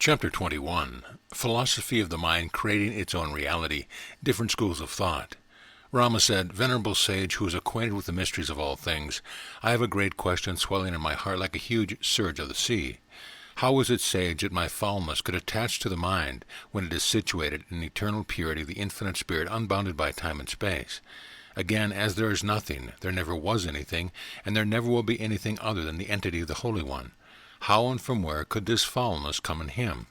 Chapter 21. Philosophy of the Mind Creating Its Own Reality, Different Schools of Thought. Rama said, Venerable sage who is acquainted with the mysteries of all things, I have a great question swelling in my heart like a huge surge of the sea. How is it, sage, that my foulness could attach to the mind when it is situated in the eternal purity of the infinite spirit unbounded by time and space? Again, as there is nothing, there never was anything, and there never will be anything other than the entity of the Holy One. How and from where could this foulness come in him?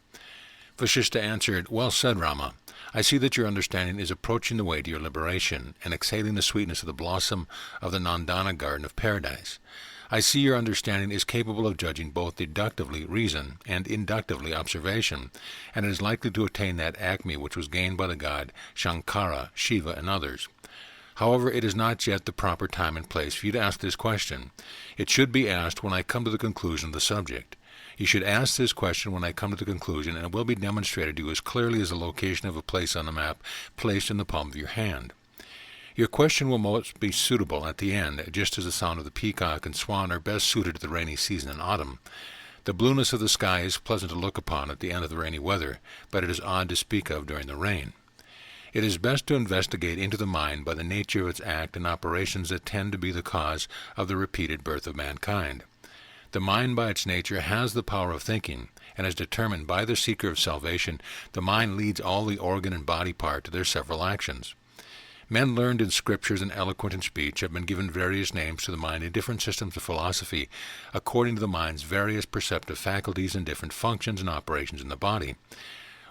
Vasistha answered, Well said, Rama. I see that your understanding is approaching the way to your liberation, and exhaling the sweetness of the blossom of the Nandana garden of paradise. I see your understanding is capable of judging both deductively reason and inductively observation, and it is likely to attain that acme which was gained by the god Shankara, Shiva, and others. However, it is not yet the proper time and place for you to ask this question. It should be asked when I come to the conclusion of the subject. You should ask this question when I come to the conclusion, and it will be demonstrated to you as clearly as the location of a place on the map placed in the palm of your hand. Your question will most be suitable at the end, just as the sound of the peacock and swan are best suited to the rainy season in autumn. The blueness of the sky is pleasant to look upon at the end of the rainy weather, but it is odd to speak of during the rain. It is best to investigate into the mind by the nature of its act and operations that tend to be the cause of the repeated birth of mankind. The mind by its nature has the power of thinking, and as determined by the seeker of salvation, the mind leads all the organ and body part to their several actions. Men learned in scriptures and eloquent in speech have been given various names to the mind in different systems of philosophy, according to the mind's various perceptive faculties and different functions and operations in the body.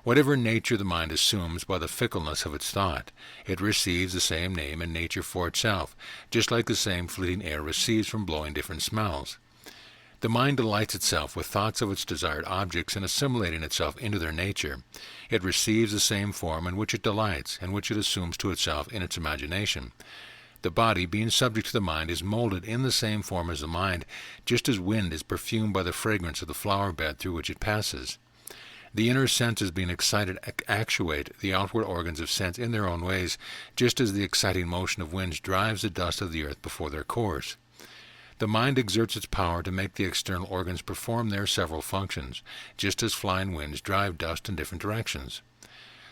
Whatever nature the mind assumes by the fickleness of its thought, it receives the same name and nature for itself, just like the same fleeting air receives from blowing different smells. The mind delights itself with thoughts of its desired objects and assimilating itself into their nature. It receives the same form in which it delights, and which it assumes to itself in its imagination. The body, being subject to the mind, is molded in the same form as the mind, just as wind is perfumed by the fragrance of the flower bed through which it passes. The inner senses being excited actuate the outward organs of sense in their own ways, just as the exciting motion of winds drives the dust of the earth before their course. The mind exerts its power to make the external organs perform their several functions, just as flying winds drive dust in different directions.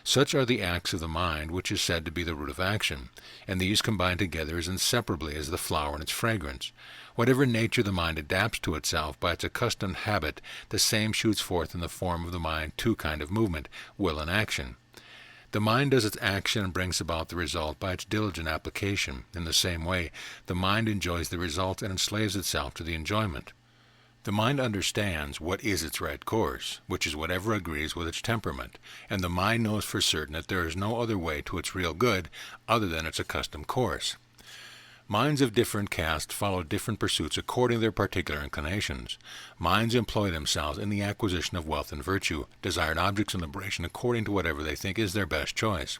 Such are the acts of the mind, which is said to be the root of action, and these combine together as inseparably as the flower and its fragrance. Whatever nature the mind adapts to itself by its accustomed habit, the same shoots forth in the form of the mind two kinds of movement, will and action. The mind does its action and brings about the result by its diligent application. In the same way, the mind enjoys the result and enslaves itself to the enjoyment. The mind understands what is its right course, which is whatever agrees with its temperament, and the mind knows for certain that there is no other way to its real good other than its accustomed course. Minds of different casts follow different pursuits according to their particular inclinations. Minds employ themselves in the acquisition of wealth and virtue, desired objects and liberation according to whatever they think is their best choice.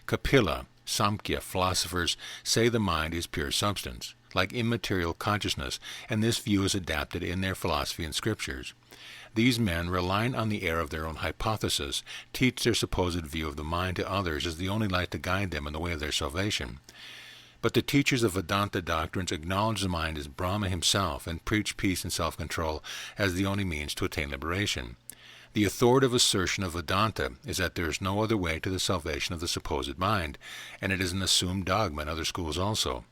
Kapila, Samkhya philosophers say the mind is pure substance, like immaterial consciousness, and this view is adapted in their philosophy and scriptures. These men, relying on the error of their own hypothesis, teach their supposed view of the mind to others as the only light to guide them in the way of their salvation. But the teachers of Vedanta doctrines acknowledge the mind as Brahma himself and preach peace and self-control as the only means to attain liberation. The authoritative assertion of Vedanta is that there is no other way to the salvation of the supposed mind, and it is an assumed dogma in other schools also.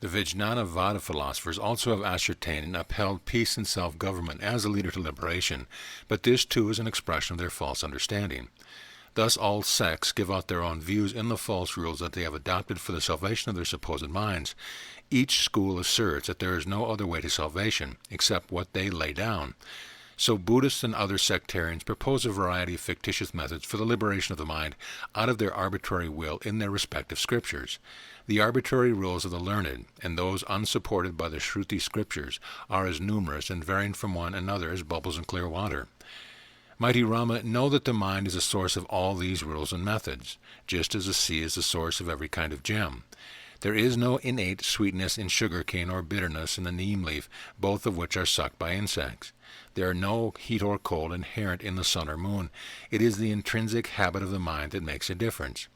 The Vijnanavada philosophers also have ascertained and upheld peace and self-government as a leader to liberation, but this too is an expression of their false understanding. Thus all sects give out their own views in the false rules that they have adopted for the salvation of their supposed minds. Each school asserts that there is no other way to salvation, except what they lay down. So Buddhists and other sectarians propose a variety of fictitious methods for the liberation of the mind out of their arbitrary will in their respective scriptures. The arbitrary rules of the learned, and those unsupported by the Shruti scriptures, are as numerous and varying from one another as bubbles in clear water. Mighty Rama, know that the mind is the source of all these rules and methods, just as the sea is the source of every kind of gem. There is no innate sweetness in sugar cane or bitterness in the neem leaf, both of which are sucked by insects. There are no heat or cold inherent in the sun or moon. It is the intrinsic habit of the mind that makes a difference.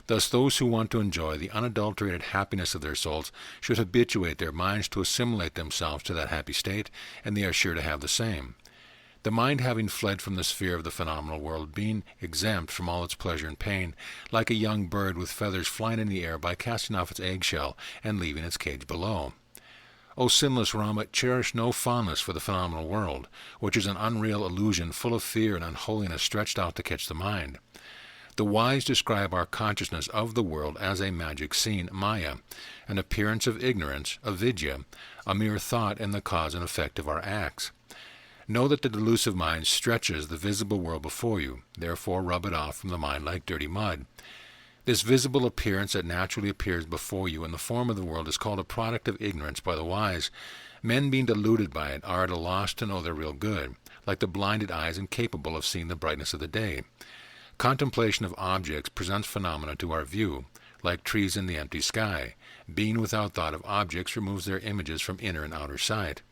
Thus those who want to enjoy the unadulterated happiness of their souls should habituate their minds to assimilate themselves to that happy state, and they are sure to have the same. The mind having fled from the sphere of the phenomenal world, being exempt from all its pleasure and pain, like a young bird with feathers flying in the air by casting off its eggshell and leaving its cage below. O sinless Rama, cherish no fondness for the phenomenal world, which is an unreal illusion full of fear and unholiness stretched out to catch the mind. The wise describe our consciousness of the world as a magic scene, Maya, an appearance of ignorance, avidya, a mere thought and the cause and effect of our acts. Know that the delusive mind stretches the visible world before you, therefore rub it off from the mind like dirty mud. This visible appearance that naturally appears before you in the form of the world is called a product of ignorance by the wise. Men being deluded by it are at a loss to know their real good, like the blinded eyes incapable of seeing the brightness of the day. Contemplation of objects presents phenomena to our view, like trees in the empty sky. Being without thought of objects removes their images from inner and outer sight.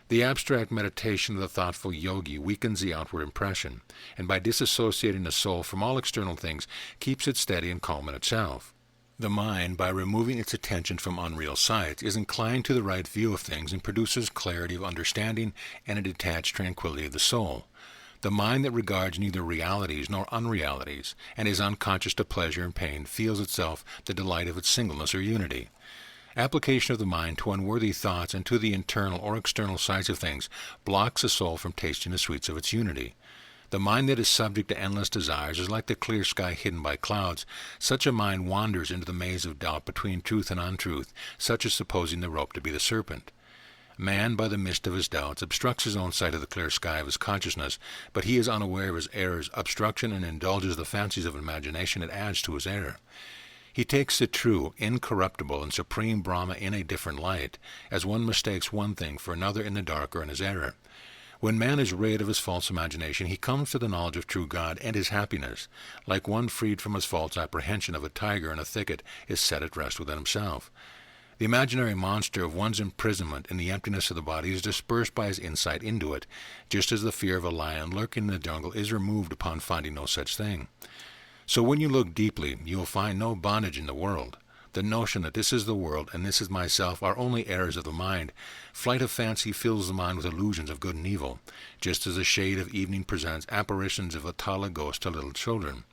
The abstract meditation of the thoughtful yogi weakens the outward impression, and by disassociating the soul from all external things, keeps it steady and calm in itself. The mind, by removing its attention from unreal sights, is inclined to the right view of things and produces clarity of understanding and a detached tranquility of the soul. The mind that regards neither realities nor unrealities, and is unconscious to pleasure and pain, feels itself the delight of its singleness or unity. Application of the mind to unworthy thoughts and to the internal or external sides of things blocks the soul from tasting the sweets of its unity. The mind that is subject to endless desires is like the clear sky hidden by clouds. Such a mind wanders into the maze of doubt between truth and untruth, such as supposing the rope to be the serpent. Man, by the mist of his doubts, obstructs his own sight of the clear sky of his consciousness, but he is unaware of his error's obstruction and indulges the fancies of imagination that adds to his error. He takes the true, incorruptible, and supreme Brahma in a different light, as one mistakes one thing for another in the dark or in his error. When man is rid of his false imagination, he comes to the knowledge of true God and his happiness, like one freed from his false apprehension of a tiger in a thicket is set at rest within himself. The imaginary monster of one's imprisonment in the emptiness of the body is dispersed by his insight into it, just as the fear of a lion lurking in the jungle is removed upon finding no such thing. So when you look deeply, you will find no bondage in the world. The notion that this is the world and this is myself are only errors of the mind. Flight of fancy fills the mind with illusions of good and evil, just as the shade of evening presents apparitions of a Tala ghost to little children.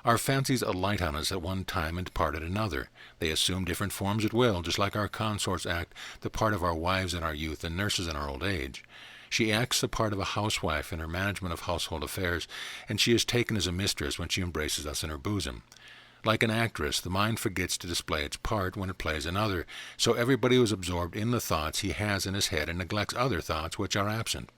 Our fancies alight on us at one time and depart at another. They assume different forms at will, just like our consorts act the part of our wives in our youth and nurses in our old age. She acts the part of a housewife in her management of household affairs, and she is taken as a mistress when she embraces us in her bosom. Like an actress, the mind forgets to display its part when it plays another, so everybody is absorbed in the thoughts he has in his head and neglects other thoughts which are absent.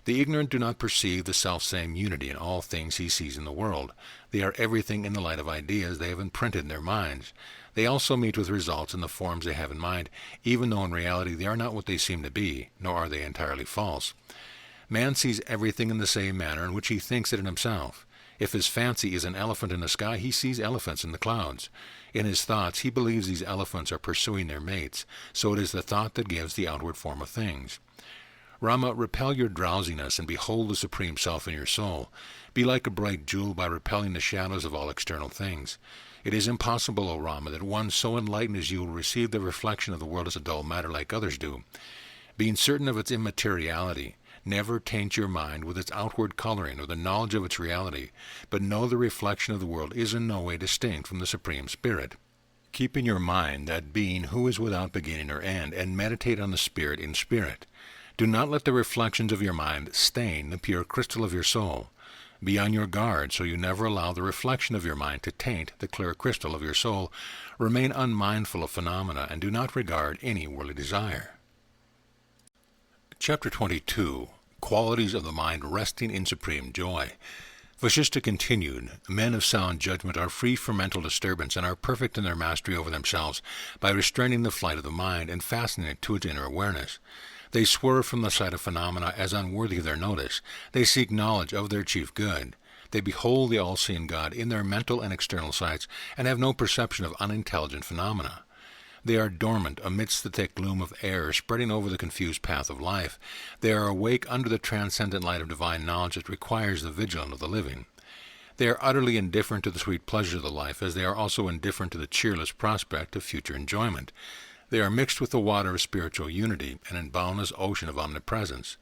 The ignorant do not perceive the self-same unity in all things he sees in the world. They are everything in the light of ideas they have imprinted in their minds. They also meet with results in the forms they have in mind, even though in reality they are not what they seem to be, nor are they entirely false. Man sees everything in the same manner in which he thinks it in himself. If his fancy is an elephant in the sky, he sees elephants in the clouds. In his thoughts, he believes these elephants are pursuing their mates, so it is the thought that gives the outward form of things. Rama, repel your drowsiness and behold the Supreme Self in your soul. Be like a bright jewel by repelling the shadows of all external things. It is impossible, O Rama, that one so enlightened as you will receive the reflection of the world as a dull matter like others do. Being certain of its immateriality, never taint your mind with its outward coloring or the knowledge of its reality, but know the reflection of the world is in no way distinct from the Supreme Spirit. Keep in your mind that being who is without beginning or end, and meditate on the Spirit in spirit. Do not let the reflections of your mind stain the pure crystal of your soul. Be on your guard so you never allow the reflection of your mind to taint the clear crystal of your soul. Remain unmindful of phenomena and do not regard any worldly desire. Chapter 22. Qualities of the Mind Resting in Supreme Joy. Vasistha continued, Men of sound judgment are free from mental disturbance and are perfect in their mastery over themselves by restraining the flight of the mind and fastening it to its inner awareness. They swerve from the sight of phenomena as unworthy of their notice. They seek knowledge of their chief good. They behold the all-seeing God in their mental and external sights and have no perception of unintelligent phenomena. They are dormant amidst the thick gloom of error spreading over the confused path of life. They are awake under the transcendent light of divine knowledge that requires the vigilance of the living. They are utterly indifferent to the sweet pleasures of the life, as they are also indifferent to the cheerless prospect of future enjoyment. They are mixed with the water of spiritual unity and in boundless ocean of omnipresence.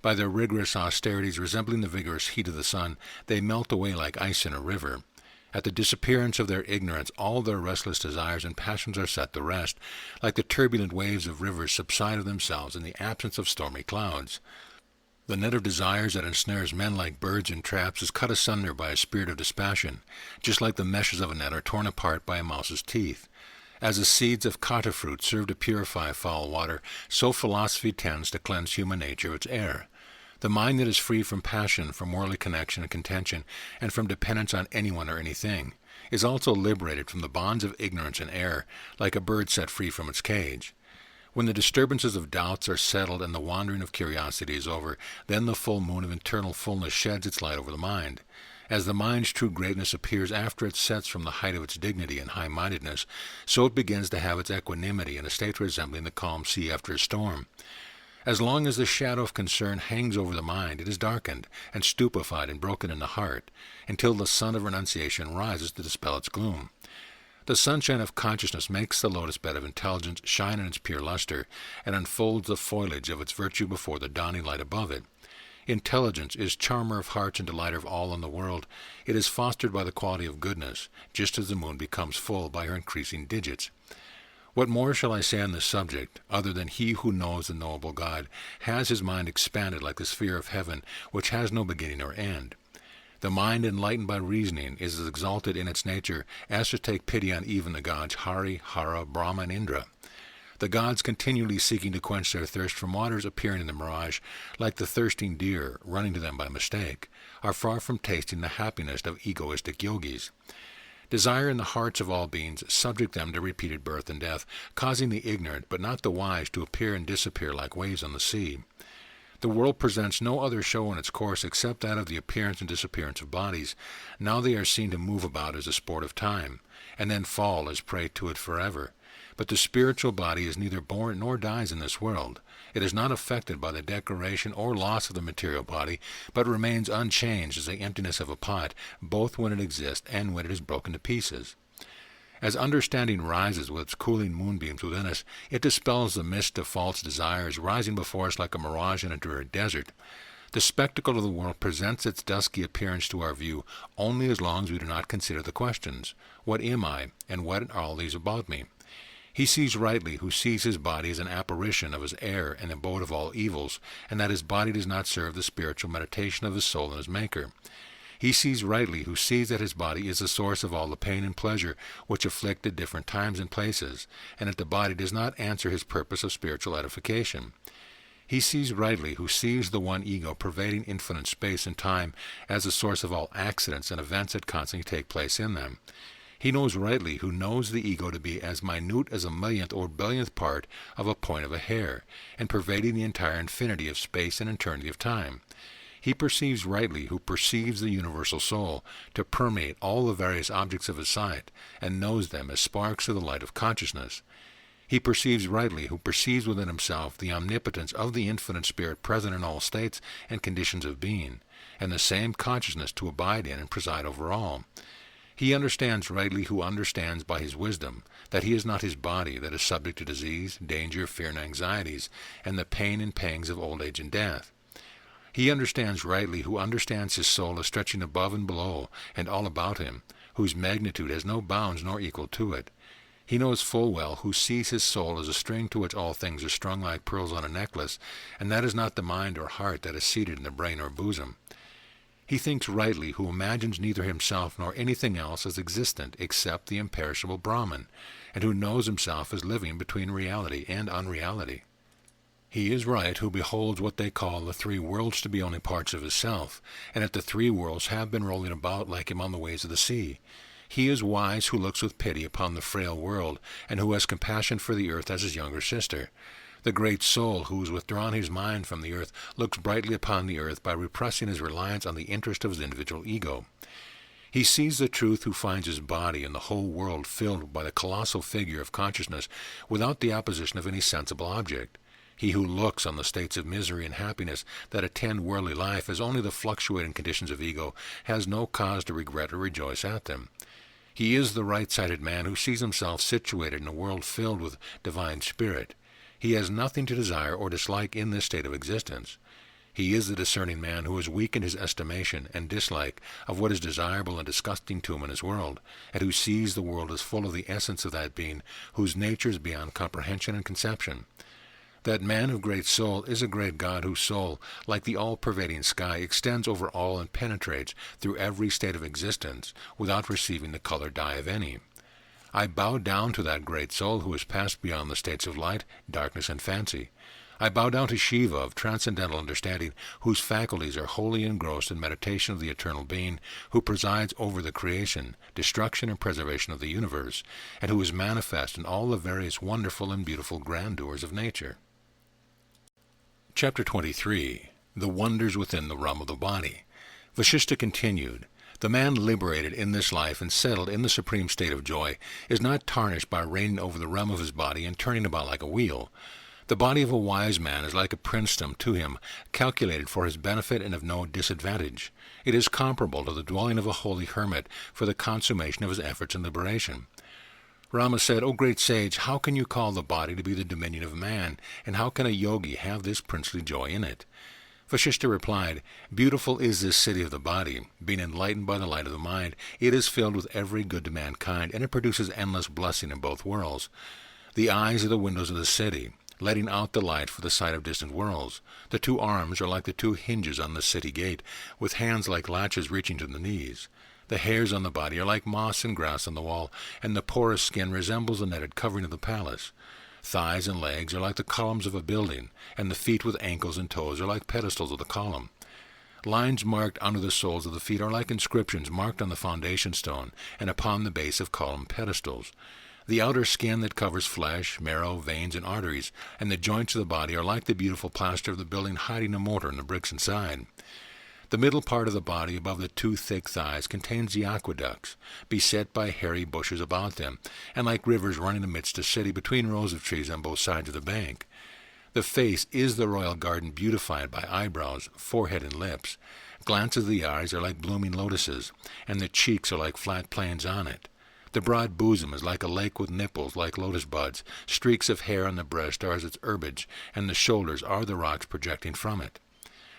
By their rigorous austerities resembling the vigorous heat of the sun, they melt away like ice in a river. At the disappearance of their ignorance, all their restless desires and passions are set to rest, like the turbulent waves of rivers subside of themselves in the absence of stormy clouds. The net of desires that ensnares men like birds in traps is cut asunder by a spirit of dispassion, just like the meshes of a net are torn apart by a mouse's teeth. As the seeds of kata fruit serve to purify foul water, so philosophy tends to cleanse human nature of its error. The mind that is free from passion, from worldly connection and contention, and from dependence on anyone or anything, is also liberated from the bonds of ignorance and error, like a bird set free from its cage. When the disturbances of doubts are settled and the wandering of curiosity is over, then the full moon of internal fullness sheds its light over the mind. As the mind's true greatness appears after it sets from the height of its dignity and high-mindedness, so it begins to have its equanimity in a state resembling the calm sea after a storm. As long as the shadow of concern hangs over the mind, it is darkened and stupefied and broken in the heart, until the sun of renunciation rises to dispel its gloom. The sunshine of consciousness makes the lotus bed of intelligence shine in its pure luster, and unfolds the foliage of its virtue before the dawning light above it. Intelligence is charmer of hearts and delighter of all in the world. It is fostered by the quality of goodness, just as the moon becomes full by her increasing digits. What more shall I say on this subject, other than he who knows the knowable God has his mind expanded like the sphere of heaven, which has no beginning or end. The mind enlightened by reasoning is as exalted in its nature as to take pity on even the gods Hari, Hara, Brahma, and Indra. The gods continually seeking to quench their thirst from waters appearing in the mirage, like the thirsting deer running to them by mistake, are far from tasting the happiness of egoistic yogis. Desire in the hearts of all beings subject them to repeated birth and death, causing the ignorant but not the wise to appear and disappear like waves on the sea. The world presents no other show in its course except that of the appearance and disappearance of bodies. Now they are seen to move about as a sport of time, and then fall as prey to it forever. But the spiritual body is neither born nor dies in this world. It is not affected by the decoration or loss of the material body, but remains unchanged as the emptiness of a pot, both when it exists and when it is broken to pieces. As understanding rises with its cooling moonbeams within us, it dispels the mist of false desires rising before us like a mirage in a dreary desert. The spectacle of the world presents its dusky appearance to our view only as long as we do not consider the questions. What am I, and what are all these about me? He sees rightly who sees his body as an apparition of his heir and abode of all evils, and that his body does not serve the spiritual meditation of his soul and his Maker. He sees rightly who sees that his body is the source of all the pain and pleasure which afflict at different times and places, and that the body does not answer his purpose of spiritual edification. He sees rightly who sees the one ego pervading infinite space and time as the source of all accidents and events that constantly take place in them. He knows rightly who knows the ego to be as minute as a millionth or billionth part of a point of a hair, and pervading the entire infinity of space and eternity of time. He perceives rightly who perceives the universal soul to permeate all the various objects of his sight, and knows them as sparks of the light of consciousness. He perceives rightly who perceives within himself the omnipotence of the infinite spirit present in all states and conditions of being, and the same consciousness to abide in and preside over all. He understands rightly who understands by his wisdom that he is not his body that is subject to disease, danger, fear, and anxieties, and the pain and pangs of old age and death. He understands rightly who understands his soul as stretching above and below and all about him, whose magnitude has no bounds nor equal to it. He knows full well who sees his soul as a string to which all things are strung like pearls on a necklace, and that is not the mind or heart that is seated in the brain or bosom. He thinks rightly who imagines neither himself nor anything else as existent except the imperishable Brahman, and who knows himself as living between reality and unreality. He is right who beholds what they call the three worlds to be only parts of his self, and that the three worlds have been rolling about like him on the waves of the sea. He is wise who looks with pity upon the frail world, and who has compassion for the earth as his younger sister. The great soul who has withdrawn his mind from the earth looks brightly upon the earth by repressing his reliance on the interest of his individual ego. He sees the truth who finds his body and the whole world filled by the colossal figure of consciousness without the opposition of any sensible object. He who looks on the states of misery and happiness that attend worldly life as only the fluctuating conditions of ego has no cause to regret or rejoice at them. He is the right-sighted man who sees himself situated in a world filled with divine spirit. He has nothing to desire or dislike in this state of existence. He is the discerning man who has weakened his estimation and dislike of what is desirable and disgusting to him in his world, and who sees the world as full of the essence of that being whose nature is beyond comprehension and conception. That man of great soul is a great God whose soul, like the all-pervading sky, extends over all and penetrates through every state of existence without receiving the color dye of any. I bow down to that great soul who has passed beyond the states of light, darkness, and fancy. I bow down to Shiva of transcendental understanding, whose faculties are wholly engrossed in meditation of the eternal being, who presides over the creation, destruction, and preservation of the universe, and who is manifest in all the various wonderful and beautiful grandeurs of nature. Chapter 23. The Wonders Within the Realm of the Body. Vasistha continued, The man liberated in this life and settled in the supreme state of joy is not tarnished by reigning over the realm of his body and turning about like a wheel. The body of a wise man is like a princedom to him, calculated for his benefit and of no disadvantage. It is comparable to the dwelling of a holy hermit for the consummation of his efforts in liberation. Rama said, O great sage, how can you call the body to be the dominion of man, and how can a yogi have this princely joy in it? Vasistha replied, Beautiful is this city of the body. Being enlightened by the light of the mind, it is filled with every good to mankind, and it produces endless blessing in both worlds. The eyes are the windows of the city, letting out the light for the sight of distant worlds. The two arms are like the two hinges on the city gate, with hands like latches reaching to the knees. The hairs on the body are like moss and grass on the wall, and the porous skin resembles the netted covering of the palace. Thighs and legs are like the columns of a building, and the feet with ankles and toes are like pedestals of the column. Lines marked under the soles of the feet are like inscriptions marked on the foundation stone and upon the base of column pedestals. The outer skin that covers flesh, marrow, veins, and arteries, and the joints of the body are like the beautiful plaster of the building hiding a mortar in the bricks inside. The middle part of the body above the two thick thighs contains the aqueducts, beset by hairy bushes about them, and like rivers running amidst a city between rows of trees on both sides of the bank. The face is the royal garden beautified by eyebrows, forehead, and lips. Glances of the eyes are like blooming lotuses, and the cheeks are like flat plains on it. The broad bosom is like a lake with nipples like lotus buds. Streaks of hair on the breast are as its herbage, and the shoulders are the rocks projecting from it.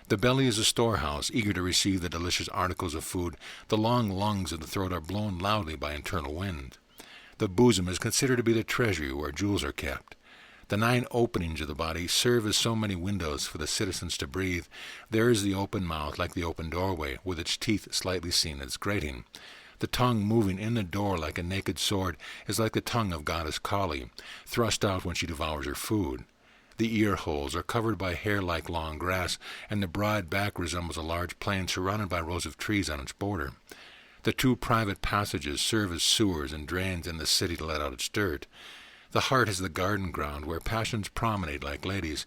The belly is a storehouse, eager to receive the delicious articles of food. The long lungs of the throat are blown loudly by internal wind. The bosom is considered to be the treasury where jewels are kept. The 9 openings of the body serve as so many windows for the citizens to breathe. There is the open mouth like the open doorway, with its teeth slightly seen at its grating. The tongue moving in the door like a naked sword is like the tongue of goddess Kali, thrust out when she devours her food. The ear holes are covered by hair like long grass, and the broad back resembles a large plain surrounded by rows of trees on its border. The 2 private passages serve as sewers and drains in the city to let out its dirt. The heart is the garden ground where passions promenade like ladies.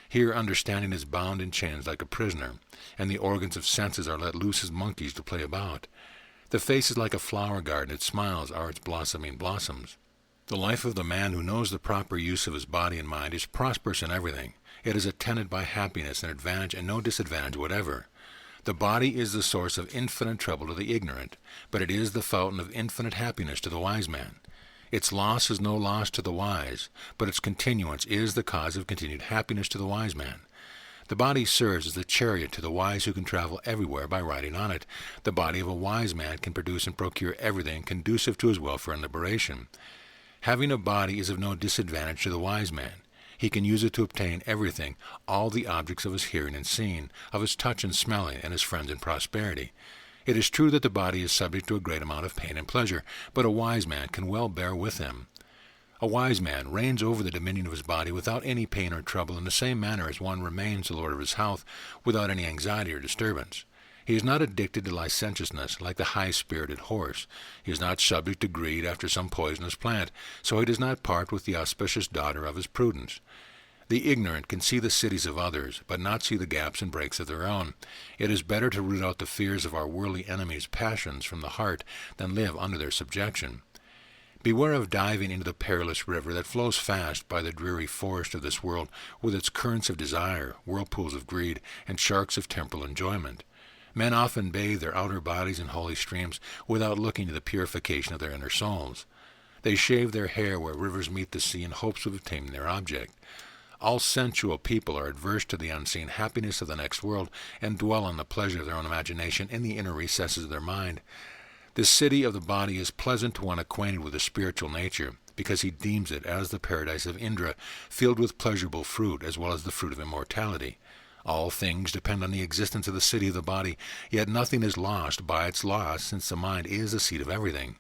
Here understanding is bound in chains like a prisoner, and the organs of senses are let loose as monkeys to play about. The face is like a flower garden, its smiles are its blossoming blossoms. The life of the man who knows the proper use of his body and mind is prosperous in everything. It is attended by happiness and advantage and no disadvantage whatever. The body is the source of infinite trouble to the ignorant, but it is the fountain of infinite happiness to the wise man. Its loss is no loss to the wise, but its continuance is the cause of continued happiness to the wise man. The body serves as the chariot to the wise who can travel everywhere by riding on it. The body of a wise man can produce and procure everything conducive to his welfare and liberation. Having a body is of no disadvantage to the wise man. He can use it to obtain everything, all the objects of his hearing and seeing, of his touch and smelling, and his friends in prosperity. It is true that the body is subject to a great amount of pain and pleasure, but a wise man can well bear with them. A wise man reigns over the dominion of his body without any pain or trouble in the same manner as one remains the lord of his health without any anxiety or disturbance. He is not addicted to licentiousness like the high-spirited horse. He is not subject to greed after some poisonous plant, so he does not part with the auspicious daughter of his prudence. The ignorant can see the cities of others, but not see the gaps and breaks of their own. It is better to root out the fears of our worldly enemies' passions from the heart than live under their subjection. Beware of diving into the perilous river that flows fast by the dreary forest of this world with its currents of desire, whirlpools of greed, and sharks of temporal enjoyment. Men often bathe their outer bodies in holy streams without looking to the purification of their inner souls. They shave their hair where rivers meet the sea in hopes of obtaining their object. All sensual people are adverse to the unseen happiness of the next world, and dwell on the pleasure of their own imagination in the inner recesses of their mind. The city of the body is pleasant to one acquainted with the spiritual nature, because he deems it as the paradise of Indra, filled with pleasurable fruit, as well as the fruit of immortality. All things depend on the existence of the city of the body, yet nothing is lost by its loss, since the mind is the seat of everything.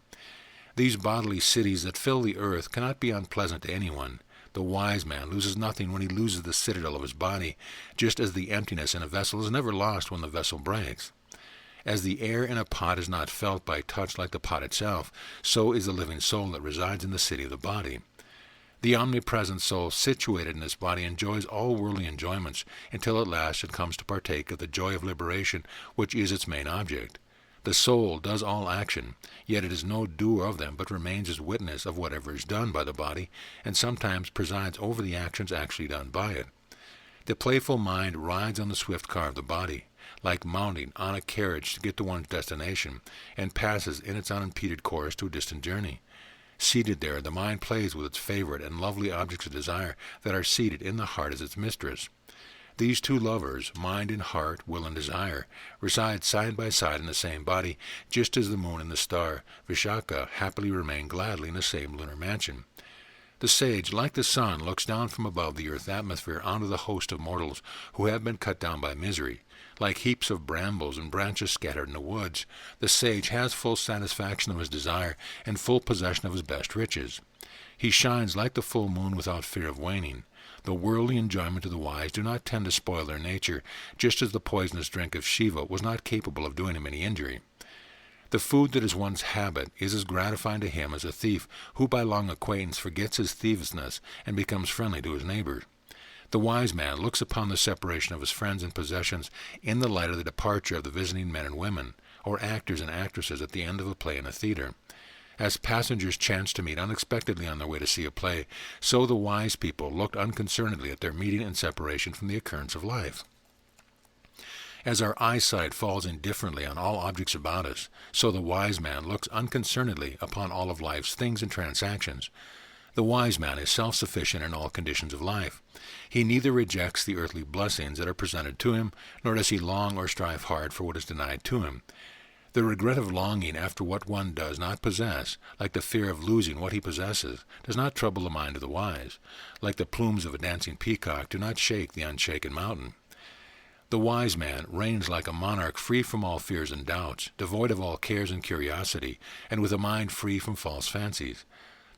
These bodily cities that fill the earth cannot be unpleasant to anyone. The wise man loses nothing when he loses the citadel of his body, just as the emptiness in a vessel is never lost when the vessel breaks. As the air in a pot is not felt by touch like the pot itself, so is the living soul that resides in the city of the body. The omnipresent soul situated in this body enjoys all worldly enjoyments until at last it comes to partake of the joy of liberation, which is its main object. The soul does all action, yet it is no doer of them, but remains as witness of whatever is done by the body, and sometimes presides over the actions actually done by it. The playful mind rides on the swift car of the body, like mounting on a carriage to get to one's destination, and passes in its unimpeded course to a distant journey. Seated there, the mind plays with its favorite and lovely objects of desire that are seated in the heart as its mistress. These two lovers, mind and heart, will and desire, reside side by side in the same body, just as the moon and the star, Vishaka, happily remain gladly in the same lunar mansion. The sage, like the sun, looks down from above the earth's atmosphere onto the host of mortals who have been cut down by misery. Like heaps of brambles and branches scattered in the woods, the sage has full satisfaction of his desire and full possession of his best riches. He shines like the full moon without fear of waning. The worldly enjoyment of the wise do not tend to spoil their nature, just as the poisonous drink of Shiva was not capable of doing him any injury. The food that is one's habit is as gratifying to him as a thief who by long acquaintance forgets his thievishness and becomes friendly to his neighbor. The wise man looks upon the separation of his friends and possessions in the light of the departure of the visiting men and women, or actors and actresses at the end of a play in a theater. As passengers chance to meet unexpectedly on their way to see a play, so the wise people looked unconcernedly at their meeting and separation from the occurrence of life. As our eyesight falls indifferently on all objects about us, so the wise man looks unconcernedly upon all of life's things and transactions. The wise man is self-sufficient in all conditions of life. He neither rejects the earthly blessings that are presented to him, nor does he long or strive hard for what is denied to him. The regret of longing after what one does not possess, like the fear of losing what he possesses, does not trouble the mind of the wise. Like the plumes of a dancing peacock do not shake the unshaken mountain. The wise man reigns like a monarch, free from all fears and doubts, devoid of all cares and curiosity, and with a mind free from false fancies.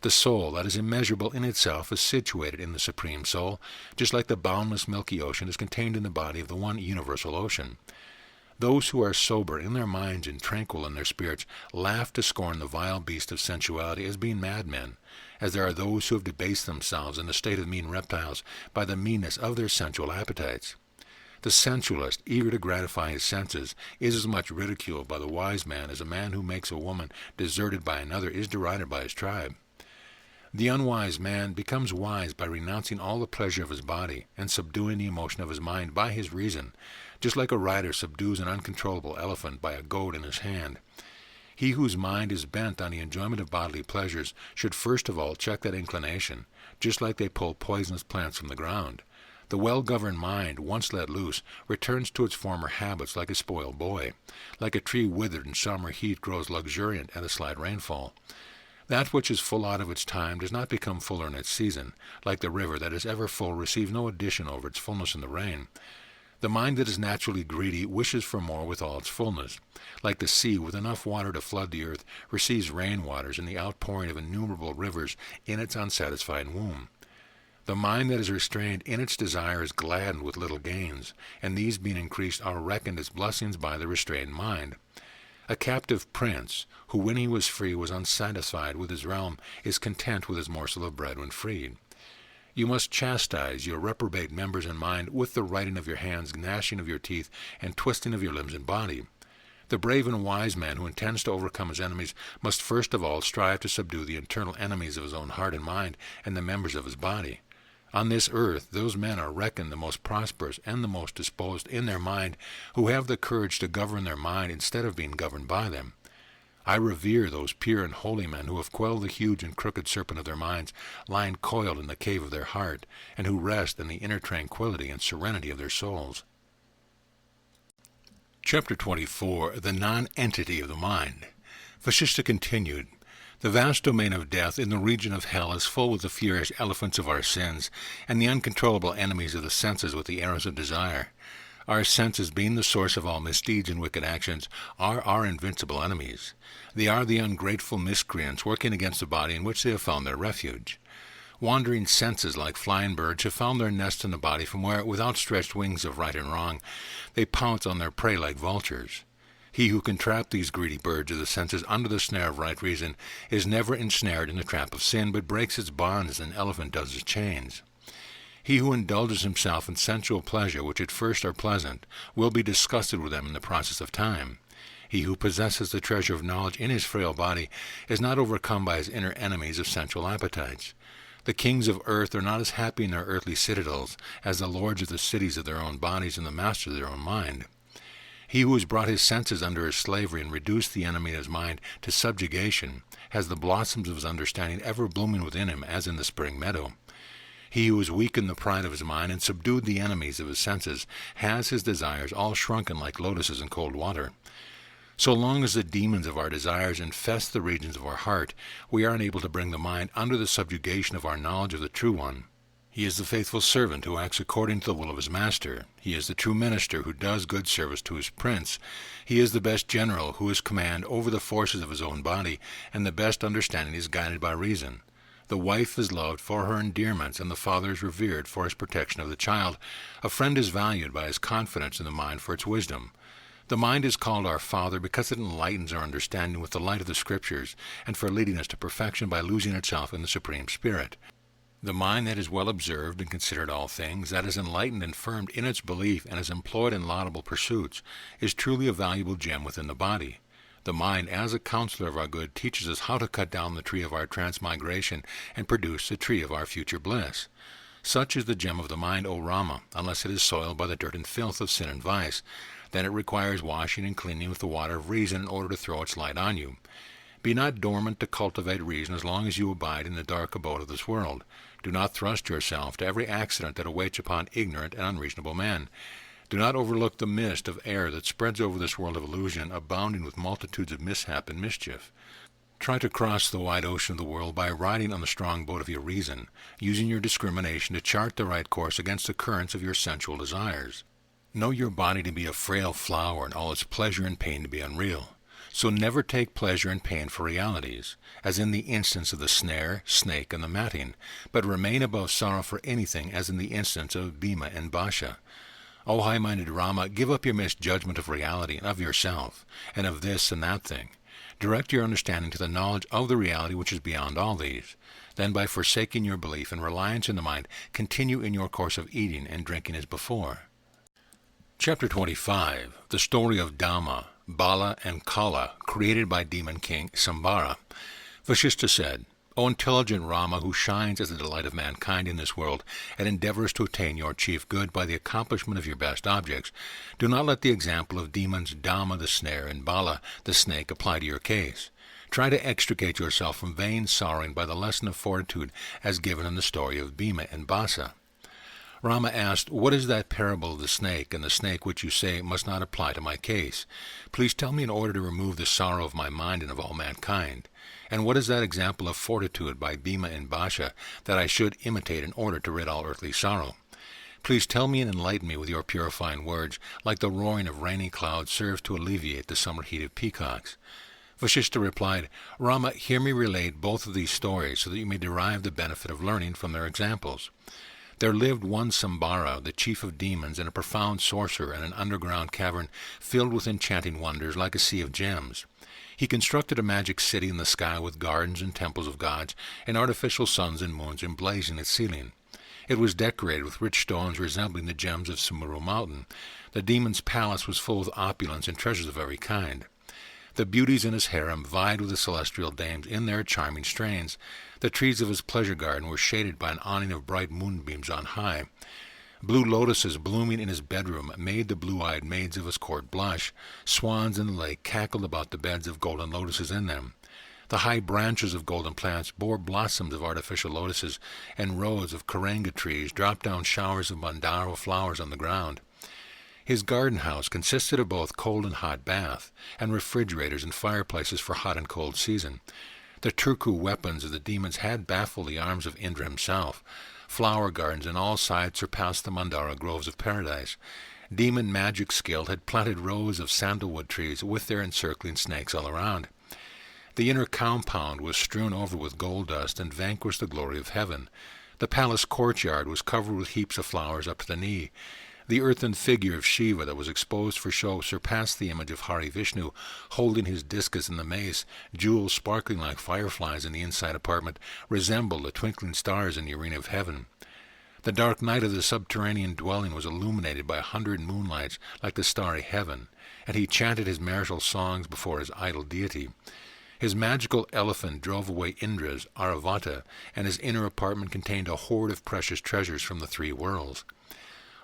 The soul that is immeasurable in itself is situated in the Supreme Soul, just like the boundless milky ocean is contained in the body of the one universal ocean. Those who are sober in their minds and tranquil in their spirits laugh to scorn the vile beast of sensuality as being madmen, as there are those who have debased themselves in the state of mean reptiles by the meanness of their sensual appetites. The sensualist, eager to gratify his senses, is as much ridiculed by the wise man as a man who makes a woman deserted by another is derided by his tribe. The unwise man becomes wise by renouncing all the pleasure of his body and subduing the emotion of his mind by his reason, just like a rider subdues an uncontrollable elephant by a goad in his hand. He whose mind is bent on the enjoyment of bodily pleasures should first of all check that inclination, just like they pull poisonous plants from the ground. The well-governed mind, once let loose, returns to its former habits like a spoiled boy. Like a tree withered in summer heat grows luxuriant at a slight rainfall. That which is full out of its time does not become fuller in its season. Like the river that is ever full receives no addition over its fullness in the rain. The mind that is naturally greedy wishes for more with all its fullness. Like the sea with enough water to flood the earth receives rain waters and the outpouring of innumerable rivers in its unsatisfied womb. The mind that is restrained in its desire is gladdened with little gains, and these being increased are reckoned as blessings by the restrained mind. A captive prince, who when he was free was unsatisfied with his realm, is content with his morsel of bread when freed. You must chastise your reprobate members in mind with the writing of your hands, gnashing of your teeth, and twisting of your limbs and body. The brave and wise man who intends to overcome his enemies must first of all strive to subdue the internal enemies of his own heart and mind and the members of his body. On this earth, those men are reckoned the most prosperous and the most disposed in their mind who have the courage to govern their mind instead of being governed by them. I revere those pure and holy men who have quelled the huge and crooked serpent of their minds, lying coiled in the cave of their heart, and who rest in the inner tranquility and serenity of their souls. Chapter 24. The Non-Entity of the Mind. Vasistha continued, The vast domain of death in the region of hell is full with the furious elephants of our sins, and the uncontrollable enemies of the senses with the arrows of desire. Our senses, being the source of all misdeeds and wicked actions, are our invincible enemies. They are the ungrateful miscreants working against the body in which they have found their refuge. Wandering senses, like flying birds, have found their nest in the body from where, with outstretched wings of right and wrong, they pounce on their prey like vultures. He who can trap these greedy birds of the senses under the snare of right reason is never ensnared in the trap of sin, but breaks its bonds as an elephant does its chains. He who indulges himself in sensual pleasure, which at first are pleasant, will be disgusted with them in the process of time. He who possesses the treasure of knowledge in his frail body is not overcome by his inner enemies of sensual appetites. The kings of earth are not as happy in their earthly citadels as the lords of the cities of their own bodies and the masters of their own mind. He who has brought his senses under his slavery and reduced the enemy of his mind to subjugation has the blossoms of his understanding ever blooming within him as in the spring meadow. He who has weakened the pride of his mind and subdued the enemies of his senses has his desires all shrunken like lotuses in cold water. So long as the demons of our desires infest the regions of our heart, we are unable to bring the mind under the subjugation of our knowledge of the True One. He is the faithful servant who acts according to the will of his master. He is the true minister who does good service to his prince. He is the best general who has command over the forces of his own body, and the best understanding is guided by reason. The wife is loved for her endearments, and the father is revered for his protection of the child. A friend is valued by his confidence in the mind for its wisdom. The mind is called our Father because it enlightens our understanding with the light of the Scriptures, and for leading us to perfection by losing itself in the Supreme Spirit. The mind that is well observed and considered all things, that is enlightened and firm in its belief and is employed in laudable pursuits, is truly a valuable gem within the body. The mind, as a counselor of our good, teaches us how to cut down the tree of our transmigration and produce the tree of our future bliss. Such is the gem of the mind, O Rama, unless it is soiled by the dirt and filth of sin and vice. Then it requires washing and cleaning with the water of reason in order to throw its light on you. Be not dormant to cultivate reason as long as you abide in the dark abode of this world. Do not thrust yourself to every accident that awaits upon ignorant and unreasonable men. Do not overlook the mist of error that spreads over this world of illusion, abounding with multitudes of mishap and mischief. Try to cross the wide ocean of the world by riding on the strong boat of your reason, using your discrimination to chart the right course against the currents of your sensual desires. Know your body to be a frail flower and all its pleasure and pain to be unreal. So never take pleasure and pain for realities, as in the instance of the snare, snake, and the matting, but remain above sorrow for anything, as in the instance of Bhima and Basha. O high-minded Rama, give up your misjudgment of reality and of yourself, and of this and that thing. Direct your understanding to the knowledge of the reality which is beyond all these. Then, by forsaking your belief and reliance in the mind, continue in your course of eating and drinking as before. Chapter 25. The Story of Dhamma, Bala, and Kala, created by Demon King Sambara. Vasistha said, O intelligent Rama, who shines as the delight of mankind in this world, and endeavors to attain your chief good by the accomplishment of your best objects, do not let the example of demons Dhamma the snare and Bala the snake apply to your case. Try to extricate yourself from vain sorrowing by the lesson of fortitude as given in the story of Bhima and Basa. Rama asked, What is that parable of the snake and the snake which you say must not apply to my case? Please tell me in order to remove the sorrow of my mind and of all mankind. And what is that example of fortitude by Bhima and Basha that I should imitate in order to rid all earthly sorrow? Please tell me and enlighten me with your purifying words, like the roaring of rainy clouds serves to alleviate the summer heat of peacocks. Vasistha replied, Rama, hear me relate both of these stories so that you may derive the benefit of learning from their examples. There lived one Sambara, the chief of demons, and a profound sorcerer in an underground cavern filled with enchanting wonders like a sea of gems. He constructed a magic city in the sky with gardens and temples of gods, and artificial suns and moons emblazing its ceiling. It was decorated with rich stones resembling the gems of Sumuru Mountain. The demon's palace was full of opulence and treasures of every kind. The beauties in his harem vied with the celestial dames in their charming strains. The trees of his pleasure garden were shaded by an awning of bright moonbeams on high. Blue lotuses blooming in his bedroom made the blue-eyed maids of his court blush. Swans in the lake cackled about the beds of golden lotuses in them. The high branches of golden plants bore blossoms of artificial lotuses, and rows of karanga trees dropped down showers of mandaro flowers on the ground. His garden house consisted of both cold and hot bath, and refrigerators and fireplaces for hot and cold season. The turku weapons of the demons had baffled the arms of Indra himself. Flower gardens on all sides surpassed the mandara groves of paradise. Demon magic skill had planted rows of sandalwood trees with their encircling snakes all around. The inner compound was strewn over with gold dust and vanquished the glory of heaven. The palace courtyard was covered with heaps of flowers up to the knee. The earthen figure of Shiva that was exposed for show surpassed the image of Hari Vishnu, holding his discus in the mace. Jewels sparkling like fireflies in the inside apartment resembled the twinkling stars in the arena of heaven. The dark night of the subterranean dwelling was illuminated by 100 moonlights like the starry heaven, and he chanted his marital songs before his idol deity. His magical elephant drove away Indra's Aravata, and his inner apartment contained a hoard of precious treasures from the 3 worlds.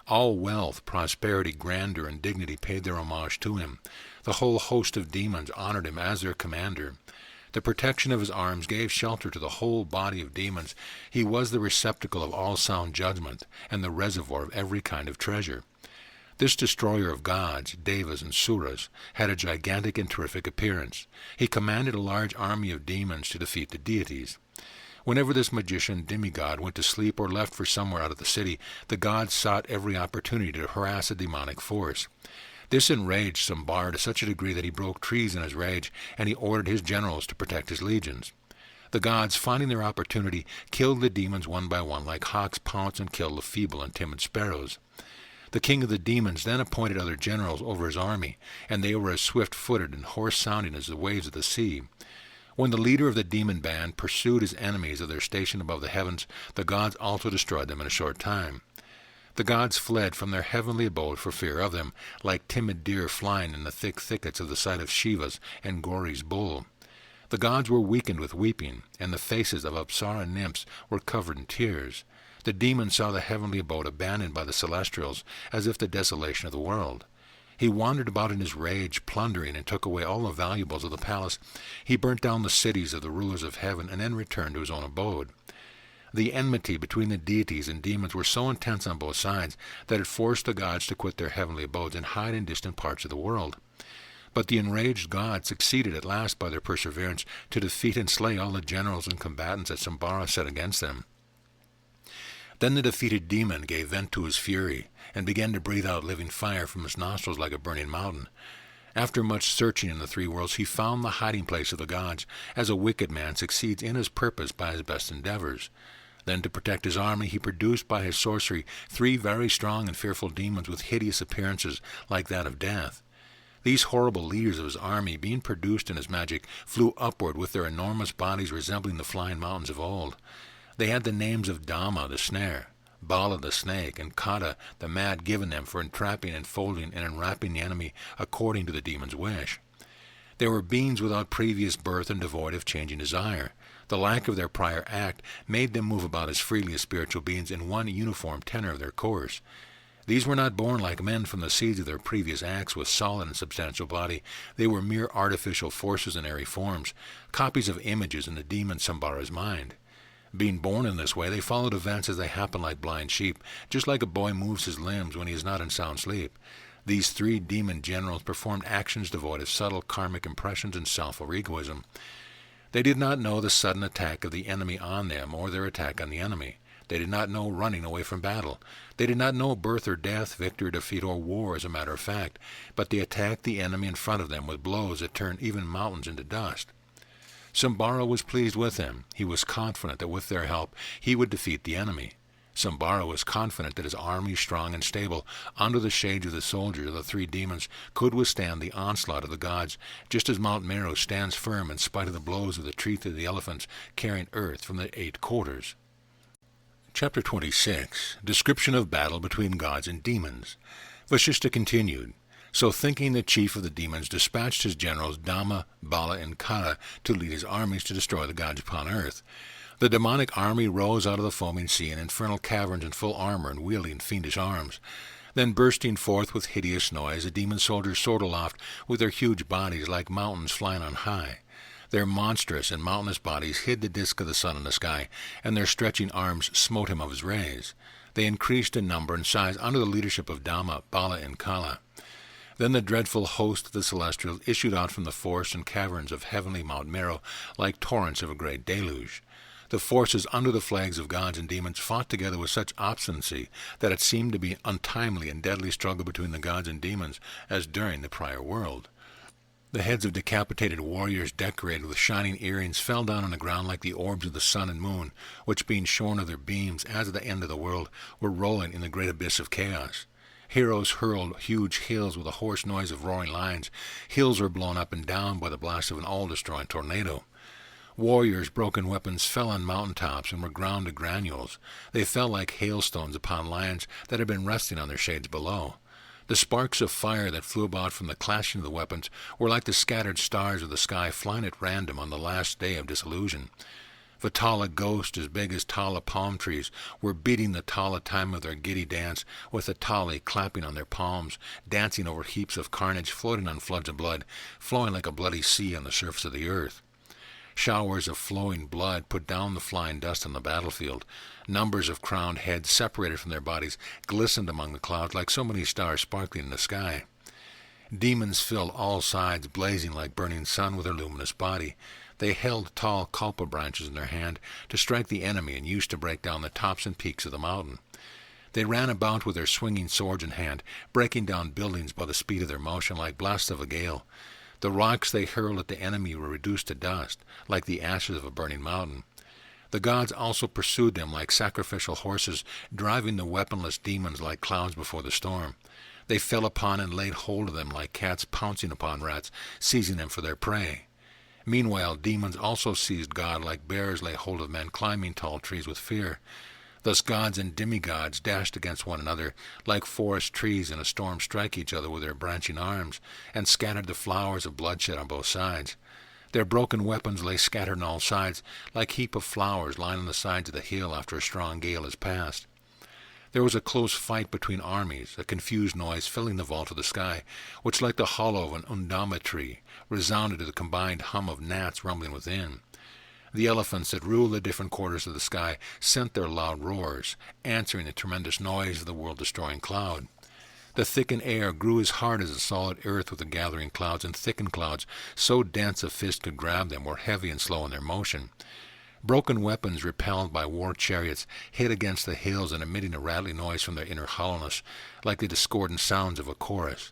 All wealth, prosperity, grandeur, and dignity paid their homage to him. The whole host of demons honored him as their commander. The protection of his arms gave shelter to the whole body of demons. He was the receptacle of all sound judgment, and the reservoir of every kind of treasure. This destroyer of gods, devas, and suras had a gigantic and terrific appearance. He commanded a large army of demons to defeat the deities. Whenever this magician demigod went to sleep or left for somewhere out of the city, the gods sought every opportunity to harass a demonic force. This enraged Sambara to such a degree that he broke trees in his rage, and he ordered his generals to protect his legions. The gods, finding their opportunity, killed the demons one by one, like hawks pounce and kill the feeble and timid sparrows. The king of the demons then appointed other generals over his army, and they were as swift-footed and hoarse-sounding as the waves of the sea. When the leader of the demon band pursued his enemies of their station above the heavens, the gods also destroyed them in a short time. The gods fled from their heavenly abode for fear of them, like timid deer flying in the thick thickets of the sight of Shiva's and Gauri's bull. The gods were weakened with weeping, and the faces of Apsara nymphs were covered in tears. The demons saw the heavenly abode abandoned by the celestials, as if the desolation of the world. He wandered about in his rage, plundering, and took away all the valuables of the palace. He burnt down the cities of the rulers of heaven, and then returned to his own abode. The enmity between the deities and demons were so intense on both sides that it forced the gods to quit their heavenly abodes and hide in distant parts of the world. But the enraged gods succeeded at last by their perseverance to defeat and slay all the generals and combatants that Sambara set against them. Then the defeated demon gave vent to his fury, and began to breathe out living fire from his nostrils like a burning mountain. After much searching in the 3 worlds, he found the hiding place of the gods, as a wicked man succeeds in his purpose by his best endeavors. Then, to protect his army, he produced by his sorcery 3 very strong and fearful demons with hideous appearances like that of death. These horrible leaders of his army, being produced in his magic, flew upward with their enormous bodies resembling the flying mountains of old. They had the names of Dhamma, the snare, Bala, the snake, and Kata, the mad, given them for entrapping, enfolding, and enwrapping the enemy according to the demon's wish. They were beings without previous birth and devoid of changing desire. The lack of their prior act made them move about as freely as spiritual beings in one uniform tenor of their course. These were not born like men from the seeds of their previous acts with solid and substantial body. They were mere artificial forces in airy forms, copies of images in the demon Sambara's mind. Being born in this way, they followed events as they happened like blind sheep, just like a boy moves his limbs when he is not in sound sleep. These 3 demon generals performed actions devoid of subtle karmic impressions and self or egoism. They did not know the sudden attack of the enemy on them or their attack on the enemy. They did not know running away from battle. They did not know birth or death, victory or defeat, or war, as a matter of fact, but they attacked the enemy in front of them with blows that turned even mountains into dust. Sambara was pleased with them. He was confident that with their help he would defeat the enemy. Sambara was confident that his army, strong and stable, under the shades of the soldiers of the 3 demons, could withstand the onslaught of the gods, just as Mount Meru stands firm in spite of the blows of the teeth of the elephants carrying earth from the 8 quarters. Chapter 26. Description of battle between gods and demons. Vasistha continued. So thinking, the chief of the demons dispatched his generals Dhamma, Bala, and Kata to lead his armies to destroy the gods upon earth. The demonic army rose out of the foaming sea in infernal caverns in full armor and wielding fiendish arms. Then bursting forth with hideous noise, the demon soldiers soared aloft with their huge bodies like mountains flying on high. Their monstrous and mountainous bodies hid the disk of the sun in the sky, and their stretching arms smote him of his rays. They increased in number and size under the leadership of Dhamma, Bala, and Kala. Then the dreadful host of the celestials issued out from the forests and caverns of heavenly Mount Meru like torrents of a great deluge. The forces under the flags of gods and demons fought together with such obstinacy that it seemed to be untimely and deadly struggle between the gods and demons as during the prior world. The heads of decapitated warriors decorated with shining earrings fell down on the ground like the orbs of the sun and moon, which being shorn of their beams as at the end of the world were rolling in the great abyss of chaos. Heroes hurled huge hills with a hoarse noise of roaring lions. Hills were blown up and down by the blast of an all-destroying tornado. Warriors' broken weapons fell on mountain tops and were ground to granules. They fell like hailstones upon lions that had been resting on their shades below. The sparks of fire that flew about from the clashing of the weapons were like the scattered stars of the sky flying at random on the last day of disillusion. Vatala ghosts as big as tala palm trees were beating the tala time of their giddy dance, with the tali clapping on their palms, dancing over heaps of carnage, floating on floods of blood, flowing like a bloody sea on the surface of the earth. Showers of flowing blood put down the flying dust on the battlefield. Numbers of crowned heads separated from their bodies glistened among the clouds like so many stars sparkling in the sky. Demons filled all sides, blazing like burning sun with their luminous body. They held tall kalpa branches in their hand to strike the enemy and used to break down the tops and peaks of the mountain. They ran about with their swinging swords in hand, breaking down buildings by the speed of their motion like blasts of a gale. The rocks they hurled at the enemy were reduced to dust, like the ashes of a burning mountain. The gods also pursued them like sacrificial horses, driving the weaponless demons like clouds before the storm. They fell upon and laid hold of them like cats pouncing upon rats, seizing them for their prey. Meanwhile, demons also seized God like bears lay hold of men climbing tall trees with fear. Thus gods and demigods dashed against one another, like forest trees in a storm strike each other with their branching arms, and scattered the flowers of bloodshed on both sides. Their broken weapons lay scattered on all sides, like heap of flowers lying on the sides of the hill after a strong gale has passed. There was a close fight between armies, a confused noise filling the vault of the sky, which like the hollow of an undama tree resounded to the combined hum of gnats rumbling within. The elephants that ruled the different quarters of the sky sent their loud roars, answering the tremendous noise of the world-destroying cloud. The thickened air grew as hard as the solid earth with the gathering clouds, and thickened clouds, so dense a fist could grab them, were heavy and slow in their motion. Broken weapons repelled by war chariots hit against the hills and emitting a rattling noise from their inner hollowness, like the discordant sounds of a chorus.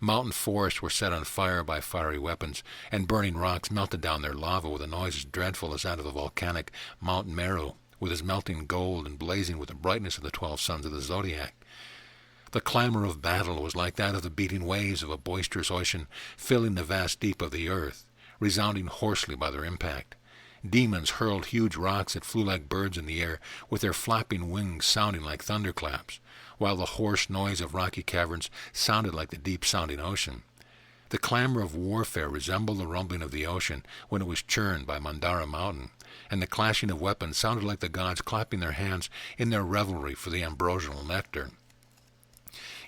Mountain forests were set on fire by fiery weapons, and burning rocks melted down their lava with a noise as dreadful as that of the volcanic Mount Meru, with its melting gold and blazing with the brightness of the 12 suns of the zodiac. The clamor of battle was like that of the beating waves of a boisterous ocean, filling the vast deep of the earth, resounding hoarsely by their impact. Demons hurled huge rocks that flew like birds in the air, with their flapping wings sounding like thunderclaps, while the hoarse noise of rocky caverns sounded like the deep-sounding ocean. The clamor of warfare resembled the rumbling of the ocean when it was churned by Mandara Mountain, and the clashing of weapons sounded like the gods clapping their hands in their revelry for the ambrosial nectar.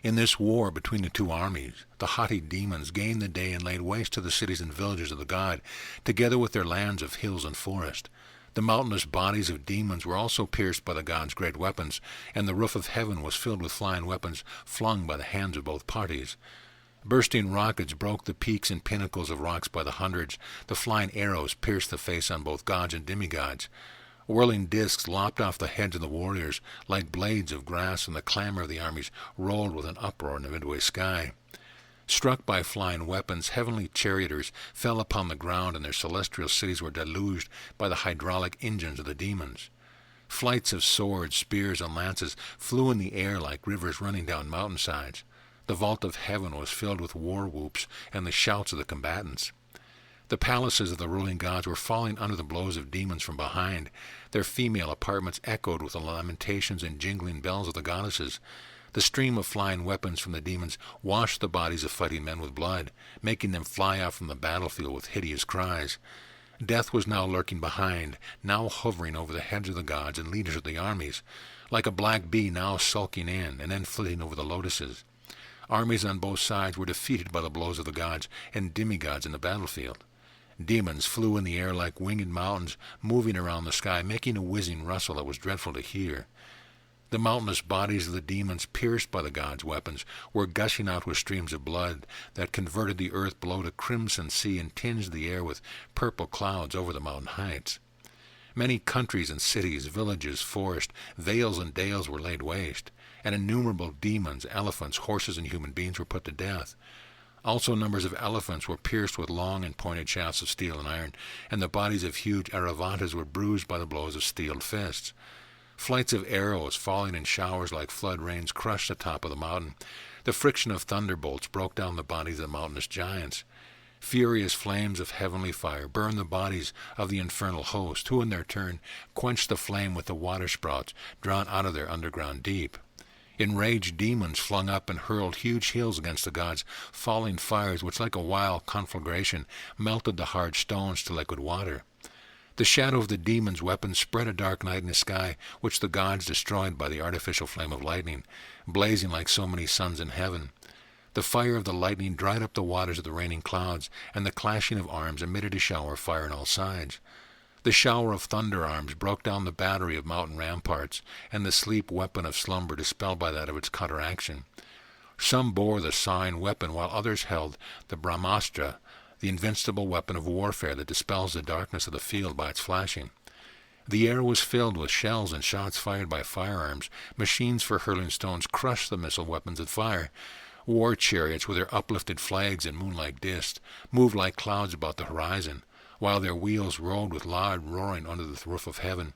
In this war between the two armies, the haughty demons gained the day and laid waste to the cities and villages of the god, together with their lands of hills and forest. The mountainous bodies of demons were also pierced by the gods' great weapons, and the roof of heaven was filled with flying weapons flung by the hands of both parties. Bursting rockets broke the peaks and pinnacles of rocks by the hundreds. The flying arrows pierced the face on both gods and demigods. Whirling discs lopped off the heads of the warriors like blades of grass, and the clamor of the armies rolled with an uproar in the midway sky. Struck by flying weapons, heavenly charioteers fell upon the ground, and their celestial cities were deluged by the hydraulic engines of the demons. Flights of swords, spears, and lances flew in the air like rivers running down mountainsides. The vault of heaven was filled with war whoops and the shouts of the combatants. The palaces of the ruling gods were falling under the blows of demons from behind. Their female apartments echoed with the lamentations and jingling bells of the goddesses. The stream of flying weapons from the demons washed the bodies of fighting men with blood, making them fly out from the battlefield with hideous cries. Death was now lurking behind, now hovering over the heads of the gods and leaders of the armies, like a black bee now sulking in and then flitting over the lotuses. Armies on both sides were defeated by the blows of the gods and demigods in the battlefield. Demons flew in the air like winged mountains, moving around the sky, making a whizzing rustle that was dreadful to hear. The mountainous bodies of the demons, pierced by the gods' weapons, were gushing out with streams of blood that converted the earth below to crimson sea and tinged the air with purple clouds over the mountain heights. Many countries and cities, villages, forests, vales and dales were laid waste, and innumerable demons, elephants, horses, and human beings were put to death. Also numbers of elephants were pierced with long and pointed shafts of steel and iron, and the bodies of huge Airavantas were bruised by the blows of steeled fists. Flights of arrows, falling in showers like flood rains, crushed the top of the mountain. The friction of thunderbolts broke down the bodies of the mountainous giants. Furious flames of heavenly fire burned the bodies of the infernal host, who in their turn quenched the flame with the waterspouts drawn out of their underground deep. Enraged demons flung up and hurled huge hails against the gods, falling fires which, like a wild conflagration, melted the hard stones to liquid water. The shadow of the demons' weapons spread a dark night in the sky, which the gods destroyed by the artificial flame of lightning, blazing like so many suns in heaven. The fire of the lightning dried up the waters of the raining clouds, and the clashing of arms emitted a shower of fire on all sides. The shower of thunder arms broke down the battery of mountain ramparts, and the sleep weapon of slumber dispelled by that of its counteraction. Some bore the sign weapon, while others held the Brahmastra, the invincible weapon of warfare that dispels the darkness of the field by its flashing. The air was filled with shells and shots fired by firearms. Machines for hurling stones crushed the missile weapons of fire. War chariots with their uplifted flags and moon-like discs moved like clouds about the horizon, while their wheels rolled with loud roaring under the roof of heaven.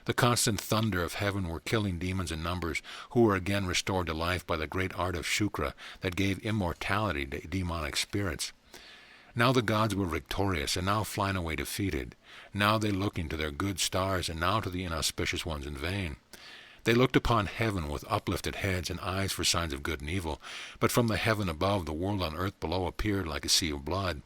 The constant thunder of heaven were killing demons in numbers, who were again restored to life by the great art of Shukra that gave immortality to demonic spirits. Now the gods were victorious, and now flying away defeated. Now they looking to their good stars, and now to the inauspicious ones in vain. They looked upon heaven with uplifted heads and eyes for signs of good and evil, but from the heaven above the world on earth below appeared like a sea of blood.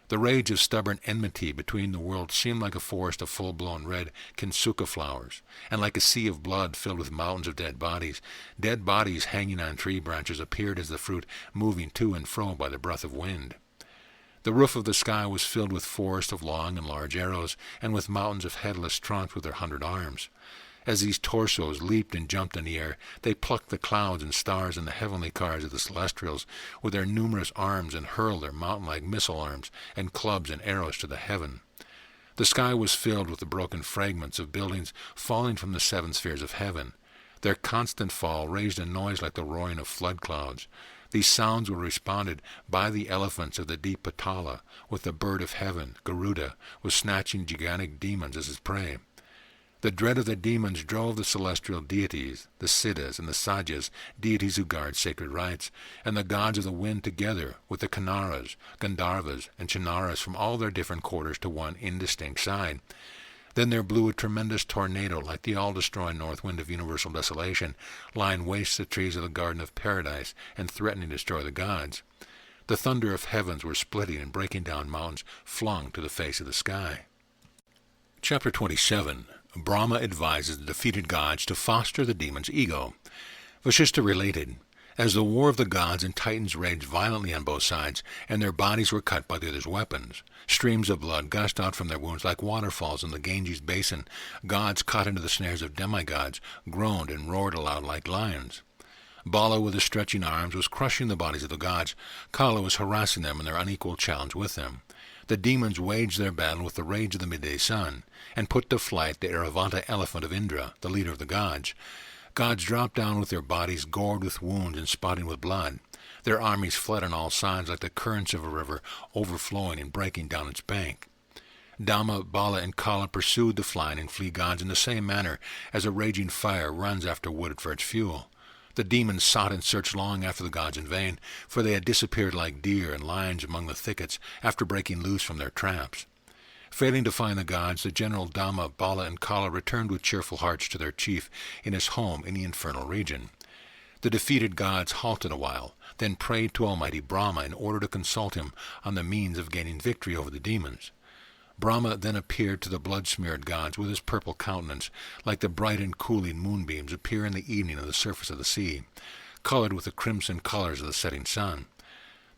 The rage of stubborn enmity between the worlds seemed like a forest of full-blown red kinsuka flowers, and like a sea of blood filled with mountains of dead bodies. Dead bodies hanging on tree branches appeared as the fruit moving to and fro by the breath of wind. The roof of the sky was filled with forests of long and large arrows, and with mountains of headless trunks with their 100 arms. As these torsos leaped and jumped in the air, they plucked the clouds and stars and the heavenly cars of the celestials with their numerous arms and hurled their mountain-like missile arms and clubs and arrows to the heaven. The sky was filled with the broken fragments of buildings falling from the 7 spheres of heaven. Their constant fall raised a noise like the roaring of flood clouds. These sounds were responded by the elephants of the deep Patala, with the bird of heaven, Garuda, was snatching gigantic demons as his prey. The dread of the demons drove the celestial deities, the Siddhas and the Sajas, deities who guard sacred rites, and the gods of the wind together with the Kanaras, Gandharvas, and Chinaras from all their different quarters to one indistinct side. Then there blew a tremendous tornado like the all-destroying north wind of universal desolation, laying waste the trees of the garden of paradise and threatening to destroy the gods. The thunder of heavens were splitting and breaking down mountains flung to the face of the sky. Chapter 27. Brahma advises the defeated gods to foster the demon's ego. Vasistha related, as the war of the gods and titans raged violently on both sides, and their bodies were cut by the other's weapons, streams of blood gushed out from their wounds like waterfalls in the Ganges basin. Gods caught into the snares of demigods groaned and roared aloud like lions. Bala with his stretching arms was crushing the bodies of the gods. Kala was harassing them in their unequal challenge with them. The demons waged their battle with the rage of the midday sun, and put to flight the Airavanta elephant of Indra, the leader of the gods. Gods dropped down with their bodies gored with wounds and spotting with blood. Their armies fled on all sides like the currents of a river overflowing and breaking down its bank. Dhamma, Bala, and Kala pursued the flying and flee gods in the same manner as a raging fire runs after wood for its fuel. The demons sought and searched long after the gods in vain, for they had disappeared like deer and lions among the thickets after breaking loose from their traps. Failing to find the gods, the general Dhamma, Bala, and Kala returned with cheerful hearts to their chief in his home in the infernal region. The defeated gods halted a while, then prayed to Almighty Brahma in order to consult him on the means of gaining victory over the demons. Brahma then appeared to the blood-smeared gods with his purple countenance, like the bright and cooling moonbeams appear in the evening on the surface of the sea, colored with the crimson colors of the setting sun.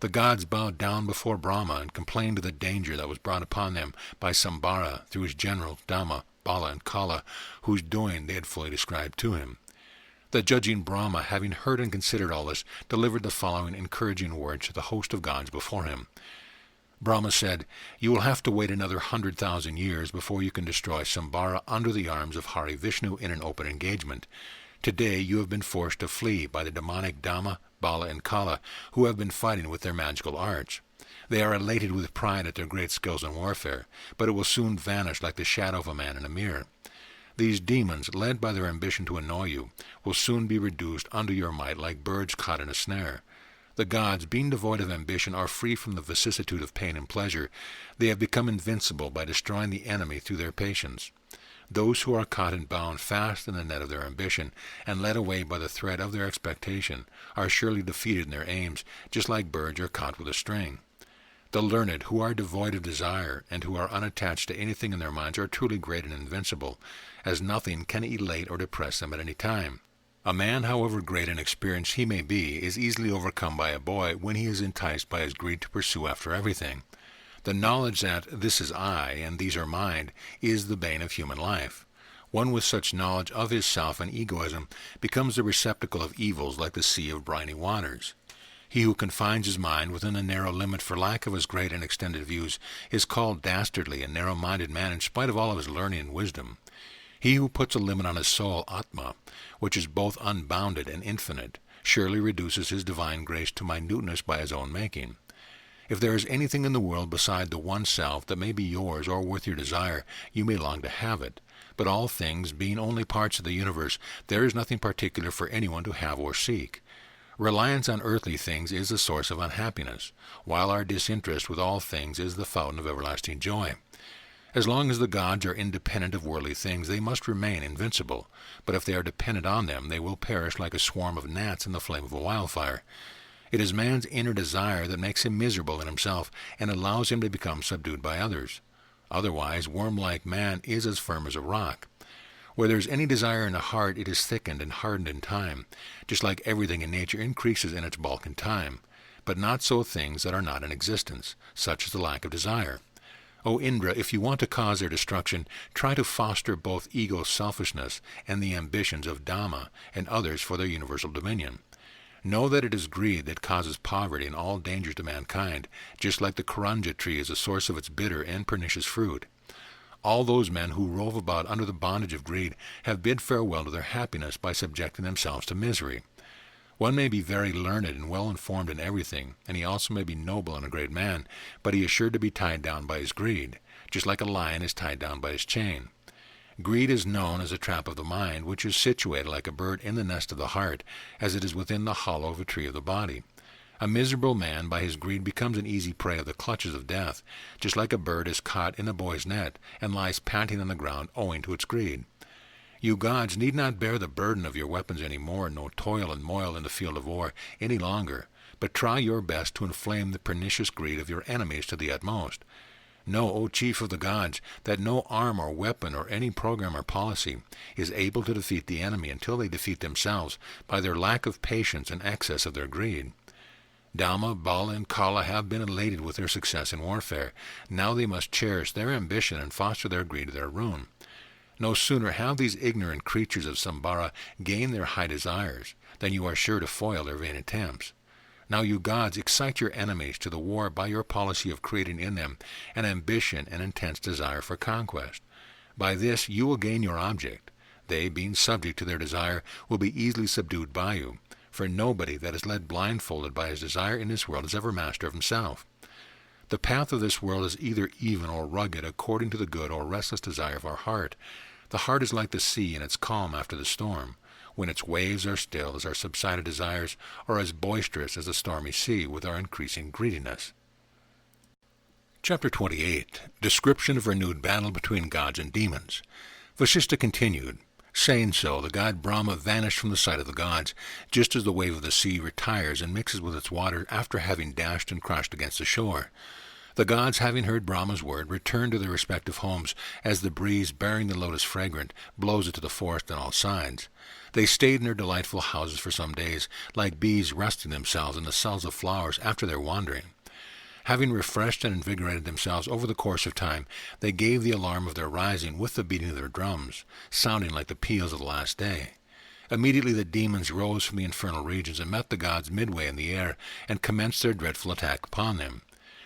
The gods bowed down before Brahma and complained of the danger that was brought upon them by Sambara through his generals Dama, Bala, and Kala, whose doing they had fully described to him. The judging Brahma, having heard and considered all this, delivered the following encouraging words to the host of gods before him. Brahma said, "You will have to wait another 100,000 years before you can destroy Sambara under the arms of Hari Vishnu in an open engagement. Today you have been forced to flee by the demonic Dama, Bala, and Kala, who have been fighting with their magical arts. They are elated with pride at their great skills in warfare, but it will soon vanish like the shadow of a man in a mirror. These demons, led by their ambition to annoy you, will soon be reduced under your might like birds caught in a snare. The gods, being devoid of ambition, are free from the vicissitude of pain and pleasure. They have become invincible by destroying the enemy through their patience. Those who are caught and bound fast in the net of their ambition, and led away by the thread of their expectation, are surely defeated in their aims, just like birds are caught with a string. The learned, who are devoid of desire, and who are unattached to anything in their minds, are truly great and invincible, as nothing can elate or depress them at any time. A man, however great and experienced he may be, is easily overcome by a boy when he is enticed by his greed to pursue after everything. The knowledge that this is I, and these are mine, is the bane of human life. One with such knowledge of his self and egoism becomes the receptacle of evils like the sea of briny waters. He who confines his mind within a narrow limit for lack of his great and extended views is called dastardly and narrow-minded man in spite of all of his learning and wisdom. He who puts a limit on his soul, Atma, which is both unbounded and infinite, surely reduces his divine grace to minuteness by his own making. If there is anything in the world beside the one self that may be yours or worth your desire, you may long to have it. But all things being only parts of the universe, there is nothing particular for anyone to have or seek. Reliance on earthly things is the source of unhappiness, while our disinterest with all things is the fountain of everlasting joy. As long as the gods are independent of worldly things, they must remain invincible, but if they are dependent on them, they will perish like a swarm of gnats in the flame of a wildfire. It is man's inner desire that makes him miserable in himself and allows him to become subdued by others. Otherwise, worm-like man is as firm as a rock. Where there is any desire in the heart, it is thickened and hardened in time, just like everything in nature increases in its bulk in time, but not so things that are not in existence, such as the lack of desire. O Indra, if you want to cause their destruction, try to foster both ego-selfishness and the ambitions of Dhamma and others for their universal dominion. Know that it is greed that causes poverty and all dangers to mankind, just like the karanja tree is the source of its bitter and pernicious fruit. All those men who rove about under the bondage of greed have bid farewell to their happiness by subjecting themselves to misery. One may be very learned and well-informed in everything, and he also may be noble and a great man, but he is sure to be tied down by his greed, just like a lion is tied down by his chain. Greed is known as a trap of the mind, which is situated like a bird in the nest of the heart, as it is within the hollow of a tree of the body. A miserable man by his greed becomes an easy prey of the clutches of death, just like a bird is caught in a boy's net, and lies panting on the ground owing to its greed. You gods need not bear the burden of your weapons any more, nor toil and moil in the field of war any longer, but try your best to inflame the pernicious greed of your enemies to the utmost. Know, O chief of the gods, that no arm or weapon or any program or policy is able to defeat the enemy until they defeat themselves by their lack of patience and excess of their greed. Dhamma, Bala, and Kala have been elated with their success in warfare. Now they must cherish their ambition and foster their greed to their ruin. No sooner have these ignorant creatures of Sambara gained their high desires than you are sure to foil their vain attempts. Now you gods excite your enemies to the war by your policy of creating in them an ambition and intense desire for conquest. By this you will gain your object. They, being subject to their desire, will be easily subdued by you, for nobody that is led blindfolded by his desire in this world is ever master of himself. The path of this world is either even or rugged according to the good or restless desire of our heart. The heart is like the sea in its calm after the storm, when its waves are still as our subsided desires, or as boisterous as the stormy sea with our increasing greediness. Chapter 28. Description of renewed battle between gods and demons. Vasistha continued. Saying so, the god Brahma vanished from the sight of the gods, just as the wave of the sea retires and mixes with its water after having dashed and crashed against the shore. The gods, having heard Brahma's word, return to their respective homes as the breeze, bearing the lotus fragrant, blows it to the forest on all sides. They stayed in their delightful houses for some days, like bees resting themselves in the cells of flowers after their wandering. Having refreshed and invigorated themselves over the course of time, they gave the alarm of their rising with the beating of their drums, sounding like the peals of the last day. Immediately the demons rose from the infernal regions and met the gods midway in the air, and commenced their dreadful attack upon them.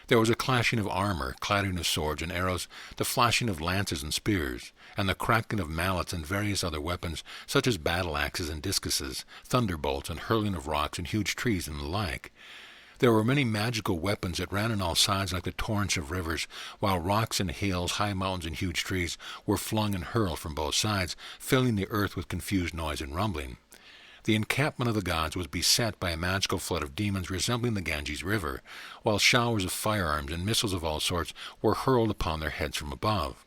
There was a clashing of armor, clattering of swords and arrows, the flashing of lances and spears, and the cracking of mallets and various other weapons, such as battle-axes and discuses, thunderbolts, and hurling of rocks and huge trees, and the like. There were many magical weapons that ran on all sides like the torrents of rivers, while rocks and hills, high mountains and huge trees were flung and hurled from both sides, filling the earth with confused noise and rumbling. The encampment of the gods was beset by a magical flood of demons resembling the Ganges River, while showers of firearms and missiles of all sorts were hurled upon their heads from above.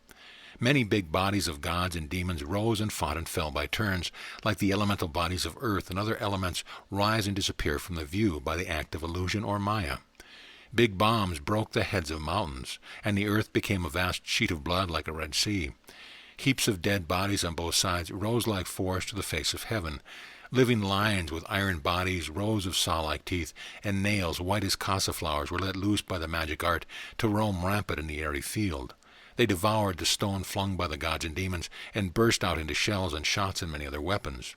Many big bodies of gods and demons rose and fought and fell by turns, like the elemental bodies of earth and other elements rise and disappear from the view by the act of illusion or maya. Big bombs broke the heads of mountains, and the earth became a vast sheet of blood like a Red Sea. Heaps of dead bodies on both sides rose like forests to the face of heaven. Living lions with iron bodies, rows of saw-like teeth, and nails white as cassaflowers were let loose by the magic art to roam rampant in the airy field. They devoured the stone flung by the gods and demons, and burst out into shells and shots and many other weapons.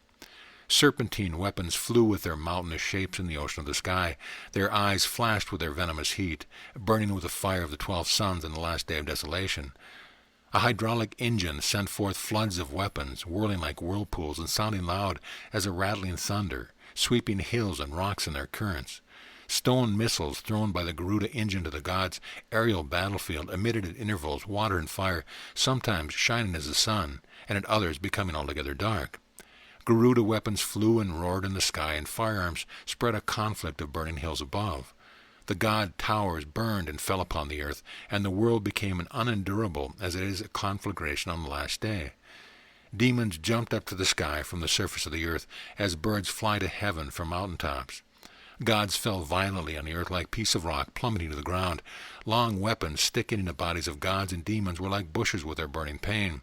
Serpentine weapons flew with their mountainous shapes in the ocean of the sky. Their eyes flashed with their venomous heat, burning with the fire of the 12 suns in the last day of desolation. A hydraulic engine sent forth floods of weapons, whirling like whirlpools and sounding loud as a rattling thunder, sweeping hills and rocks in their currents. Stone missiles thrown by the Garuda engine to the gods' aerial battlefield emitted at intervals water and fire, sometimes shining as the sun, and at others becoming altogether dark. Garuda weapons flew and roared in the sky, and firearms spread a conflict of burning hills above. The god towers burned and fell upon the earth, and the world became an unendurable as it is a conflagration on the last day. Demons jumped up to the sky from the surface of the earth as birds fly to heaven from mountain tops. Gods fell violently on the earth like pieces of rock plummeting to the ground. Long weapons sticking in the bodies of gods and demons were like bushes with their burning pain.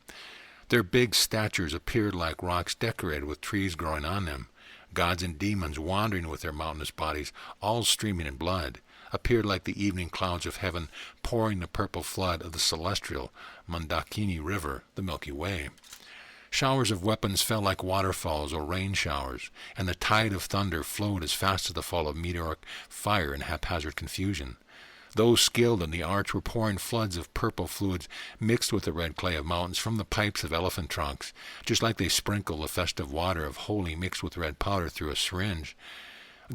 Their big statures appeared like rocks decorated with trees growing on them. Gods and demons wandering with their mountainous bodies, all streaming in blood, appeared like the evening clouds of heaven pouring the purple flood of the celestial Mandakini River, the Milky Way. Showers of weapons fell like waterfalls or rain showers, and the tide of thunder flowed as fast as the fall of meteoric fire in haphazard confusion. Those skilled in the arts were pouring floods of purple fluids mixed with the red clay of mountains from the pipes of elephant trunks, just like they sprinkle the festive water of holy mixed with red powder through a syringe.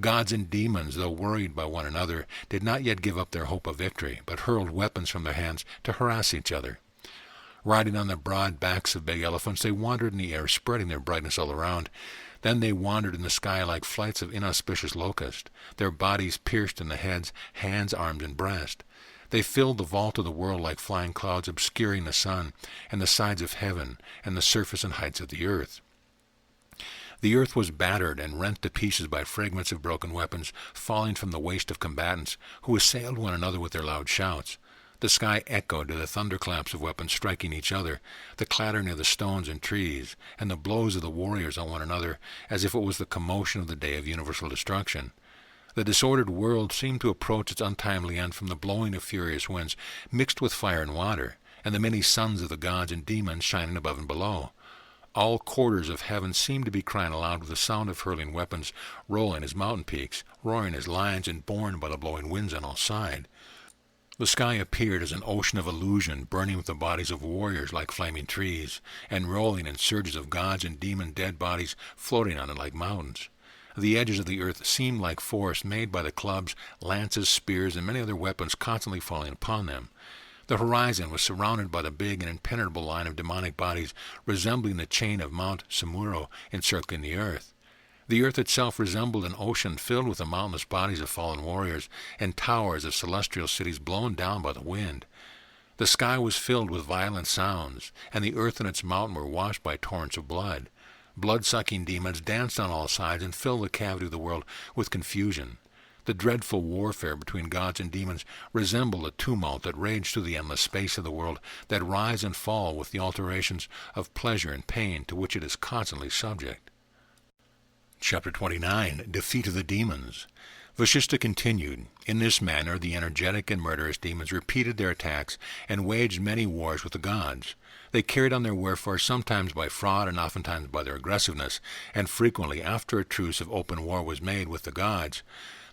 Gods and demons, though worried by one another, did not yet give up their hope of victory, but hurled weapons from their hands to harass each other. Riding on the broad backs of big elephants, they wandered in the air, spreading their brightness all around. Then they wandered in the sky like flights of inauspicious locusts, their bodies pierced in the heads, hands, arms, and breast. They filled the vault of the world like flying clouds, obscuring the sun, and the sides of heaven, and the surface and heights of the earth. The earth was battered and rent to pieces by fragments of broken weapons falling from the waist of combatants, who assailed one another with their loud shouts. The sky echoed to the thunderclaps of weapons striking each other, the clattering of the stones and trees, and the blows of the warriors on one another, as if it was the commotion of the day of universal destruction. The disordered world seemed to approach its untimely end from the blowing of furious winds mixed with fire and water, and the many suns of the gods and demons shining above and below. All quarters of heaven seemed to be crying aloud with the sound of hurling weapons, rolling as mountain peaks, roaring as lions, and borne by the blowing winds on all sides. The sky appeared as an ocean of illusion, burning with the bodies of warriors like flaming trees, and rolling in surges of gods and demon dead bodies floating on it like mountains. The edges of the earth seemed like forests made by the clubs, lances, spears, and many other weapons constantly falling upon them. The horizon was surrounded by the big and impenetrable line of demonic bodies resembling the chain of Mount Samuro encircling the earth. The earth itself resembled an ocean filled with the mountainous bodies of fallen warriors and towers of celestial cities blown down by the wind. The sky was filled with violent sounds, and the earth and its mountain were washed by torrents of blood. Blood-sucking demons danced on all sides and filled the cavity of the world with confusion. The dreadful warfare between gods and demons resembled a tumult that raged through the endless space of the world, that rise and fall with the alternations of pleasure and pain to which it is constantly subject. Chapter 29. Defeat of the Demons. Vasistha continued, "In this manner the energetic and murderous demons repeated their attacks and waged many wars with the gods. They carried on their warfare sometimes by fraud and oftentimes by their aggressiveness, and frequently after a truce of open war was made with the gods.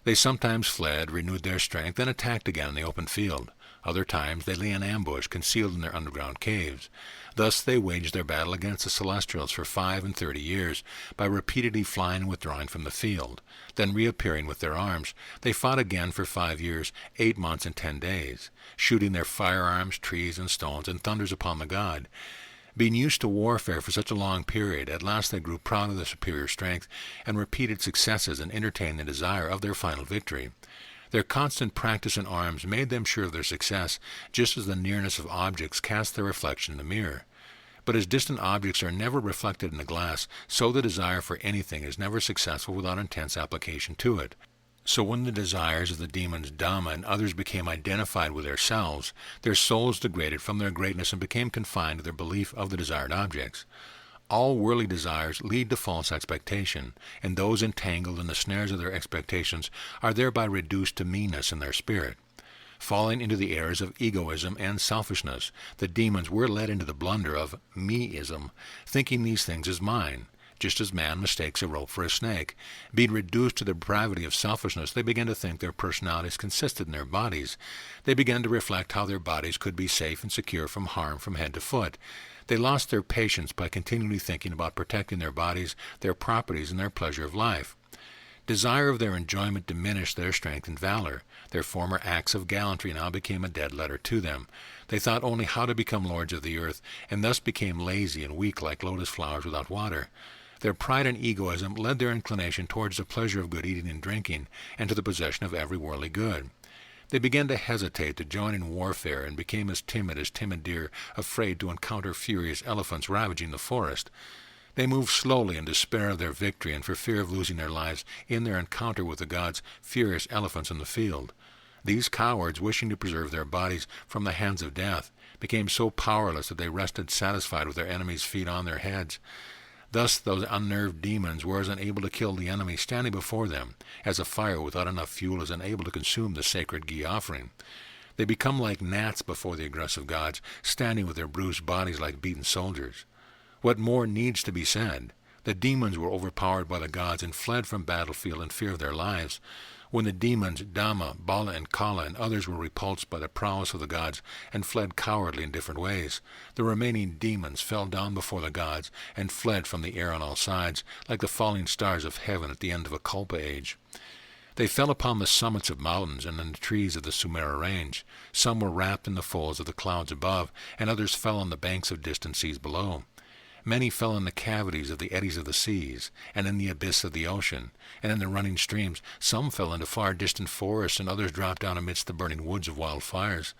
They sometimes fled, renewed their strength, and attacked again in the open field. Other times they lay in ambush, concealed in their underground caves. Thus they waged their battle against the celestials for 35 years, by repeatedly flying and withdrawing from the field. Then reappearing with their arms, they fought again for 5 years, 8 months and 10 days, shooting their firearms, trees, and stones, and thunders upon the god. Being used to warfare for such a long period, at last they grew proud of their superior strength, and repeated successes and entertained the desire of their final victory. Their constant practice in arms made them sure of their success, just as the nearness of objects casts their reflection in the mirror. But as distant objects are never reflected in the glass, so the desire for anything is never successful without intense application to it. So when the desires of the demons Dhamma and others became identified with their selves, their souls degraded from their greatness and became confined to their belief of the desired objects. All worldly desires lead to false expectation, and those entangled in the snares of their expectations are thereby reduced to meanness in their spirit. Falling into the errors of egoism and selfishness, the demons were led into the blunder of me-ism, thinking these things as mine, just as man mistakes a rope for a snake. Being reduced to the depravity of selfishness, they began to think their personalities consisted in their bodies. They began to reflect how their bodies could be safe and secure from harm from head to foot. They lost their patience by continually thinking about protecting their bodies, their properties, and their pleasure of life. Desire of their enjoyment diminished their strength and valor. Their former acts of gallantry now became a dead letter to them. They thought only how to become lords of the earth, and thus became lazy and weak like lotus flowers without water. Their pride and egoism led their inclination towards the pleasure of good eating and drinking, and to the possession of every worldly good. They began to hesitate to join in warfare, and became as timid deer, afraid to encounter furious elephants ravaging the forest. They moved slowly in despair of their victory and for fear of losing their lives in their encounter with the gods' furious elephants in the field. These cowards, wishing to preserve their bodies from the hands of death, became so powerless that they rested satisfied with their enemies' feet on their heads. Thus those unnerved demons were as unable to kill the enemy standing before them as a fire without enough fuel is unable to consume the sacred ghee offering. They become like gnats before the aggressive gods, standing with their bruised bodies like beaten soldiers. What more needs to be said? The demons were overpowered by the gods and fled from battlefield in fear of their lives. When the demons Dhamma, Bala, and Kala and others were repulsed by the prowess of the gods and fled cowardly in different ways, the remaining demons fell down before the gods and fled from the air on all sides, like the falling stars of heaven at the end of a Kalpa age. They fell upon the summits of mountains and in the trees of the Sumera range. Some were wrapped in the folds of the clouds above, and others fell on the banks of distant seas below. Many fell in the cavities of the eddies of the seas, and in the abyss of the ocean, and in the running streams. Some fell into far distant forests, and others dropped down amidst the burning woods of wildfires.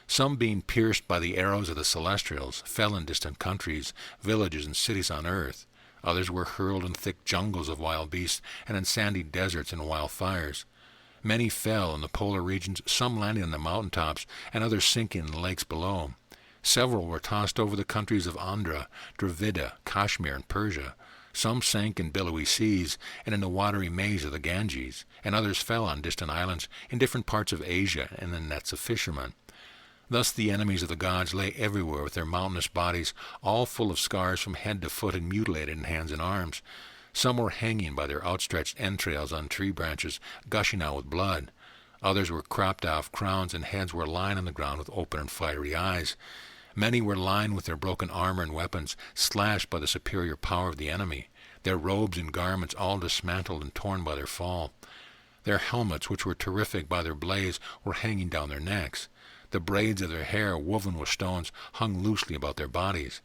Some, being pierced by the arrows of the celestials, fell in distant countries, villages, and cities on earth. Others were hurled in thick jungles of wild beasts, and in sandy deserts and wildfires. Many fell in the polar regions, some landing on the mountain tops, and others sinking in the lakes below. Several were tossed over the countries of Andhra, Dravida, Kashmir, and Persia. Some sank in billowy seas and in the watery maze of the Ganges, and others fell on distant islands in different parts of Asia in the nets of fishermen. Thus the enemies of the gods lay everywhere with their mountainous bodies, all full of scars from head to foot and mutilated in hands and arms. Some were hanging by their outstretched entrails on tree branches, gushing out with blood. Others were cropped off crowns, and heads were lying on the ground with open and fiery eyes. Many were lying with their broken armor and weapons, slashed by the superior power of the enemy, their robes and garments all dismantled and torn by their fall. Their helmets, which were terrific by their blaze, were hanging down their necks. The braids of their hair, woven with stones, hung loosely about their bodies.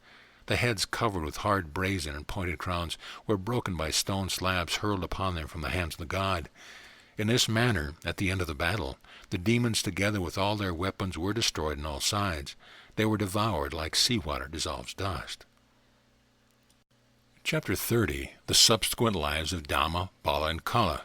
The heads, covered with hard brazen and pointed crowns, were broken by stone slabs hurled upon them from the hands of the god. In this manner, at the end of the battle, the demons together with all their weapons were destroyed on all sides. They were devoured like seawater dissolves dust. Chapter 30. The Subsequent Lives of Dhamma, Bala, and Kala.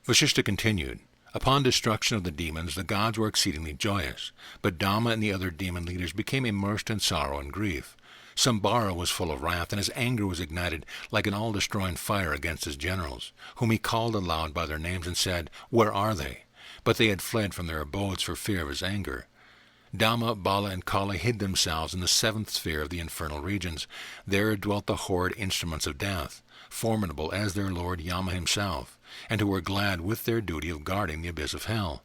Vasistha continued, Upon destruction of the demons, the gods were exceedingly joyous, but Dhamma and the other demon leaders became immersed in sorrow and grief. Sambara was full of wrath, and his anger was ignited like an all-destroying fire against his generals, whom he called aloud by their names and said, "Where are they?" But they had fled from their abodes for fear of his anger. Dhamma, Bala, and Kala hid themselves in the seventh sphere of the infernal regions. There dwelt the horrid instruments of death, formidable as their lord Yama himself, and who were glad with their duty of guarding the abyss of hell.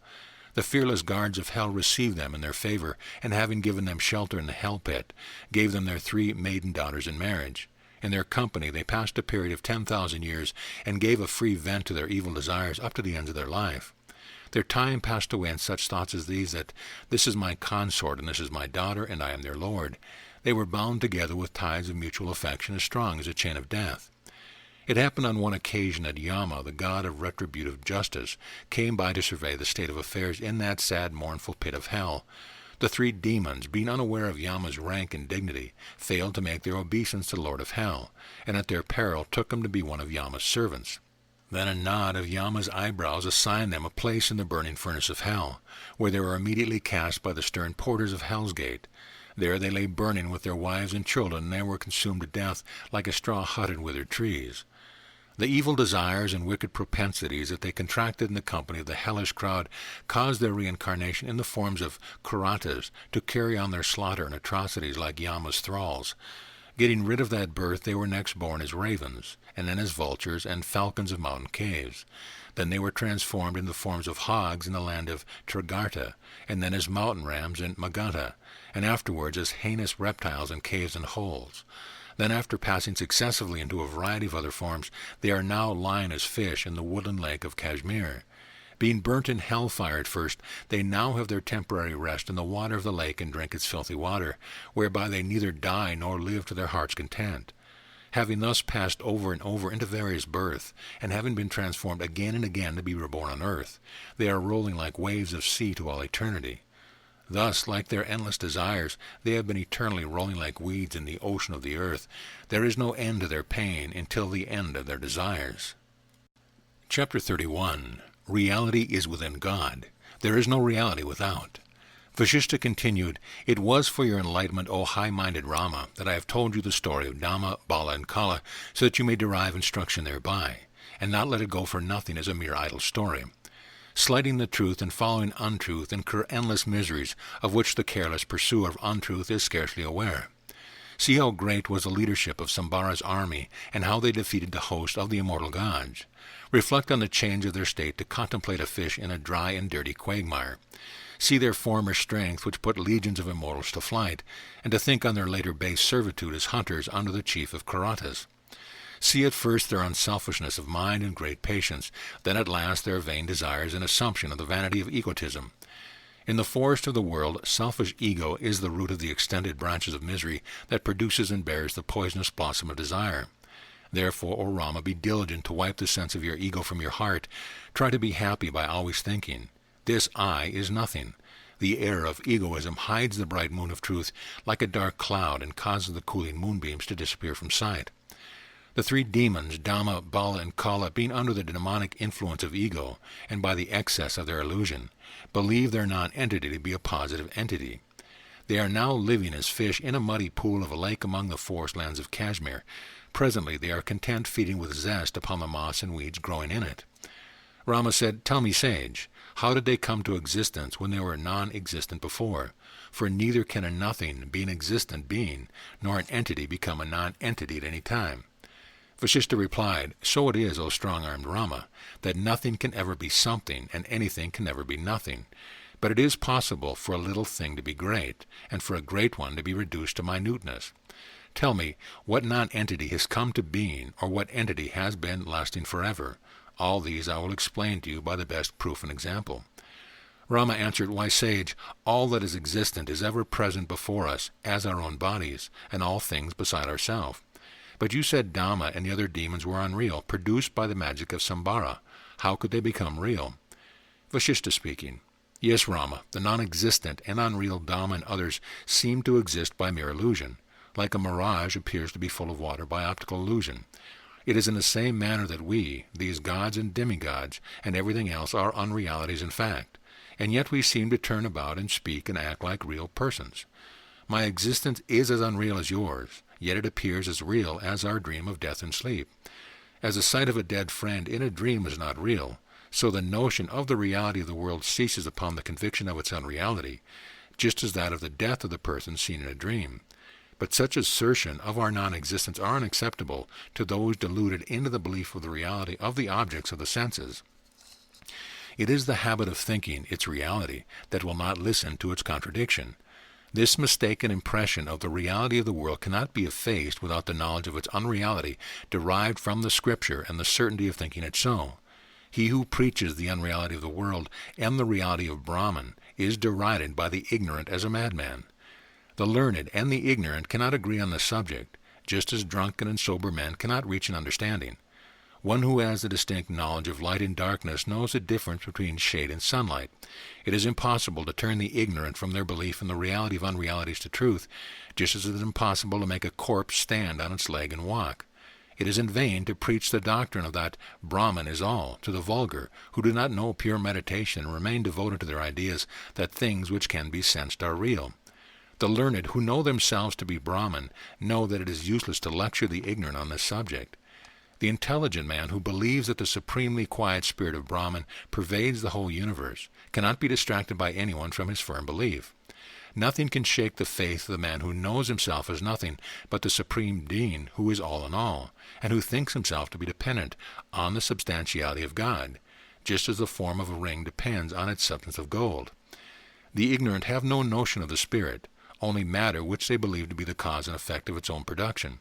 The fearless guards of hell received them in their favor, and having given them shelter in the hell pit, gave them their 3 maiden daughters in marriage. In their company they passed a period of 10,000 years, and gave a free vent to their evil desires up to the end of their life. Their time passed away in such thoughts as these, that this is my consort, and this is my daughter, and I am their lord. They were bound together with ties of mutual affection as strong as a chain of death. It happened on one occasion that Yama, the god of retributive justice, came by to survey the state of affairs in that sad, mournful pit of hell. The 3 demons, being unaware of Yama's rank and dignity, failed to make their obeisance to the Lord of Hell, and at their peril took him to be one of Yama's servants. Then a nod of Yama's eyebrows assigned them a place in the burning furnace of hell, where they were immediately cast by the stern porters of Hell's Gate. There they lay burning with their wives and children, and they were consumed to death like a straw hut and withered trees. The evil desires and wicked propensities that they contracted in the company of the hellish crowd caused their reincarnation in the forms of Kuratas to carry on their slaughter and atrocities like Yama's thralls. Getting rid of that birth, they were next born as ravens, and then as vultures and falcons of mountain caves. Then they were transformed into the forms of hogs in the land of Trigarta, and then as mountain rams in Magadha, and afterwards as heinous reptiles in caves and holes. Then, after passing successively into a variety of other forms, they are now lying as fish in the woodland lake of Kashmir. Being burnt in hellfire at first, they now have their temporary rest in the water of the lake and drink its filthy water, whereby they neither die nor live to their heart's content. Having thus passed over and over into various births, and having been transformed again and again to be reborn on earth, they are rolling like waves of sea to all eternity. Thus, like their endless desires, they have been eternally rolling like weeds in the ocean of the earth. There is no end to their pain until the end of their desires. Chapter 31. Reality is within God. There is no reality without. Vasistha continued, "It was for your enlightenment, O high-minded Rama, that I have told you the story of Dhamma, Bala, and Kala, so that you may derive instruction thereby, and not let it go for nothing as a mere idle story. Slighting the truth and following untruth incur endless miseries, of which the careless pursuer of untruth is scarcely aware. See how great was the leadership of Sambara's army, and how they defeated the host of the immortal gods. Reflect on the change of their state to contemplate a fish in a dry and dirty quagmire. See their former strength, which put legions of immortals to flight, and to think on their later base servitude as hunters under the chief of Kuratas. See at first their unselfishness of mind and great patience, then at last their vain desires and assumption of the vanity of egotism. In the forest of the world, selfish ego is the root of the extended branches of misery that produces and bears the poisonous blossom of desire. Therefore, O Rama, be diligent to wipe the sense of your ego from your heart. Try to be happy by always thinking, this I is nothing. The air of egoism hides the bright moon of truth like a dark cloud and causes the cooling moonbeams to disappear from sight. The 3 demons, Dhamma, Bala, and Kala, being under the demonic influence of ego, and by the excess of their illusion, believe their non-entity to be a positive entity. They are now living as fish in a muddy pool of a lake among the forest lands of Kashmir. Presently they are content feeding with zest upon the moss and weeds growing in it. Rama said, "Tell me, sage, how did they come to existence when they were non-existent before? For neither can a nothing be an existent being, nor an entity become a non-entity at any time." Vasistha replied, "So it is, O strong-armed Rama, that nothing can ever be something, and anything can never be nothing. But it is possible for a little thing to be great, and for a great one to be reduced to minuteness. Tell me, what non-entity has come to being, or what entity has been lasting forever? All these I will explain to you by the best proof and example." Rama answered, "Why, sage, all that is existent is ever present before us, as our own bodies, and all things beside ourselves. But you said Dhamma and the other demons were unreal, produced by the magic of Sambara. How could they become real?" Vasistha speaking, "Yes, Rama, the non-existent and unreal Dhamma and others seem to exist by mere illusion, like a mirage appears to be full of water by optical illusion. It is in the same manner that we, these gods and demigods, and everything else are unrealities in fact, and yet we seem to turn about and speak and act like real persons. My existence is as unreal as yours, yet it appears as real as our dream of death and sleep. As the sight of a dead friend in a dream is not real, so the notion of the reality of the world ceases upon the conviction of its unreality, just as that of the death of the person seen in a dream. But such assertion of our non-existence are unacceptable to those deluded into the belief of the reality of the objects of the senses. It is the habit of thinking its reality that will not listen to its contradiction. This mistaken impression of the reality of the world cannot be effaced without the knowledge of its unreality derived from the Scripture and the certainty of thinking it so. He who preaches the unreality of the world and the reality of Brahman is derided by the ignorant as a madman. The learned and the ignorant cannot agree on the subject, just as drunken and sober men cannot reach an understanding. One who has a distinct knowledge of light and darkness knows the difference between shade and sunlight. It is impossible to turn the ignorant from their belief in the reality of unrealities to truth, just as it is impossible to make a corpse stand on its leg and walk. It is in vain to preach the doctrine of that Brahman is all to the vulgar, who do not know pure meditation and remain devoted to their ideas that things which can be sensed are real. The learned, who know themselves to be Brahman, know that it is useless to lecture the ignorant on this subject. The intelligent man who believes that the supremely quiet spirit of Brahman pervades the whole universe cannot be distracted by anyone from his firm belief. Nothing can shake the faith of the man who knows himself as nothing but the Supreme Being who is all in all, and who thinks himself to be dependent on the substantiality of God, just as the form of a ring depends on its substance of gold. The ignorant have no notion of the spirit, only matter which they believe to be the cause and effect of its own production.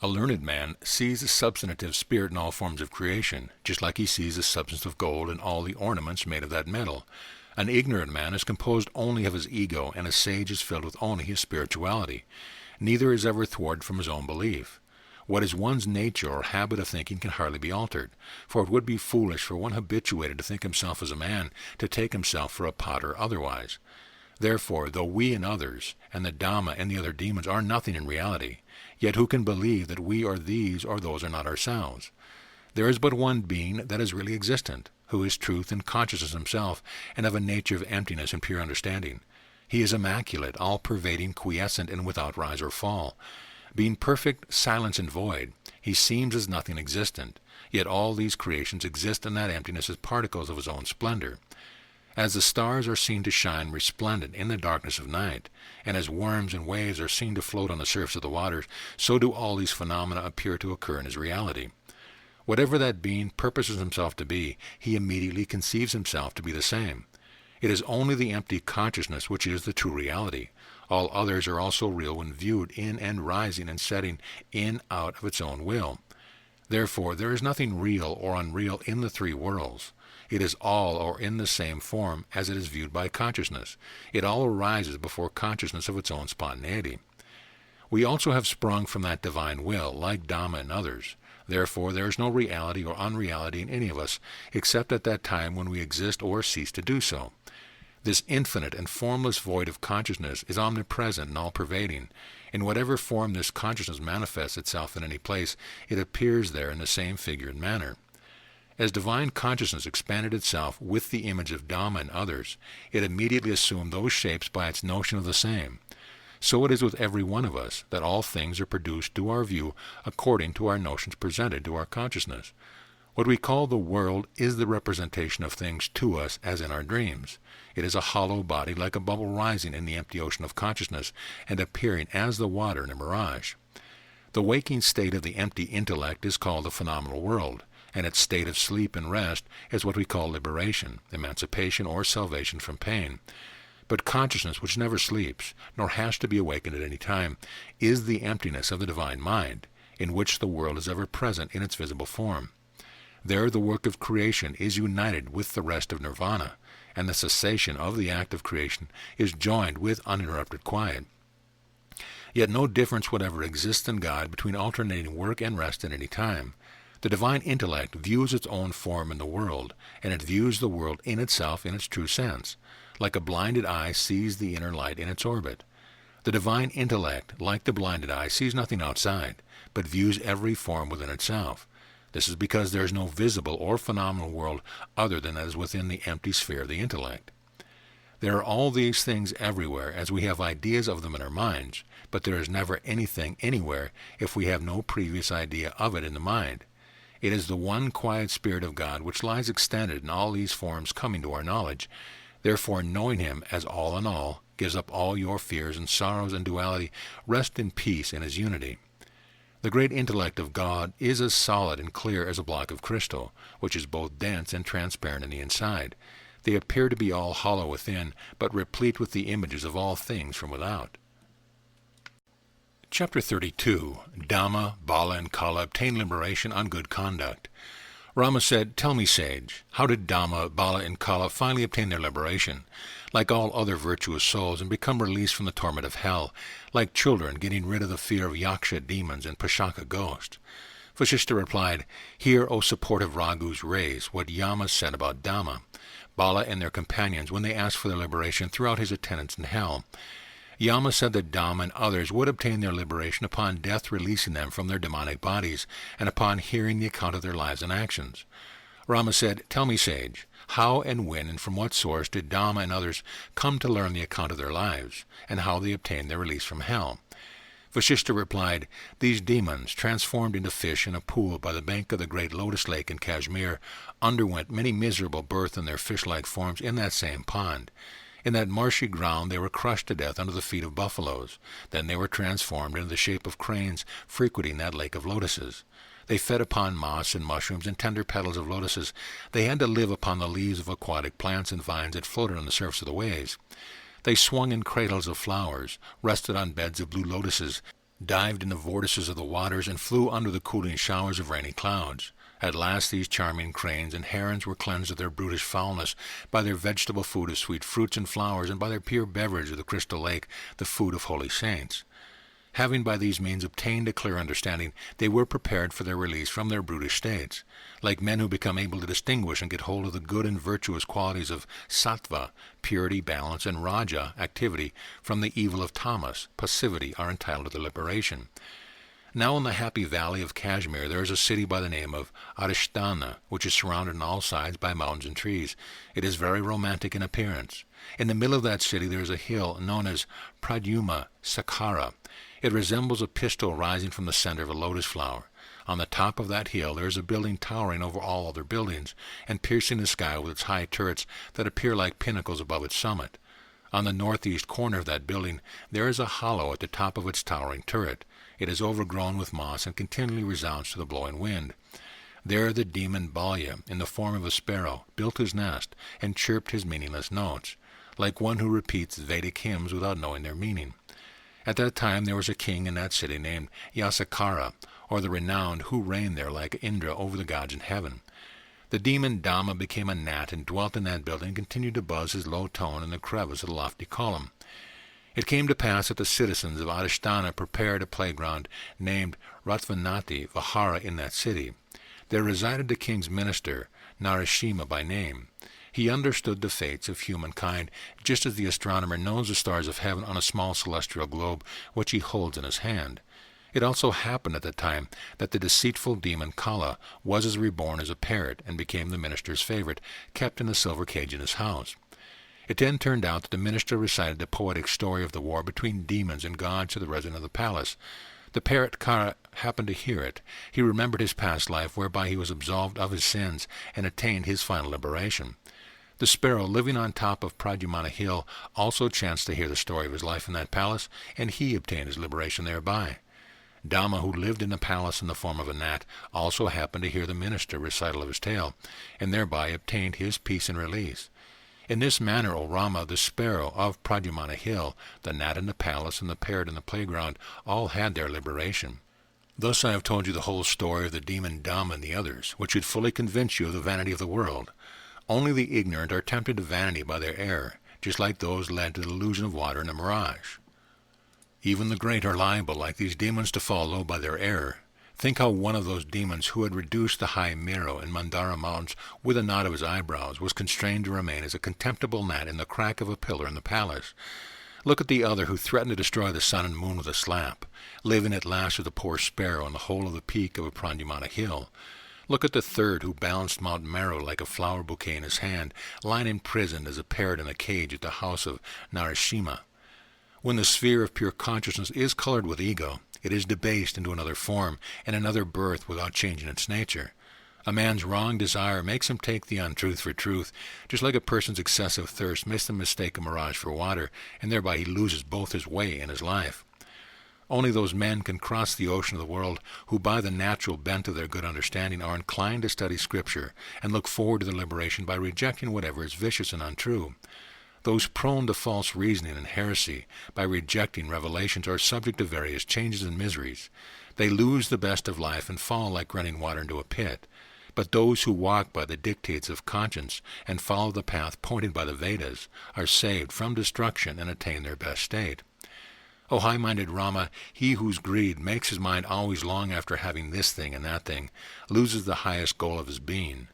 A learned man sees the substantive spirit in all forms of creation, just like he sees the substance of gold in all the ornaments made of that metal. An ignorant man is composed only of his ego, and a sage is filled with only his spirituality. Neither is ever thwarted from his own belief. What is one's nature or habit of thinking can hardly be altered, for it would be foolish for one habituated to think himself as a man to take himself for a pot or otherwise. Therefore, though we and others, and the Dhamma and the other demons are nothing in reality, yet who can believe that we or these or those are not ourselves? There is but one being that is really existent, who is truth and consciousness himself, and of a nature of emptiness and pure understanding. He is immaculate, all-pervading, quiescent, and without rise or fall. Being perfect, silence, and void, he seems as nothing existent, yet all these creations exist in that emptiness as particles of his own splendor. As the stars are seen to shine resplendent in the darkness of night, and as worms and waves are seen to float on the surface of the waters, so do all these phenomena appear to occur in his reality. Whatever that being purposes himself to be, he immediately conceives himself to be the same. It is only the empty consciousness which is the true reality. All others are also real when viewed in and rising and setting in out of its own will. Therefore, there is nothing real or unreal in the three worlds. It is all or in the same form as it is viewed by consciousness. It all arises before consciousness of its own spontaneity. We also have sprung from that divine will, like Dhamma and others. Therefore, there is no reality or unreality in any of us, except at that time when we exist or cease to do so. This infinite and formless void of consciousness is omnipresent and all-pervading. In whatever form this consciousness manifests itself in any place, it appears there in the same figure and manner. As divine consciousness expanded itself with the image of Dhamma and others, it immediately assumed those shapes by its notion of the same. So it is with every one of us, that all things are produced to our view according to our notions presented to our consciousness. What we call the world is the representation of things to us as in our dreams. It is a hollow body like a bubble rising in the empty ocean of consciousness and appearing as the water in a mirage. The waking state of the empty intellect is called the phenomenal world, and its state of sleep and rest is what we call liberation, emancipation, or salvation from pain. But consciousness, which never sleeps, nor has to be awakened at any time, is the emptiness of the divine mind, in which the world is ever present in its visible form. There the work of creation is united with the rest of nirvana, and the cessation of the act of creation is joined with uninterrupted quiet. Yet no difference whatever exists in God between alternating work and rest at any time. The divine intellect views its own form in the world, and it views the world in itself in its true sense, like a blinded eye sees the inner light in its orbit. The divine intellect, like the blinded eye, sees nothing outside, but views every form within itself. This is because there is no visible or phenomenal world other than that is within the empty sphere of the intellect. There are all these things everywhere as we have ideas of them in our minds, but there is never anything anywhere if we have no previous idea of it in the mind. It is the one quiet Spirit of God which lies extended in all these forms coming to our knowledge. Therefore, knowing Him as all in all gives up all your fears and sorrows and duality. Rest in peace in His unity. The great intellect of God is as solid and clear as a block of crystal, which is both dense and transparent in the inside. They appear to be all hollow within, but replete with the images of all things from without. Chapter 32. Dhamma, Bala, and Kala obtain liberation on good conduct. Rama said, "Tell me, sage, how did Dhamma, Bala, and Kala finally obtain their liberation, like all other virtuous souls, and become released from the torment of hell, like children getting rid of the fear of Yaksha demons and Pashaka ghosts?" Vasistha replied, "Hear, O supportive Raghu's race, what Yama said about Dhamma, Bala, and their companions when they asked for their liberation throughout his attendance in hell. Yama said that Dhamma and others would obtain their liberation upon death releasing them from their demonic bodies, and upon hearing the account of their lives and actions. Rama said, "Tell me, sage, how and when and from what source did Dhamma and others come to learn the account of their lives, and how they obtained their release from hell?" Vasistha replied, "These demons, transformed into fish in a pool by the bank of the great lotus lake in Kashmir, underwent many miserable births in their fish-like forms in that same pond. In that marshy ground they were crushed to death under the feet of buffaloes. Then they were transformed into the shape of cranes frequenting that lake of lotuses. They fed upon moss and mushrooms and tender petals of lotuses. They had to live upon the leaves of aquatic plants and vines that floated on the surface of the waves. They swung in cradles of flowers, rested on beds of blue lotuses, dived in the vortices of the waters, and flew under the cooling showers of rainy clouds. At last these charming cranes and herons were cleansed of their brutish foulness by their vegetable food of sweet fruits and flowers, and by their pure beverage of the crystal lake, the food of holy saints. Having by these means obtained a clear understanding, they were prepared for their release from their brutish states. Like men who become able to distinguish and get hold of the good and virtuous qualities of sattva, purity, balance, and raja, activity, from the evil of tamas, passivity, are entitled to their liberation. Now in the happy valley of Kashmir there is a city by the name of Vasistha, which is surrounded on all sides by mountains and trees. It is very romantic in appearance. In the middle of that city there is a hill known as Pradyuma Sakhara. It resembles a pistil rising from the center of a lotus flower. On the top of that hill there is a building towering over all other buildings, and piercing the sky with its high turrets that appear like pinnacles above its summit. On the northeast corner of that building there is a hollow at the top of its towering turret. It is overgrown with moss and continually resounds to the blowing wind. There the demon Balya, in the form of a sparrow, built his nest and chirped his meaningless notes, like one who repeats Vedic hymns without knowing their meaning. At that time there was a king in that city named Yasakara, or the Renowned, who reigned there like Indra over the gods in heaven. The demon Dhamma became a gnat and dwelt in that building and continued to buzz his low tone in the crevice of the lofty column. It came to pass that the citizens of Vasistha prepared a playground named Ratvanati Vihara in that city. There resided the king's minister, Narashima by name. He understood the fates of humankind, just as the astronomer knows the stars of heaven on a small celestial globe which he holds in his hand. It also happened at the time that the deceitful demon Kala was as reborn as a parrot and became the minister's favorite, kept in the silver cage in his house. It then turned out that the minister recited the poetic story of the war between demons and gods to the resident of the palace. The parrot Kara happened to hear it. He remembered his past life, whereby he was absolved of his sins and attained his final liberation. The sparrow, living on top of Pradyumana Hill, also chanced to hear the story of his life in that palace, and he obtained his liberation thereby. Dhamma, who lived in the palace in the form of a gnat, also happened to hear the minister recital of his tale, and thereby obtained his peace and release. In this manner, O Rama, the sparrow of Pradyumana Hill, the gnat in the palace, and the parrot in the playground, all had their liberation. Thus I have told you the whole story of the demon Dhamma and the others, which should fully convince you of the vanity of the world. Only the ignorant are tempted to vanity by their error, just like those led to the illusion of water in a mirage. Even the great are liable, like these demons, to fall low by their error. Think how one of those demons who had reduced the high Mero and Mandara mountains with a knot of his eyebrows was constrained to remain as a contemptible gnat in the crack of a pillar in the palace. Look at the other who threatened to destroy the sun and moon with a slap, living at last with a poor sparrow on the hole of the peak of a Pradyumana hill. Look at the third who balanced Mount Meru like a flower bouquet in his hand, lying imprisoned as a parrot in a cage at the house of Narashima. When the sphere of pure consciousness is colored with ego, it is debased into another form and another birth without changing its nature. A man's wrong desire makes him take the untruth for truth, just like a person's excessive thirst makes him mistake a mirage for water, and thereby he loses both his way and his life. Only those men can cross the ocean of the world who by the natural bent of their good understanding are inclined to study Scripture and look forward to their liberation by rejecting whatever is vicious and untrue. Those prone to false reasoning and heresy by rejecting revelations are subject to various changes and miseries. They lose the best of life and fall like running water into a pit. But those who walk by the dictates of conscience and follow the path pointed by the Vedas are saved from destruction and attain their best state. O high-minded Rama, he whose greed makes his mind always long after having this thing and that thing, loses the highest goal of his being.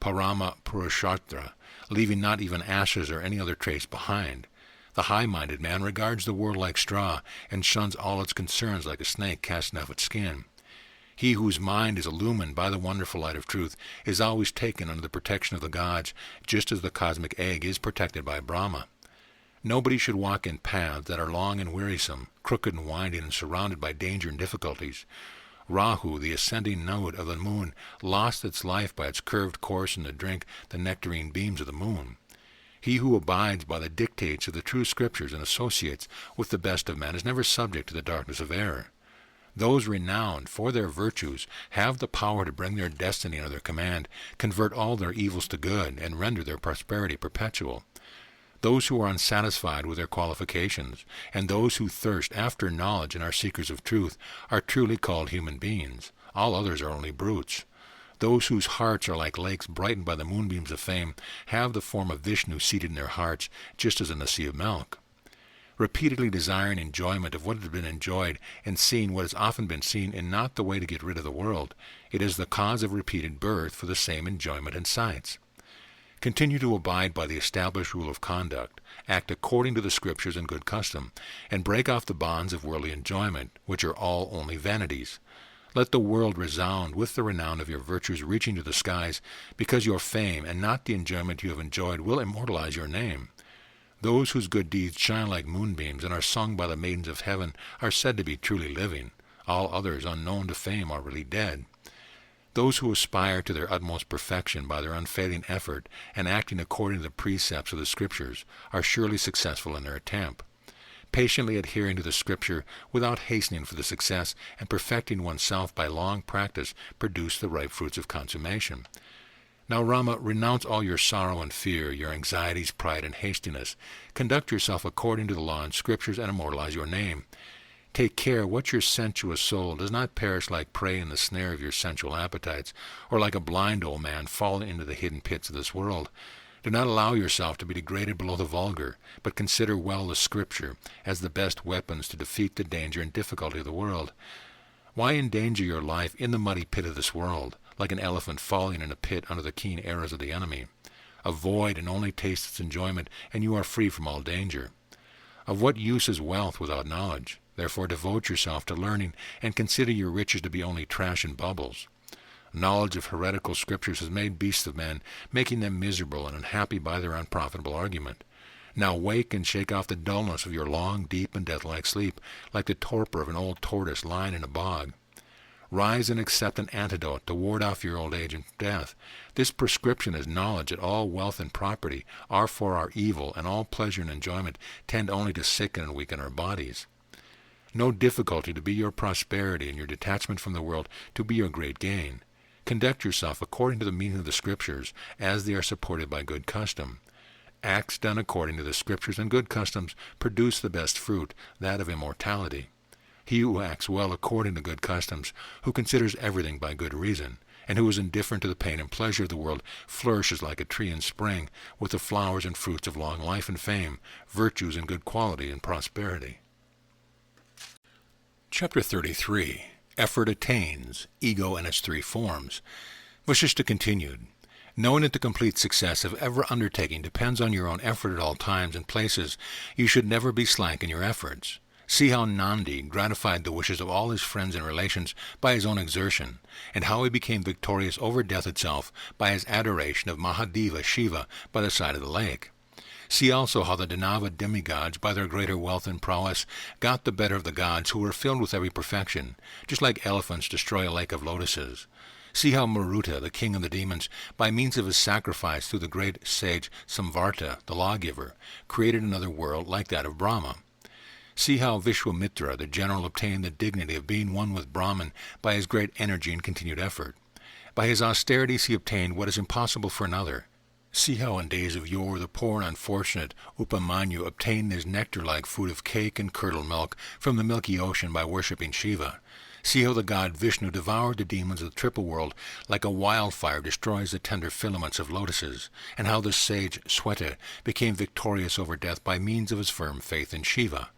Parama Purushartha, leaving not even ashes or any other trace behind. The high-minded man regards the world like straw, and shuns all its concerns like a snake casting off its skin. He whose mind is illumined by the wonderful light of truth is always taken under the protection of the gods, just as the cosmic egg is protected by Brahma. Nobody should walk in paths that are long and wearisome, crooked and winding, and surrounded by danger and difficulties. Rahu, the ascending node of the moon, lost its life by its curved course and to drink the nectarine beams of the moon. He who abides by the dictates of the true Scriptures and associates with the best of men is never subject to the darkness of error. Those renowned for their virtues have the power to bring their destiny under their command, convert all their evils to good, and render their prosperity perpetual. Those who are unsatisfied with their qualifications, and those who thirst after knowledge and are seekers of truth, are truly called human beings. All others are only brutes. Those whose hearts are like lakes brightened by the moonbeams of fame have the form of Vishnu seated in their hearts, just as in the sea of milk. Repeatedly desiring enjoyment of what has been enjoyed, and seeing what has often been seen, is not the way to get rid of the world. It is the cause of repeated birth for the same enjoyment and sights. Continue to abide by the established rule of conduct, act according to the Scriptures and good custom, and break off the bonds of worldly enjoyment, which are all only vanities. Let the world resound with the renown of your virtues reaching to the skies, because your fame, and not the enjoyment you have enjoyed, will immortalize your name. Those whose good deeds shine like moonbeams and are sung by the maidens of heaven are said to be truly living. All others, unknown to fame, are really dead. Those who aspire to their utmost perfection by their unfailing effort and acting according to the precepts of the Scriptures are surely successful in their attempt. Patiently adhering to the Scripture without hastening for the success and perfecting oneself by long practice produce the ripe fruits of consummation. Now, Rama, renounce all your sorrow and fear, your anxieties, pride, and hastiness. Conduct yourself according to the law and Scriptures and immortalize your name. Take care what your sensuous soul does not perish like prey in the snare of your sensual appetites, or like a blind old man fallen into the hidden pits of this world. Do not allow yourself to be degraded below the vulgar, but consider well the Scripture as the best weapons to defeat the danger and difficulty of the world. Why endanger your life in the muddy pit of this world, like an elephant falling in a pit under the keen arrows of the enemy? Avoid and only taste its enjoyment, and you are free from all danger. Of what use is wealth without knowledge? Therefore devote yourself to learning, and consider your riches to be only trash and bubbles. Knowledge of heretical Scriptures has made beasts of men, making them miserable and unhappy by their unprofitable argument. Now wake and shake off the dullness of your long, deep, and death-like sleep, like the torpor of an old tortoise lying in a bog. Rise and accept an antidote to ward off your old age and death. This prescription is knowledge that all wealth and property are for our evil, and all pleasure and enjoyment tend only to sicken and weaken our bodies. No difficulty to be your prosperity, and your detachment from the world to be your great gain. Conduct yourself according to the meaning of the Scriptures, as they are supported by good custom. Acts done according to the Scriptures and good customs produce the best fruit, that of immortality. He who acts well according to good customs, who considers everything by good reason, and who is indifferent to the pain and pleasure of the world, flourishes like a tree in spring, with the flowers and fruits of long life and fame, virtues and good quality and prosperity. Chapter 33. Effort Attains, Ego and its Three Forms. Vasistha continued, knowing that the complete success of every undertaking depends on your own effort at all times and places, you should never be slack in your efforts. See how Nandi gratified the wishes of all his friends and relations by his own exertion, and how he became victorious over death itself by his adoration of Mahadeva Shiva by the side of the lake. See also how the Danava demigods, by their greater wealth and prowess, got the better of the gods who were filled with every perfection, just like elephants destroy a lake of lotuses. See how Maruta, the king of the demons, by means of his sacrifice through the great sage Samvarta, the lawgiver, created another world like that of Brahma. See how Vishwamitra, the general, obtained the dignity of being one with Brahman by his great energy and continued effort. By his austerities he obtained what is impossible for another. See how in days of yore the poor and unfortunate Upamanyu obtained his nectar-like food of cake and curdled milk from the milky ocean by worshipping Shiva. See how the god Vishnu devoured the demons of the triple world like a wildfire destroys the tender filaments of lotuses, and how the sage Sweta became victorious over death by means of his firm faith in Shiva.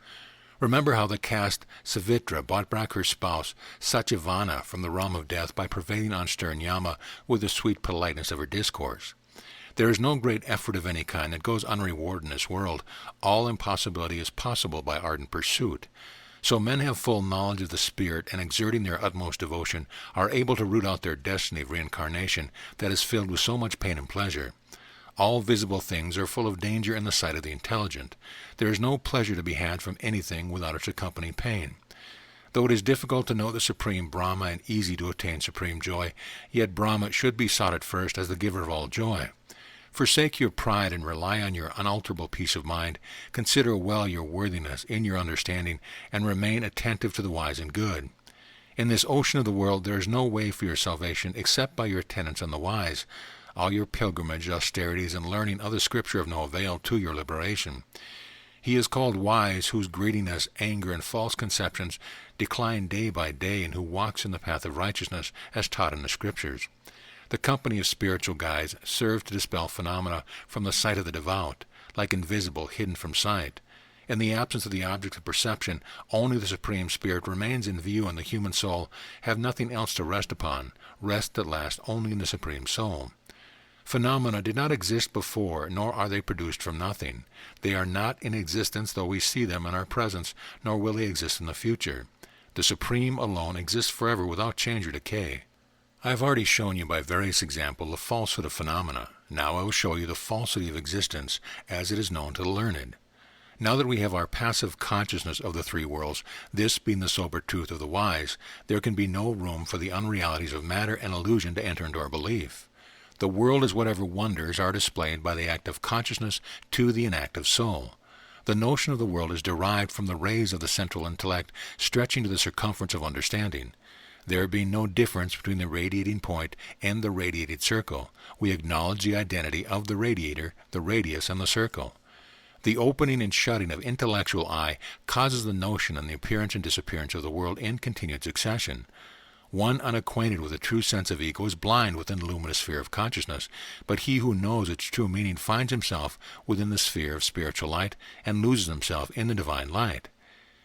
Remember how the caste Savitra bought back her spouse Satyavana from the realm of death by prevailing on stern Yama with the sweet politeness of her discourse. There is no great effort of any kind that goes unrewarded in this world. All impossibility is possible by ardent pursuit. So men have full knowledge of the spirit, and exerting their utmost devotion, are able to root out their destiny of reincarnation that is filled with so much pain and pleasure. All visible things are full of danger in the sight of the intelligent. There is no pleasure to be had from anything without its accompanying pain. Though it is difficult to know the supreme Brahma and easy to attain supreme joy, yet Brahma should be sought at first as the giver of all joy. Forsake your pride and rely on your unalterable peace of mind. Consider well your worthiness in your understanding, and remain attentive to the wise and good. In this ocean of the world there is no way for your salvation except by your attendance on the wise. All your pilgrimage, austerities, and learning of the Scripture of no avail to your liberation. He is called wise whose greediness, anger, and false conceptions decline day by day, and who walks in the path of righteousness as taught in the Scriptures. The company of spiritual guides serve to dispel phenomena from the sight of the devout, like invisible, hidden from sight. In the absence of the object of perception, only the Supreme Spirit remains in view, and the human soul have nothing else to rest upon, rest at last only in the Supreme Soul. Phenomena did not exist before, nor are they produced from nothing. They are not in existence, though we see them in our presence, nor will they exist in the future. The Supreme alone exists forever without change or decay. I have already shown you by various examples the falsehood of phenomena. Now I will show you the falsity of existence as it is known to the learned. Now that we have our passive consciousness of the three worlds, this being the sober truth of the wise, there can be no room for the unrealities of matter and illusion to enter into our belief. The world is whatever wonders are displayed by the act of consciousness to the inactive soul. The notion of the world is derived from the rays of the central intellect stretching to the circumference of understanding. There being no difference between the radiating point and the radiated circle, we acknowledge the identity of the radiator, the radius, and the circle. The opening and shutting of intellectual eye causes the notion and the appearance and disappearance of the world in continued succession. One unacquainted with the true sense of ego is blind within the luminous sphere of consciousness, but he who knows its true meaning finds himself within the sphere of spiritual light and loses himself in the divine light.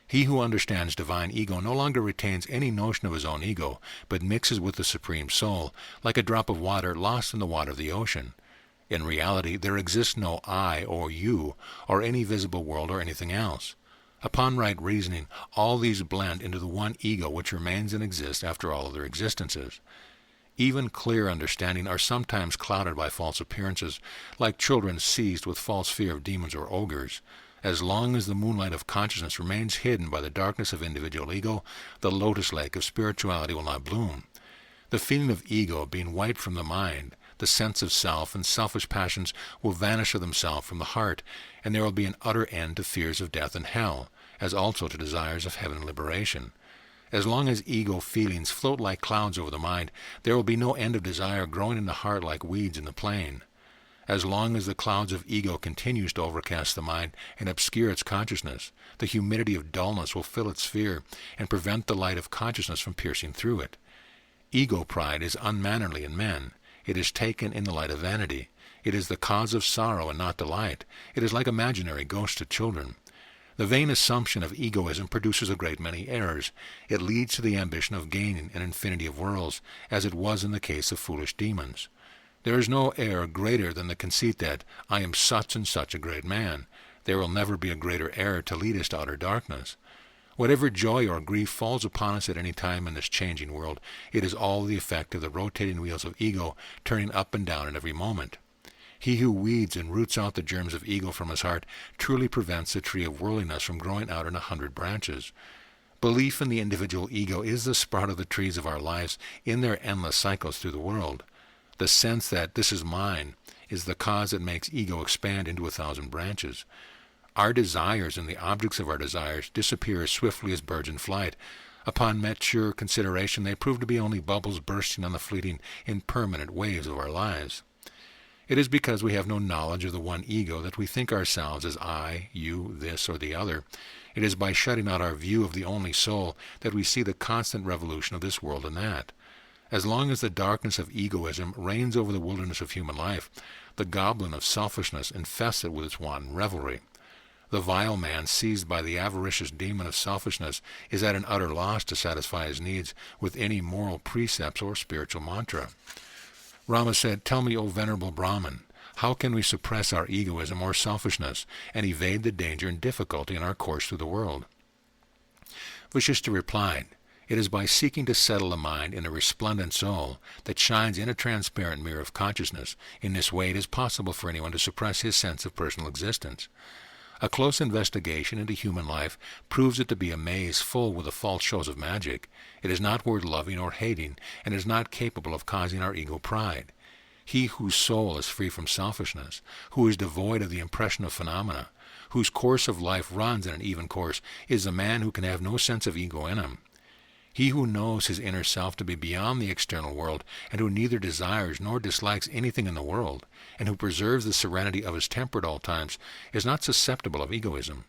He who understands divine ego no longer retains any notion of his own ego, but mixes with the Supreme Soul, like a drop of water lost in the water of the ocean. In reality, there exists no I or you, or any visible world or anything else. Upon right reasoning, all these blend into the one ego which remains and exists after all other existences. Even clear understanding are sometimes clouded by false appearances, like children seized with false fear of demons or ogres. As long as the moonlight of consciousness remains hidden by the darkness of individual ego, the lotus lake of spirituality will not bloom. The feeling of ego being wiped from the mind, the sense of self and selfish passions will vanish of themselves from the heart, and there will be an utter end to fears of death and hell, as also to desires of heaven and liberation. As long as ego feelings float like clouds over the mind, there will be no end of desire growing in the heart like weeds in the plain. As long as the clouds of ego continues to overcast the mind and obscure its consciousness, the humidity of dullness will fill its sphere and prevent the light of consciousness from piercing through it. Ego pride is unmannerly in men. It is taken in the light of vanity. It is the cause of sorrow and not delight. It is like imaginary ghosts to children. The vain assumption of egoism produces a great many errors. It leads to the ambition of gaining an infinity of worlds, as it was in the case of foolish demons. There is no error greater than the conceit that I am such and such a great man. There will never be a greater error to lead us to utter darkness. Whatever joy or grief falls upon us at any time in this changing world, it is all the effect of the rotating wheels of ego turning up and down at every moment. He who weeds and roots out the germs of ego from his heart truly prevents the tree of worldliness from growing out in 100 branches. Belief in the individual ego is the sprout of the trees of our lives in their endless cycles through the world. The sense that this is mine is the cause that makes ego expand into 1,000 branches. Our desires and the objects of our desires disappear as swiftly as birds in flight. Upon mature consideration, they prove to be only bubbles bursting on the fleeting, impermanent waves of our lives. It is because we have no knowledge of the one ego that we think ourselves as I, you, this, or the other. It is by shutting out our view of the only soul that we see the constant revolution of this world and that. As long as the darkness of egoism reigns over the wilderness of human life, the goblin of selfishness infests it with its wanton revelry. The vile man, seized by the avaricious demon of selfishness, is at an utter loss to satisfy his needs with any moral precepts or spiritual mantra. Rama said, "Tell me, O venerable Brahmin, how can we suppress our egoism or selfishness and evade the danger and difficulty in our course through the world?" Vasistha replied, "It is by seeking to settle the mind in a resplendent soul that shines in a transparent mirror of consciousness. In this way it is possible for anyone to suppress his sense of personal existence. A close investigation into human life proves it to be a maze full with the false shows of magic. It is not worth loving or hating, and is not capable of causing our ego pride. He whose soul is free from selfishness, who is devoid of the impression of phenomena, whose course of life runs in an even course, is the man who can have no sense of ego in him. He who knows his inner self to be beyond the external world, and who neither desires nor dislikes anything in the world, and who preserves the serenity of his temper at all times, is not susceptible of egoism.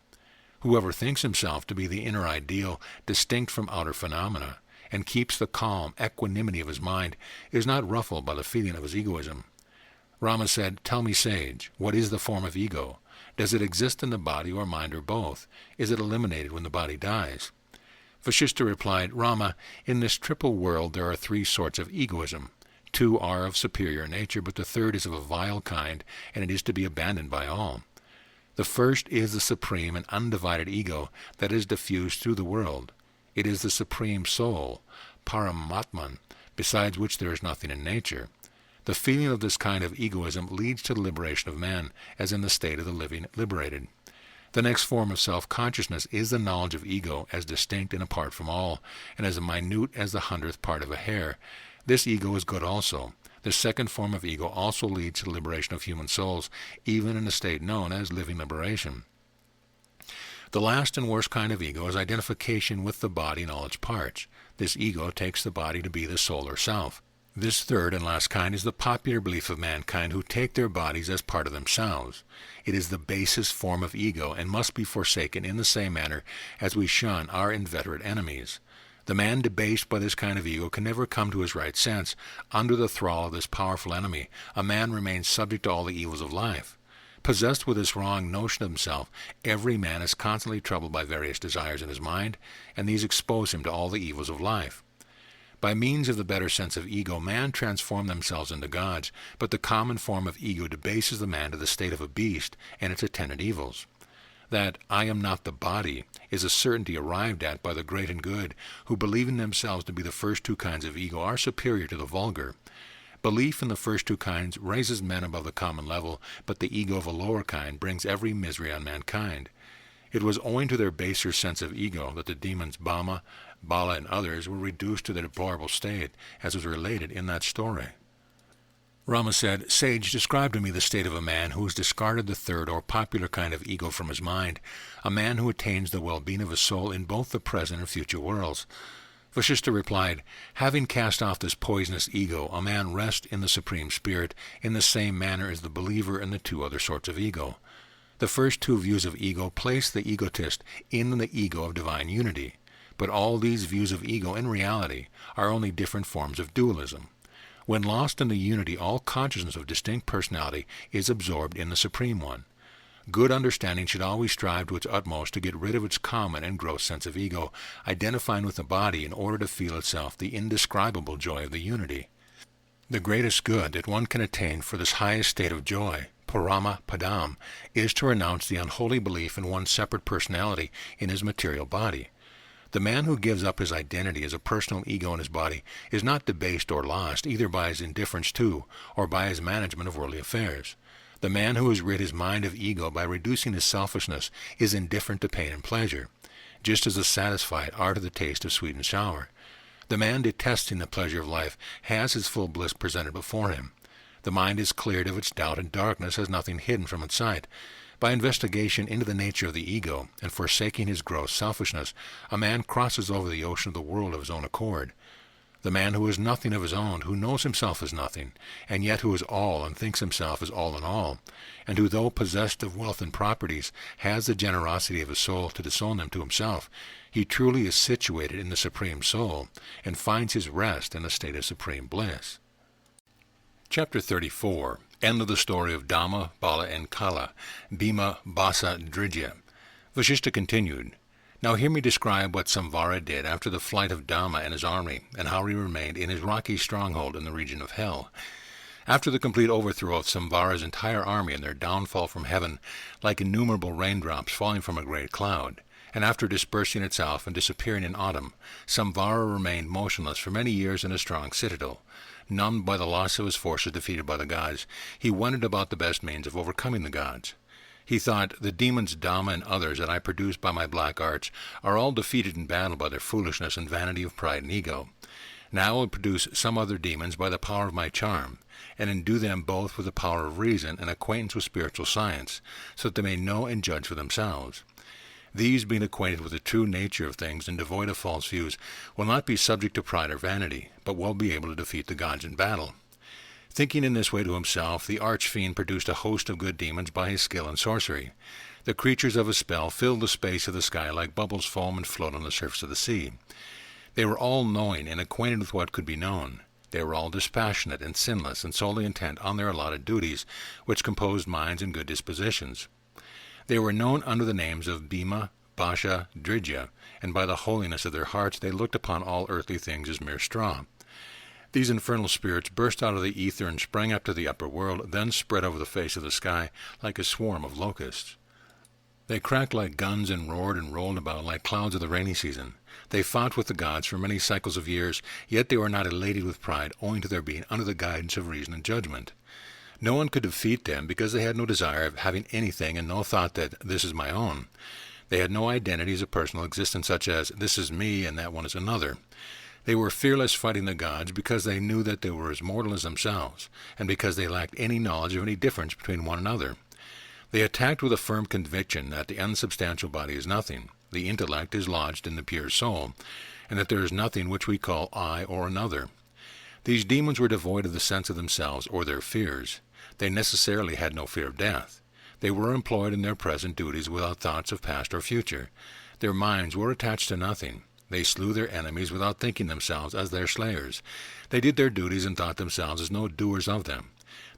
Whoever thinks himself to be the inner ideal, distinct from outer phenomena, and keeps the calm equanimity of his mind, is not ruffled by the feeling of his egoism." Rama said, "Tell me, sage, what is the form of ego? Does it exist in the body or mind or both? Is it eliminated when the body dies?" Vasistha replied, "Rama, in this triple world there are 3 sorts of egoism. 2 are of superior nature, but the third is of a vile kind, and it is to be abandoned by all. The first is the supreme and undivided ego that is diffused through the world. It is the supreme soul, Paramatman, besides which there is nothing in nature. The feeling of this kind of egoism leads to the liberation of man, as in the state of the living liberated. The next form of self-consciousness is the knowledge of ego as distinct and apart from all, and as minute as the 100th part of a hair. This ego is good also. The second form of ego also leads to the liberation of human souls, even in a state known as living liberation. The last and worst kind of ego is identification with the body and all its parts. This ego takes the body to be the soul or self. This third and last kind is the popular belief of mankind who take their bodies as part of themselves. It is the basest form of ego and must be forsaken in the same manner as we shun our inveterate enemies. The man debased by this kind of ego can never come to his right sense. Under the thrall of this powerful enemy, a man remains subject to all the evils of life. Possessed with this wrong notion of himself, every man is constantly troubled by various desires in his mind, and these expose him to all the evils of life. By means of the better sense of ego, man transforms themselves into gods, but the common form of ego debases the man to the state of a beast and its attendant evils. That "I am not the body" is a certainty arrived at by the great and good, who, believing themselves to be the first 2 kinds of ego, are superior to the vulgar. Belief in the first 2 kinds raises men above the common level, but the ego of a lower kind brings every misery on mankind. It was owing to their baser sense of ego that the demons Bama, Bala, and others were reduced to their deplorable state, as was related in that story. Rama said, "Sage, describe to me the state of a man who has discarded the third or popular kind of ego from his mind, a man who attains the well-being of his soul in both the present and future worlds." Vasistha replied, "Having cast off this poisonous ego, a man rests in the Supreme Spirit in the same manner as the believer in the 2 other sorts of ego. The first 2 views of ego place the egotist in the ego of divine unity, but all these views of ego in reality are only different forms of dualism. When lost in the unity, all consciousness of distinct personality is absorbed in the Supreme One. Good understanding should always strive to its utmost to get rid of its common and gross sense of ego, identifying with the body in order to feel itself the indescribable joy of the unity. The greatest good that one can attain for this highest state of joy, Parama Padam, is to renounce the unholy belief in one's separate personality in his material body. The man who gives up his identity as a personal ego in his body is not debased or lost either by his indifference to or by his management of worldly affairs. The man who has rid his mind of ego by reducing his selfishness is indifferent to pain and pleasure, just as the satisfied are to the taste of sweet and sour. The man detesting the pleasure of life has his full bliss presented before him. The mind is cleared of its doubt, and darkness has nothing hidden from its sight. By investigation into the nature of the ego, and forsaking his gross selfishness, a man crosses over the ocean of the world of his own accord. The man who is nothing of his own, who knows himself as nothing, and yet who is all and thinks himself as all in all, and who, though possessed of wealth and properties, has the generosity of his soul to disown them to himself, he truly is situated in the Supreme Soul, and finds his rest in a state of supreme bliss. Chapter 34. End of the story of Dhamma, Bala, and Kala, Bhima, Basa, Drijya. Vasistha continued, Now hear me describe what Samvara did after the flight of Dhamma and his army, and how he remained in his rocky stronghold in the region of hell. After the complete overthrow of Samvara's entire army and their downfall from heaven, like innumerable raindrops falling from a great cloud, and after dispersing itself and disappearing in autumn, Samvara remained motionless for many years in a strong citadel. Numbed by the loss of his forces defeated by the gods, he wondered about the best means of overcoming the gods. He thought, the demons Dhamma and others that I produce by my black arts are all defeated in battle by their foolishness and vanity of pride and ego. Now I will produce some other demons by the power of my charm, and endue them both with the power of reason and acquaintance with spiritual science, so that they may know and judge for themselves. These, being acquainted with the true nature of things and devoid of false views, will not be subject to pride or vanity, but will be able to defeat the gods in battle. Thinking in this way to himself, the arch-fiend produced a host of good demons by his skill in sorcery. The creatures of his spell filled the space of the sky like bubbles foam and float on the surface of the sea. They were all knowing and acquainted with what could be known. They were all dispassionate and sinless and solely intent on their allotted duties, which composed minds and good dispositions. They were known under the names of Bhima, Basha, Drijya, and by the holiness of their hearts they looked upon all earthly things as mere straw. These infernal spirits burst out of the ether and sprang up to the upper world, then spread over the face of the sky like a swarm of locusts. They cracked like guns and roared and rolled about like clouds of the rainy season. They fought with the gods for many cycles of years, yet they were not elated with pride owing to their being under the guidance of reason and judgment. No one could defeat them because they had no desire of having anything and no thought that this is my own. They had no identity as a personal existence such as this is me and that one is another. They were fearless fighting the gods because they knew that they were as mortal as themselves, and because they lacked any knowledge of any difference between one another. They attacked with a firm conviction that the unsubstantial body is nothing, the intellect is lodged in the pure soul, and that there is nothing which we call I or another. These demons were devoid of the sense of themselves or their fears. They necessarily had no fear of death. They were employed in their present duties without thoughts of past or future. Their minds were attached to nothing. They slew their enemies without thinking themselves as their slayers. They did their duties and thought themselves as no doers of them.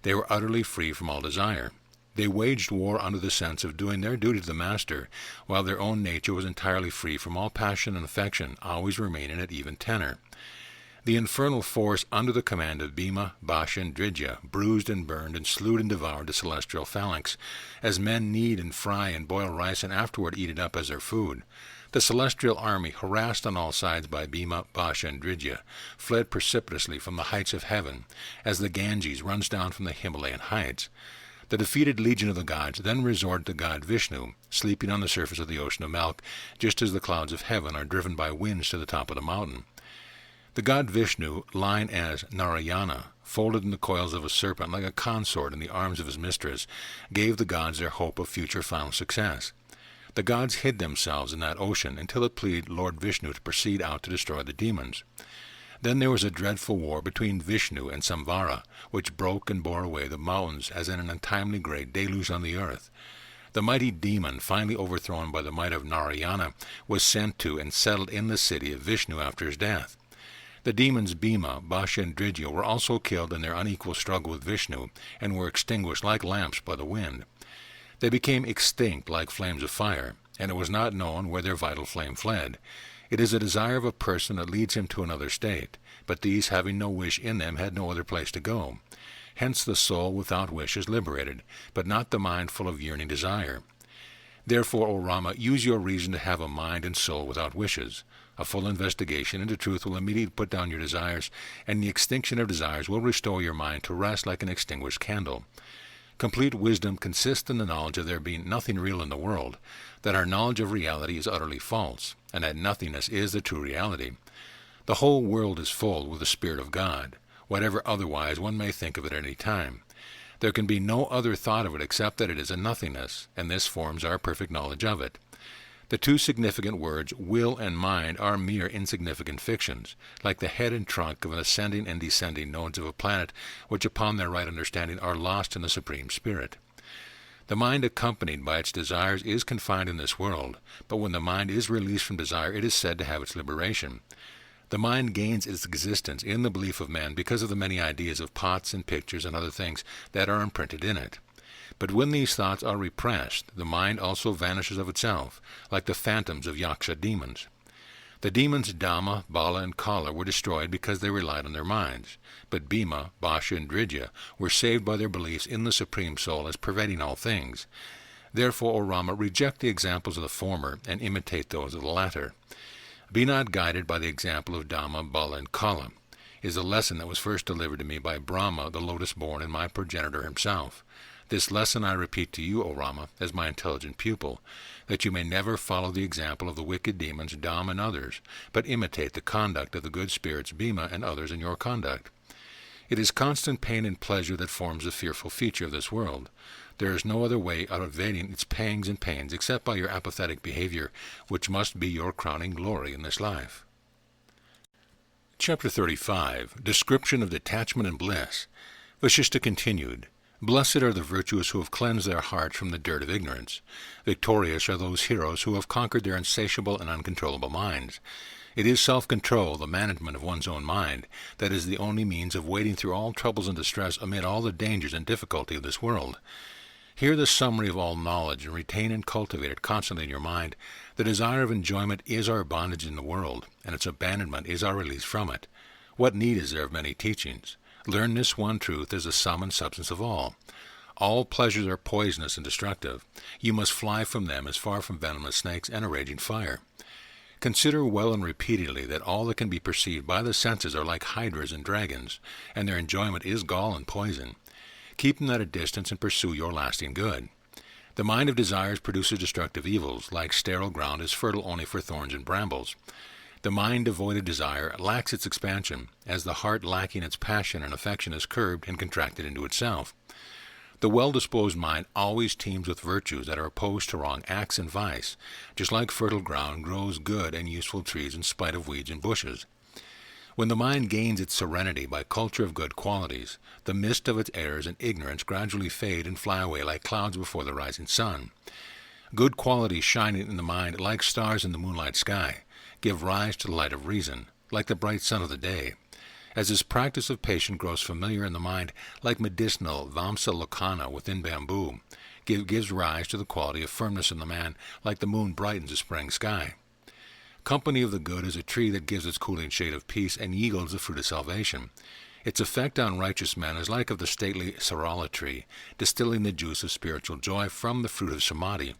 They were utterly free from all desire. They waged war under the sense of doing their duty to the master, while their own nature was entirely free from all passion and affection, always remaining at even tenor. The infernal force under the command of Bhima, Basha, and Drijya bruised and burned and slew and devoured the celestial phalanx, as men knead and fry and boil rice and afterward eat it up as their food. The celestial army, harassed on all sides by Bhima, Basha, and Drijya, fled precipitously from the heights of heaven, as the Ganges runs down from the Himalayan heights. The defeated legion of the gods then resorted to God Vishnu, sleeping on the surface of the ocean of milk, just as the clouds of heaven are driven by winds to the top of the mountain. The god Vishnu, lying as Narayana, folded in the coils of a serpent like a consort in the arms of his mistress, gave the gods their hope of future final success. The gods hid themselves in that ocean until it pleased Lord Vishnu to proceed out to destroy the demons. Then there was a dreadful war between Vishnu and Samvara, which broke and bore away the mountains as in an untimely great deluge on the earth. The mighty demon, finally overthrown by the might of Narayana, was sent to and settled in the city of Vishnu after his death. The demons Bhima, Basha, and Drijya were also killed in their unequal struggle with Vishnu, and were extinguished like lamps by the wind. They became extinct like flames of fire, and it was not known where their vital flame fled. It is a desire of a person that leads him to another state, but these, having no wish in them, had no other place to go. Hence the soul without wish is liberated, but not the mind full of yearning desire. Therefore, O Rama, use your reason to have a mind and soul without wishes. A full investigation into truth will immediately put down your desires, and the extinction of desires will restore your mind to rest like an extinguished candle. Complete wisdom consists in the knowledge of there being nothing real in the world, that our knowledge of reality is utterly false, and that nothingness is the true reality. The whole world is full with the Spirit of God, whatever otherwise one may think of it at any time. There can be no other thought of it except that it is a nothingness, and this forms our perfect knowledge of it. The two significant words, will and mind, are mere insignificant fictions, like the head and trunk of an ascending and descending nodes of a planet, which upon their right understanding are lost in the Supreme Spirit. The mind accompanied by its desires is confined in this world, but when the mind is released from desire, it is said to have its liberation. The mind gains its existence in the belief of man because of the many ideas of pots and pictures and other things that are imprinted in it. But when these thoughts are repressed, the mind also vanishes of itself, like the phantoms of Yaksha demons. The demons Dhamma, Bala, and Kala were destroyed because they relied on their minds, but Bhima, Basha, and Dridya were saved by their beliefs in the Supreme Soul as pervading all things. Therefore, O Rama, reject the examples of the former and imitate those of the latter. Be not guided by the example of Dhamma, Bala, and Kala, is a lesson that was first delivered to me by Brahma, the lotus-born, and my progenitor himself. This lesson I repeat to you, O Rama, as my intelligent pupil, that you may never follow the example of the wicked demons, Dham, and others, but imitate the conduct of the good spirits, Bhima, and others in your conduct. It is constant pain and pleasure that forms the fearful feature of this world. There is no other way out of evading its pangs and pains except by your apathetic behavior, which must be your crowning glory in this life. Chapter 35. Description of Detachment and Bliss. Vasistha continued, Blessed are the virtuous who have cleansed their hearts from the dirt of ignorance. Victorious are those heroes who have conquered their insatiable and uncontrollable minds. It is self-control, the management of one's own mind, that is the only means of wading through all troubles and distress amid all the dangers and difficulty of this world. Hear the summary of all knowledge, and retain and cultivate it constantly in your mind. The desire of enjoyment is our bondage in the world, and its abandonment is our release from it. What need is there of many teachings? Learn this one truth as the sum and substance of all. All pleasures are poisonous and destructive. You must fly from them as far from venomous snakes and a raging fire. Consider well and repeatedly that all that can be perceived by the senses are like hydras and dragons, and their enjoyment is gall and poison. Keep them at a distance and pursue your lasting good. The mind of desires produces destructive evils, like sterile ground is fertile only for thorns and brambles. The mind devoid of desire lacks its expansion, as the heart lacking its passion and affection is curbed and contracted into itself. The well-disposed mind always teems with virtues that are opposed to wrong acts and vice, just like fertile ground grows good and useful trees in spite of weeds and bushes. When the mind gains its serenity by culture of good qualities, the mist of its errors and ignorance gradually fade and fly away like clouds before the rising sun. Good qualities shining in the mind like stars in the moonlight sky give rise to the light of reason, like the bright sun of the day. As this practice of patience grows familiar in the mind, like medicinal Vamsa Lokana within bamboo, gives rise to the quality of firmness in the man, like the moon brightens a spring sky. Company of the good is a tree that gives its cooling shade of peace and yields the fruit of salvation. Its effect on righteous men is like of the stately Sarala tree, distilling the juice of spiritual joy from the fruit of samadhi.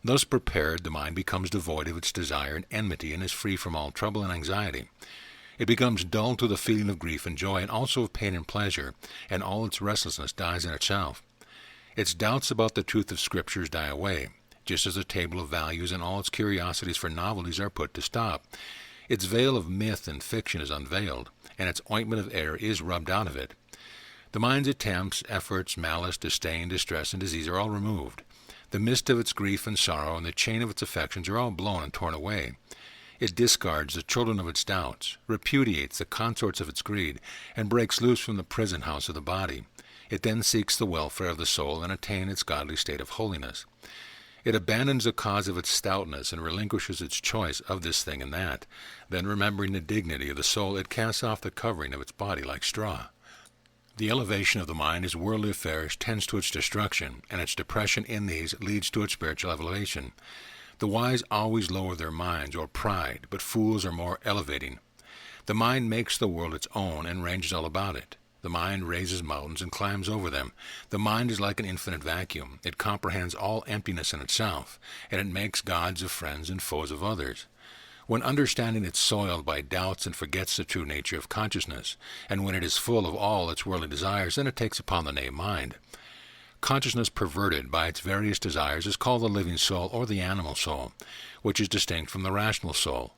Thus prepared, the mind becomes devoid of its desire and enmity and is free from all trouble and anxiety. It becomes dull to the feeling of grief and joy, and also of pain and pleasure, and all its restlessness dies in itself. Its doubts about the truth of Scriptures die away, just as a table of values and all its curiosities for novelties are put to stop. Its veil of myth and fiction is unveiled, and its ointment of error is rubbed out of it. The mind's attempts, efforts, malice, disdain, distress, and disease are all removed. The mist of its grief and sorrow and the chain of its affections are all blown and torn away. It discards the children of its doubts, repudiates the consorts of its greed, and breaks loose from the prison house of the body. It then seeks the welfare of the soul and attains its godly state of holiness. It abandons the cause of its stoutness and relinquishes its choice of this thing and that. Then, remembering the dignity of the soul, it casts off the covering of its body like straw. The elevation of the mind as worldly affairs tends to its destruction, and its depression in these leads to its spiritual elevation. The wise always lower their minds, or pride, but fools are more elevating. The mind makes the world its own and ranges all about it. The mind raises mountains and climbs over them. The mind is like an infinite vacuum. It comprehends all emptiness in itself, and it makes gods of friends and foes of others. When understanding is soiled by doubts and forgets the true nature of consciousness, and when it is full of all its worldly desires, then it takes upon the name mind. Consciousness perverted by its various desires is called the living soul or the animal soul, which is distinct from the rational soul.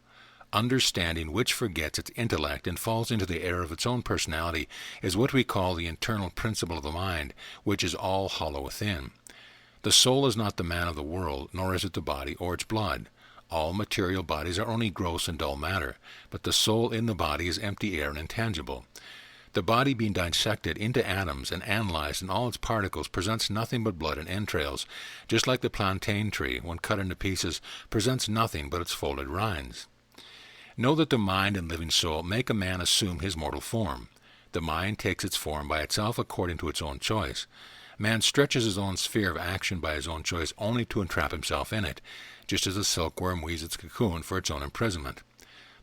Understanding which forgets its intellect and falls into the error of its own personality is what we call the internal principle of the mind, which is all hollow within. The soul is not the man of the world, nor is it the body or its blood. All material bodies are only gross and dull matter, but the soul in the body is empty air and intangible. The body being dissected into atoms and analyzed in all its particles presents nothing but blood and entrails, just like the plantain tree, when cut into pieces, presents nothing but its folded rinds. Know that the mind and living soul make a man assume his mortal form. The mind takes its form by itself according to its own choice. Man stretches his own sphere of action by his own choice only to entrap himself in it, just as a silkworm weaves its cocoon for its own imprisonment.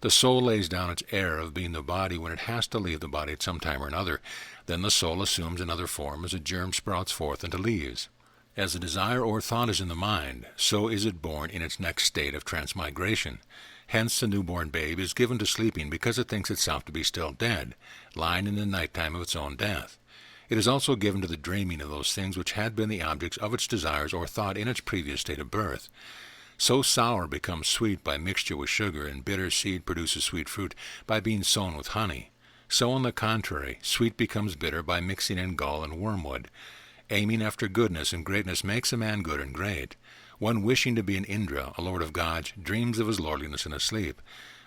The soul lays down its air of being the body when it has to leave the body at some time or another. Then the soul assumes another form as a germ sprouts forth into leaves. As the desire or thought is in the mind, so is it born in its next state of transmigration. Hence the newborn babe is given to sleeping because it thinks itself to be still dead, lying in the night time of its own death. It is also given to the dreaming of those things which had been the objects of its desires or thought in its previous state of birth. So sour becomes sweet by mixture with sugar, and bitter seed produces sweet fruit by being sown with honey. So, on the contrary, sweet becomes bitter by mixing in gall and wormwood. Aiming after goodness and greatness makes a man good and great. One wishing to be an Indra, a lord of gods, dreams of his lordliness in his sleep.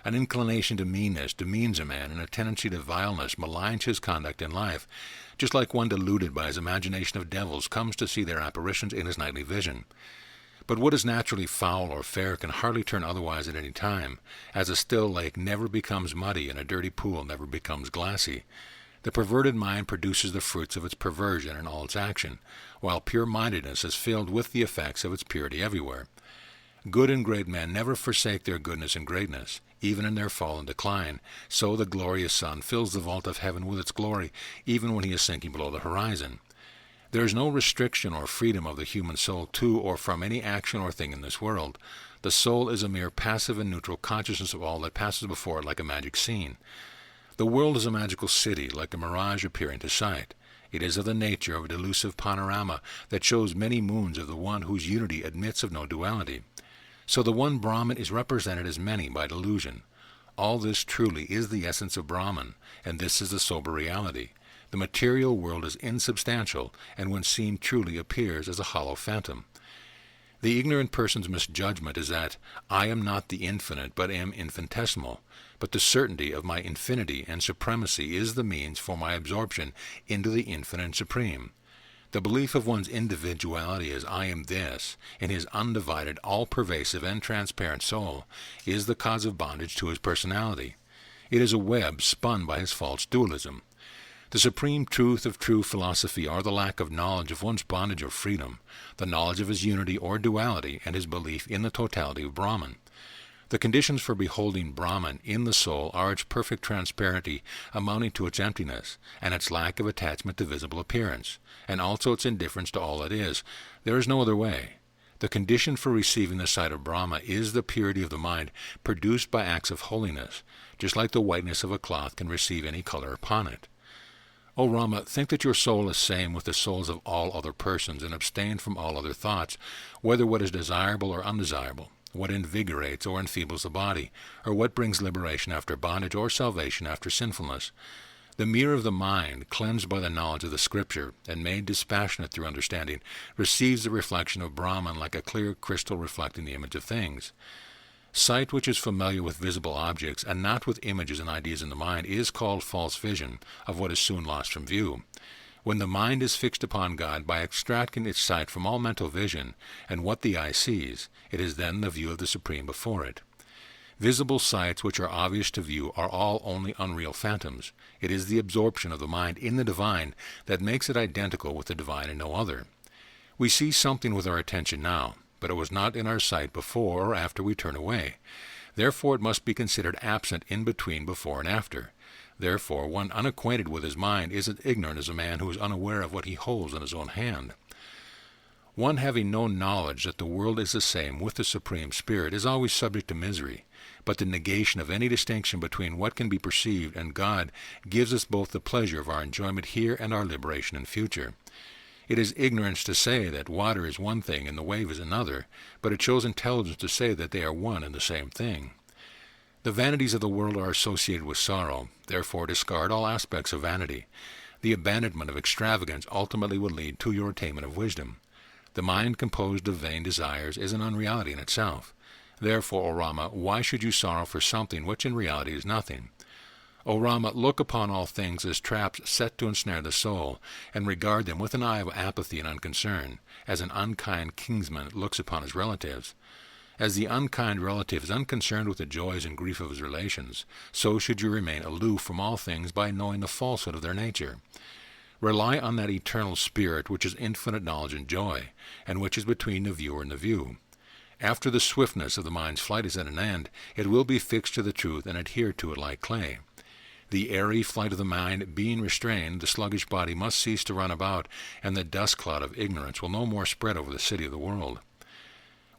An inclination to meanness demeans a man, and a tendency to vileness maligns his conduct in life, just like one deluded by his imagination of devils comes to see their apparitions in his nightly vision. But what is naturally foul or fair can hardly turn otherwise at any time, as a still lake never becomes muddy and a dirty pool never becomes glassy. The perverted mind produces the fruits of its perversion in all its action, while pure-mindedness is filled with the effects of its purity everywhere. Good and great men never forsake their goodness and greatness, even in their fall and decline. So the glorious sun fills the vault of heaven with its glory, even when he is sinking below the horizon. There is no restriction or freedom of the human soul to or from any action or thing in this world. The soul is a mere passive and neutral consciousness of all that passes before it like a magic scene. The world is a magical city, like a mirage appearing to sight. It is of the nature of a delusive panorama that shows many moons of the one whose unity admits of no duality. So the one Brahman is represented as many by delusion. All this truly is the essence of Brahman, and this is the sober reality. The material world is insubstantial, and when seen truly appears as a hollow phantom. The ignorant person's misjudgment is that I am not the infinite, but am infinitesimal. But the certainty of my infinity and supremacy is the means for my absorption into the infinite and supreme. The belief of one's individuality as I am this, in his undivided, all-pervasive, and transparent soul, is the cause of bondage to his personality. It is a web spun by his false dualism. The supreme truth of true philosophy are the lack of knowledge of one's bondage or freedom, the knowledge of his unity or duality, and his belief in the totality of Brahman. The conditions for beholding Brahman in the soul are its perfect transparency amounting to its emptiness, and its lack of attachment to visible appearance, and also its indifference to all that is. There is no other way. The condition for receiving the sight of Brahma is the purity of the mind produced by acts of holiness, just like the whiteness of a cloth can receive any color upon it. O Rama, think that your soul is same with the souls of all other persons, and abstain from all other thoughts, whether what is desirable or undesirable, what invigorates or enfeebles the body, or what brings liberation after bondage or salvation after sinfulness. The mirror of the mind, cleansed by the knowledge of the Scripture, and made dispassionate through understanding, receives the reflection of Brahman like a clear crystal reflecting the image of things. Sight which is familiar with visible objects, and not with images and ideas in the mind, is called false vision of what is soon lost from view. When the mind is fixed upon God by extracting its sight from all mental vision, and what the eye sees, it is then the view of the Supreme before it. Visible sights which are obvious to view are all only unreal phantoms. It is the absorption of the mind in the divine that makes it identical with the divine and no other. We see something with our attention now, but it was not in our sight before or after we turn away. Therefore it must be considered absent in between before and after. Therefore, one unacquainted with his mind is as ignorant as a man who is unaware of what he holds in his own hand. One having no knowledge that the world is the same with the Supreme Spirit is always subject to misery, but the negation of any distinction between what can be perceived and God gives us both the pleasure of our enjoyment here and our liberation in future. It is ignorance to say that water is one thing and the wave is another, but it shows intelligence to say that they are one and the same thing. The vanities of the world are associated with sorrow, therefore discard all aspects of vanity. The abandonment of extravagance ultimately will lead to your attainment of wisdom. The mind composed of vain desires is an unreality in itself. Therefore, O Rama, why should you sorrow for something which in reality is nothing? O Rama, look upon all things as traps set to ensnare the soul, and regard them with an eye of apathy and unconcern, as an unkind kinsman looks upon his relatives. As the unkind relative is unconcerned with the joys and grief of his relations, so should you remain aloof from all things by knowing the falsehood of their nature. Rely on that eternal spirit which is infinite knowledge and joy, and which is between the viewer and the view. After the swiftness of the mind's flight is at an end, it will be fixed to the truth and adhere to it like clay. The airy flight of the mind being restrained, the sluggish body must cease to run about, and the dust cloud of ignorance will no more spread over the city of the world.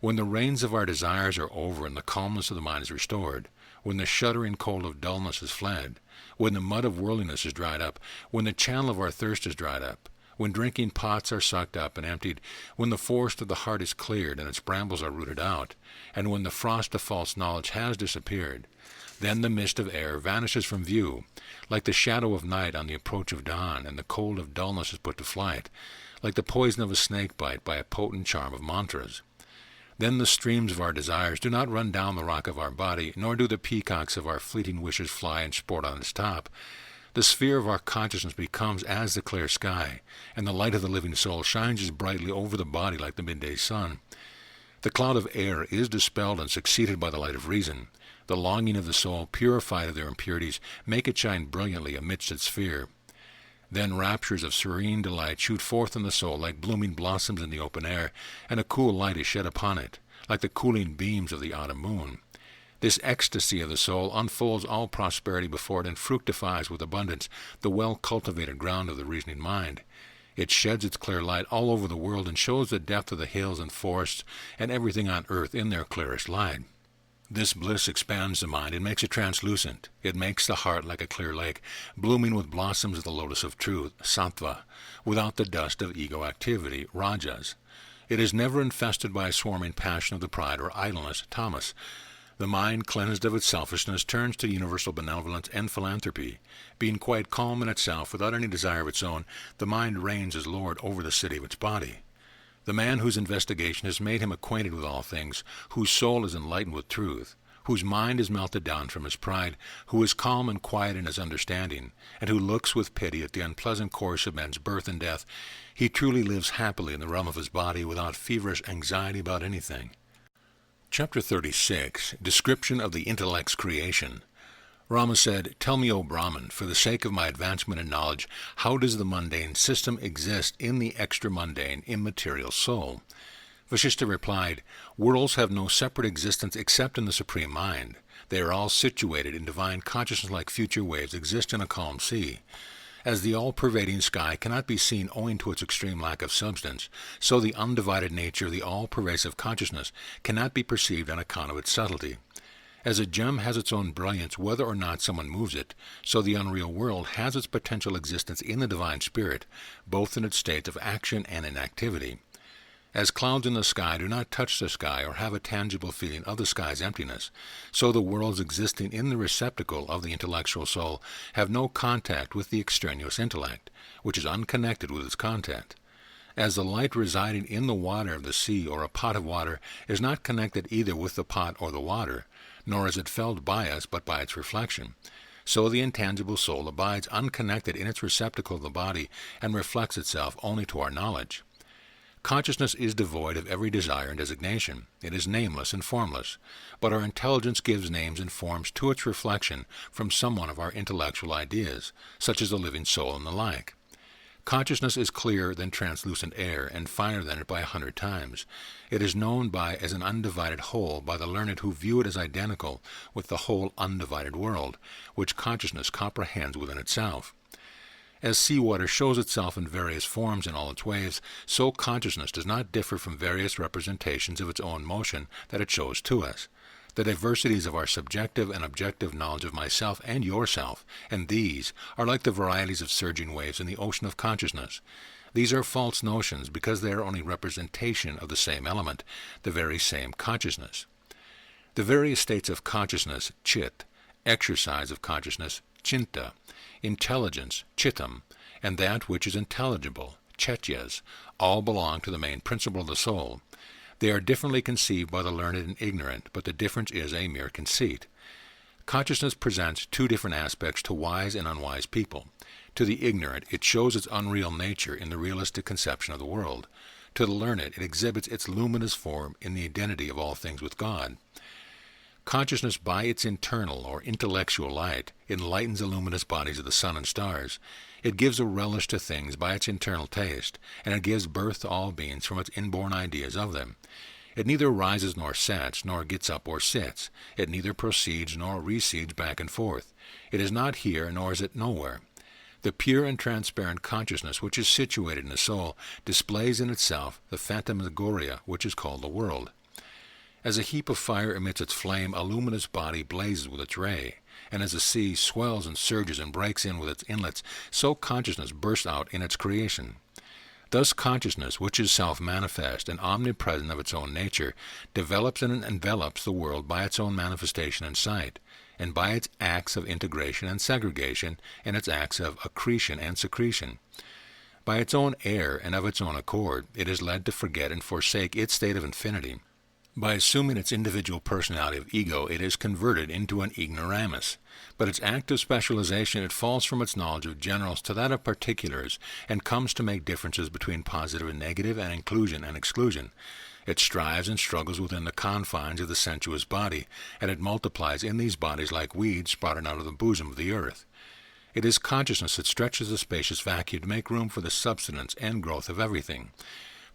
When the rains of our desires are over and the calmness of the mind is restored, when the shuddering cold of dullness is fled, when the mud of worldliness is dried up, when the channel of our thirst is dried up, when drinking pots are sucked up and emptied, when the forest of the heart is cleared and its brambles are rooted out, and when the frost of false knowledge has disappeared, then the mist of error vanishes from view, like the shadow of night on the approach of dawn, and the cold of dullness is put to flight, like the poison of a snake bite by a potent charm of mantras. Then the streams of our desires do not run down the rock of our body, nor do the peacocks of our fleeting wishes fly and sport on its top. The sphere of our consciousness becomes as the clear sky, and the light of the living soul shines as brightly over the body like the midday sun. The cloud of error is dispelled and succeeded by the light of reason. The longing of the soul, purified of their impurities, make it shine brilliantly amidst its sphere. Then raptures of serene delight shoot forth in the soul like blooming blossoms in the open air, and a cool light is shed upon it, like the cooling beams of the autumn moon. This ecstasy of the soul unfolds all prosperity before it and fructifies with abundance the well-cultivated ground of the reasoning mind. It sheds its clear light all over the world and shows the depth of the hills and forests and everything on earth in their clearest light. This bliss expands the mind and makes it translucent. It makes the heart like a clear lake, blooming with blossoms of the lotus of truth, sattva, without the dust of ego activity, rajas. It is never infested by a swarming passion of the pride or idleness, tamas. The mind, cleansed of its selfishness, turns to universal benevolence and philanthropy. Being quite calm in itself, without any desire of its own, the mind reigns as lord over the city of its body. The man whose investigation has made him acquainted with all things, whose soul is enlightened with truth, whose mind is melted down from his pride, who is calm and quiet in his understanding, and who looks with pity at the unpleasant course of men's birth and death, he truly lives happily in the realm of his body without feverish anxiety about anything. Chapter 36, Description of the Intellect's Creation. Rama said, "Tell me, O Brahman, for the sake of my advancement in knowledge, how does the mundane system exist in the extra-mundane, immaterial soul?" Vasistha replied, "Worlds have no separate existence except in the Supreme Mind. They are all situated in divine consciousness like future waves exist in a calm sea. As the all-pervading sky cannot be seen owing to its extreme lack of substance, so the undivided nature of the all-pervasive consciousness cannot be perceived on account of its subtlety. As a gem has its own brilliance whether or not someone moves it, so the unreal world has its potential existence in the divine spirit, both in its states of action and inactivity. As clouds in the sky do not touch the sky or have a tangible feeling of the sky's emptiness, so the worlds existing in the receptacle of the intellectual soul have no contact with the extraneous intellect, which is unconnected with its content. As the light residing in the water of the sea or a pot of water is not connected either with the pot or the water, nor is it felt by us but by its reflection, so the intangible soul abides unconnected in its receptacle of the body and reflects itself only to our knowledge. Consciousness is devoid of every desire and designation. It is nameless and formless, but our intelligence gives names and forms to its reflection from some one of our intellectual ideas, such as the living soul and the like. Consciousness is clearer than translucent air, and finer than it by 100 times. It is known by as an undivided whole by the learned who view it as identical with the whole undivided world, which consciousness comprehends within itself. As seawater shows itself in various forms in all its waves, so consciousness does not differ from various representations of its own motion that it shows to us. The diversities of our subjective and objective knowledge of myself and yourself, and these are like the varieties of surging waves in the ocean of consciousness. These are false notions because they are only representation of the same element, the very same consciousness. The various states of consciousness, chit, exercise of consciousness, chinta, intelligence, chittam, and that which is intelligible, chetyas, all belong to the main principle of the soul. They are differently conceived by the learned and ignorant, but the difference is a mere conceit. Consciousness presents two different aspects to wise and unwise people. To the ignorant, it shows its unreal nature in the realistic conception of the world. To the learned, it exhibits its luminous form in the identity of all things with God. Consciousness, by its internal or intellectual light, enlightens the luminous bodies of the sun and stars. It gives a relish to things by its internal taste, and it gives birth to all beings from its inborn ideas of them. It neither rises nor sets, nor gets up or sits. It neither proceeds nor recedes back and forth. It is not here, nor is it nowhere. The pure and transparent consciousness which is situated in the soul displays in itself the phantasmagoria which is called the world. As a heap of fire emits its flame, a luminous body blazes with its ray. And as the sea swells and surges and breaks in with its inlets, so consciousness bursts out in its creation. Thus consciousness, which is self-manifest and omnipresent of its own nature, develops and envelops the world by its own manifestation and sight, and by its acts of integration and segregation, and its acts of accretion and secretion. By its own air and of its own accord, it is led to forget and forsake its state of infinity. By assuming its individual personality of ego, it is converted into an ignoramus. But its act of specialization, it falls from its knowledge of generals to that of particulars, and comes to make differences between positive and negative, and inclusion and exclusion. It strives and struggles within the confines of the sensuous body, and it multiplies in these bodies like weeds sprouting out of the bosom of the earth. It is consciousness that stretches the spacious vacuum to make room for the substance and growth of everything.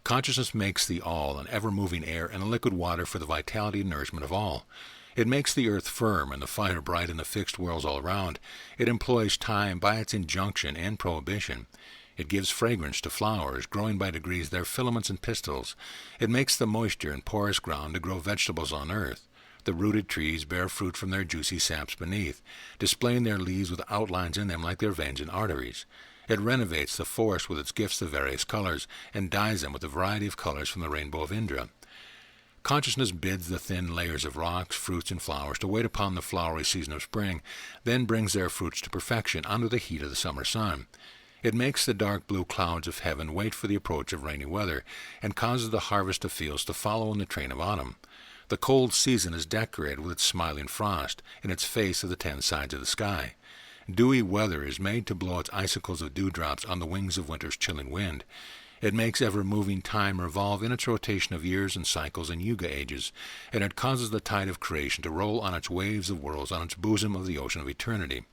Consciousness makes the all an ever-moving air and a liquid water for the vitality and nourishment of all. It makes the earth firm and the fire bright in the fixed worlds all around. It employs time by its injunction and prohibition. It gives fragrance to flowers, growing by degrees their filaments and pistils. It makes the moisture and porous ground to grow vegetables on earth. The rooted trees bear fruit from their juicy saps beneath, displaying their leaves with outlines in them like their veins and arteries. It renovates the forest with its gifts of various colors, and dyes them with a variety of colors from the rainbow of Indra. Consciousness bids the thin layers of rocks, fruits, and flowers to wait upon the flowery season of spring, then brings their fruits to perfection under the heat of the summer sun. It makes the dark blue clouds of heaven wait for the approach of rainy weather, and causes the harvest of fields to follow in the train of autumn. The cold season is decorated with its smiling frost, in its face of the 10 sides of the sky. Dewy weather is made to blow its icicles of dewdrops on the wings of winter's chilling wind. It makes ever-moving time revolve in its rotation of years and cycles and yuga ages, and it causes the tide of creation to roll on its waves of worlds on its bosom of the ocean of eternity.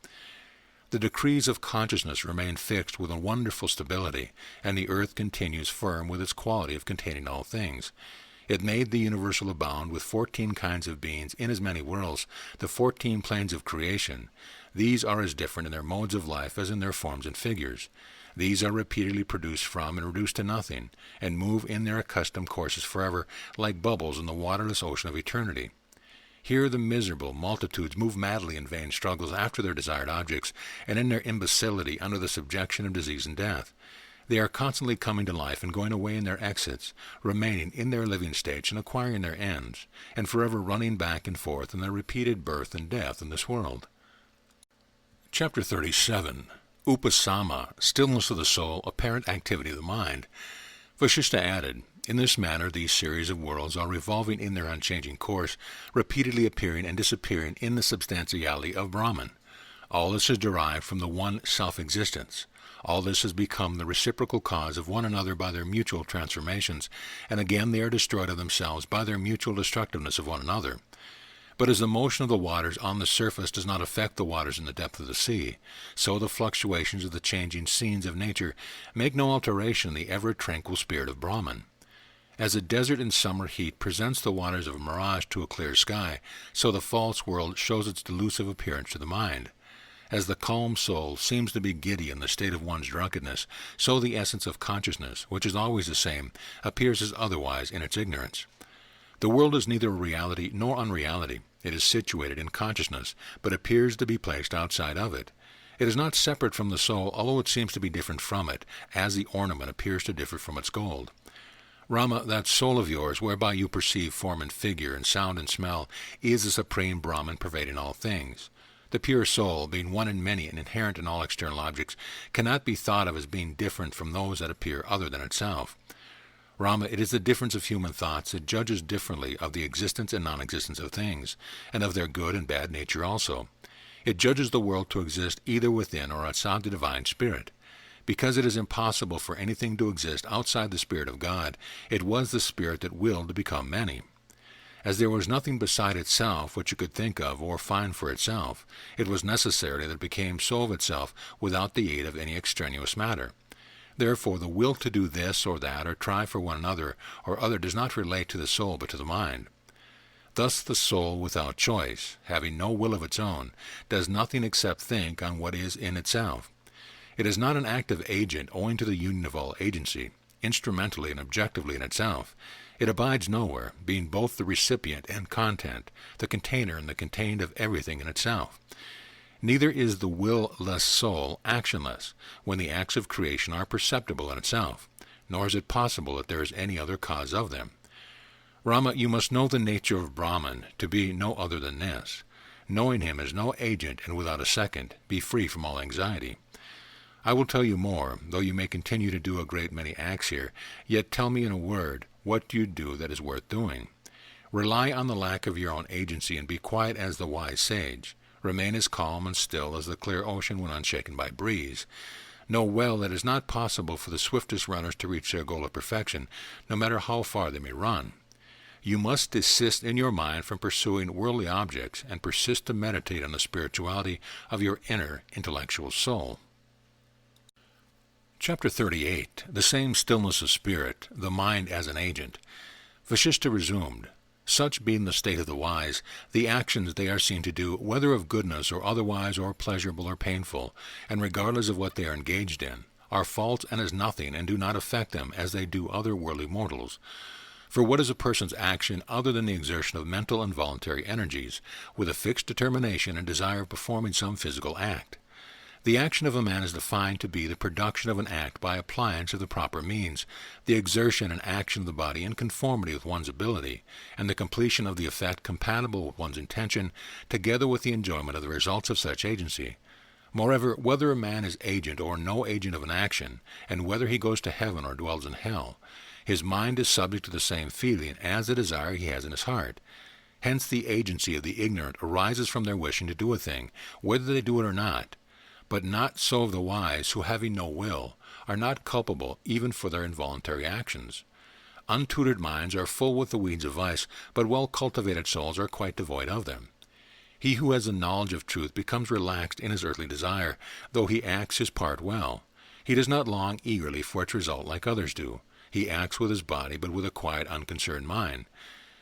The decrees of consciousness remain fixed with a wonderful stability, and the earth continues firm with its quality of containing all things. It made the universal abound with 14 kinds of beings in as many worlds, the 14 planes of creation. These are as different in their modes of life as in their forms and figures. These are repeatedly produced from and reduced to nothing, and move in their accustomed courses forever, like bubbles in the waterless ocean of eternity. Here the miserable multitudes move madly in vain struggles after their desired objects, and in their imbecility under the subjection of disease and death. They are constantly coming to life and going away in their exits, remaining in their living states and acquiring their ends, and forever running back and forth in their repeated birth and death in this world. Chapter 37. Upasama, stillness of the soul, apparent activity of the mind. Vasistha added, in this manner these series of worlds are revolving in their unchanging course, repeatedly appearing and disappearing in the substantiality of Brahman. All this is derived from the one self-existence. All this has become the reciprocal cause of one another by their mutual transformations, and again they are destroyed of themselves by their mutual destructiveness of one another. But as the motion of the waters on the surface does not affect the waters in the depth of the sea, so the fluctuations of the changing scenes of nature make no alteration in the ever-tranquil spirit of Brahman. As a desert in summer heat presents the waters of a mirage to a clear sky, so the false world shows its delusive appearance to the mind. As the calm soul seems to be giddy in the state of one's drunkenness, so the essence of consciousness, which is always the same, appears as otherwise in its ignorance. The world is neither reality nor unreality. It is situated in consciousness, but appears to be placed outside of it. It is not separate from the soul, although it seems to be different from it, as the ornament appears to differ from its gold. Rama, that soul of yours, whereby you perceive form and figure and sound and smell, is the supreme Brahman pervading all things. The pure soul, being one in many and inherent in all external objects, cannot be thought of as being different from those that appear other than itself. Rama, it is the difference of human thoughts that judges differently of the existence and non-existence of things, and of their good and bad nature also. It judges the world to exist either within or outside the divine spirit. Because it is impossible for anything to exist outside the Spirit of God, it was the Spirit that willed to become many. As there was nothing beside itself which it could think of or find for itself, it was necessary that it became so of itself without the aid of any extraneous matter. Therefore the will to do this or that, or try for one another or other, does not relate to the soul but to the mind. Thus the soul, without choice, having no will of its own, does nothing except think on what is in itself. It is not an active agent owing to the union of all agency, instrumentally and objectively in itself. It abides nowhere, being both the recipient and content, the container and the contained of everything in itself. Neither is the will-less soul actionless, when the acts of creation are perceptible in itself, nor is it possible that there is any other cause of them. Rama, you must know the nature of Brahman to be no other than this. Knowing him as no agent and without a second, be free from all anxiety. I will tell you more, though you may continue to do a great many acts here, yet tell me in a word what you do that is worth doing. Rely on the lack of your own agency and be quiet as the wise sage. Remain as calm and still as the clear ocean when unshaken by breeze. Know well that it is not possible for the swiftest runners to reach their goal of perfection, no matter how far they may run. You must desist in your mind from pursuing worldly objects and persist to meditate on the spirituality of your inner intellectual soul. Chapter 38. The same stillness of spirit, the mind as an agent. Vasistha resumed, such being the state of the wise, the actions they are seen to do, whether of goodness or otherwise, or pleasurable or painful, and regardless of what they are engaged in, are false and as nothing, and do not affect them as they do other worldly mortals. For what is a person's action other than the exertion of mental and voluntary energies, with a fixed determination and desire of performing some physical act? The action of a man is defined to be the production of an act by appliance of the proper means, the exertion and action of the body in conformity with one's ability, and the completion of the effect compatible with one's intention, together with the enjoyment of the results of such agency. Moreover, whether a man is agent or no agent of an action, and whether he goes to heaven or dwells in hell, his mind is subject to the same feeling as the desire he has in his heart. Hence the agency of the ignorant arises from their wishing to do a thing, whether they do it or not. But not so of the wise, who, having no will, are not culpable even for their involuntary actions. Untutored minds are full with the weeds of vice, but well-cultivated souls are quite devoid of them. He who has the knowledge of truth becomes relaxed in his earthly desire, though he acts his part well. He does not long eagerly for its result like others do. He acts with his body, but with a quiet, unconcerned mind.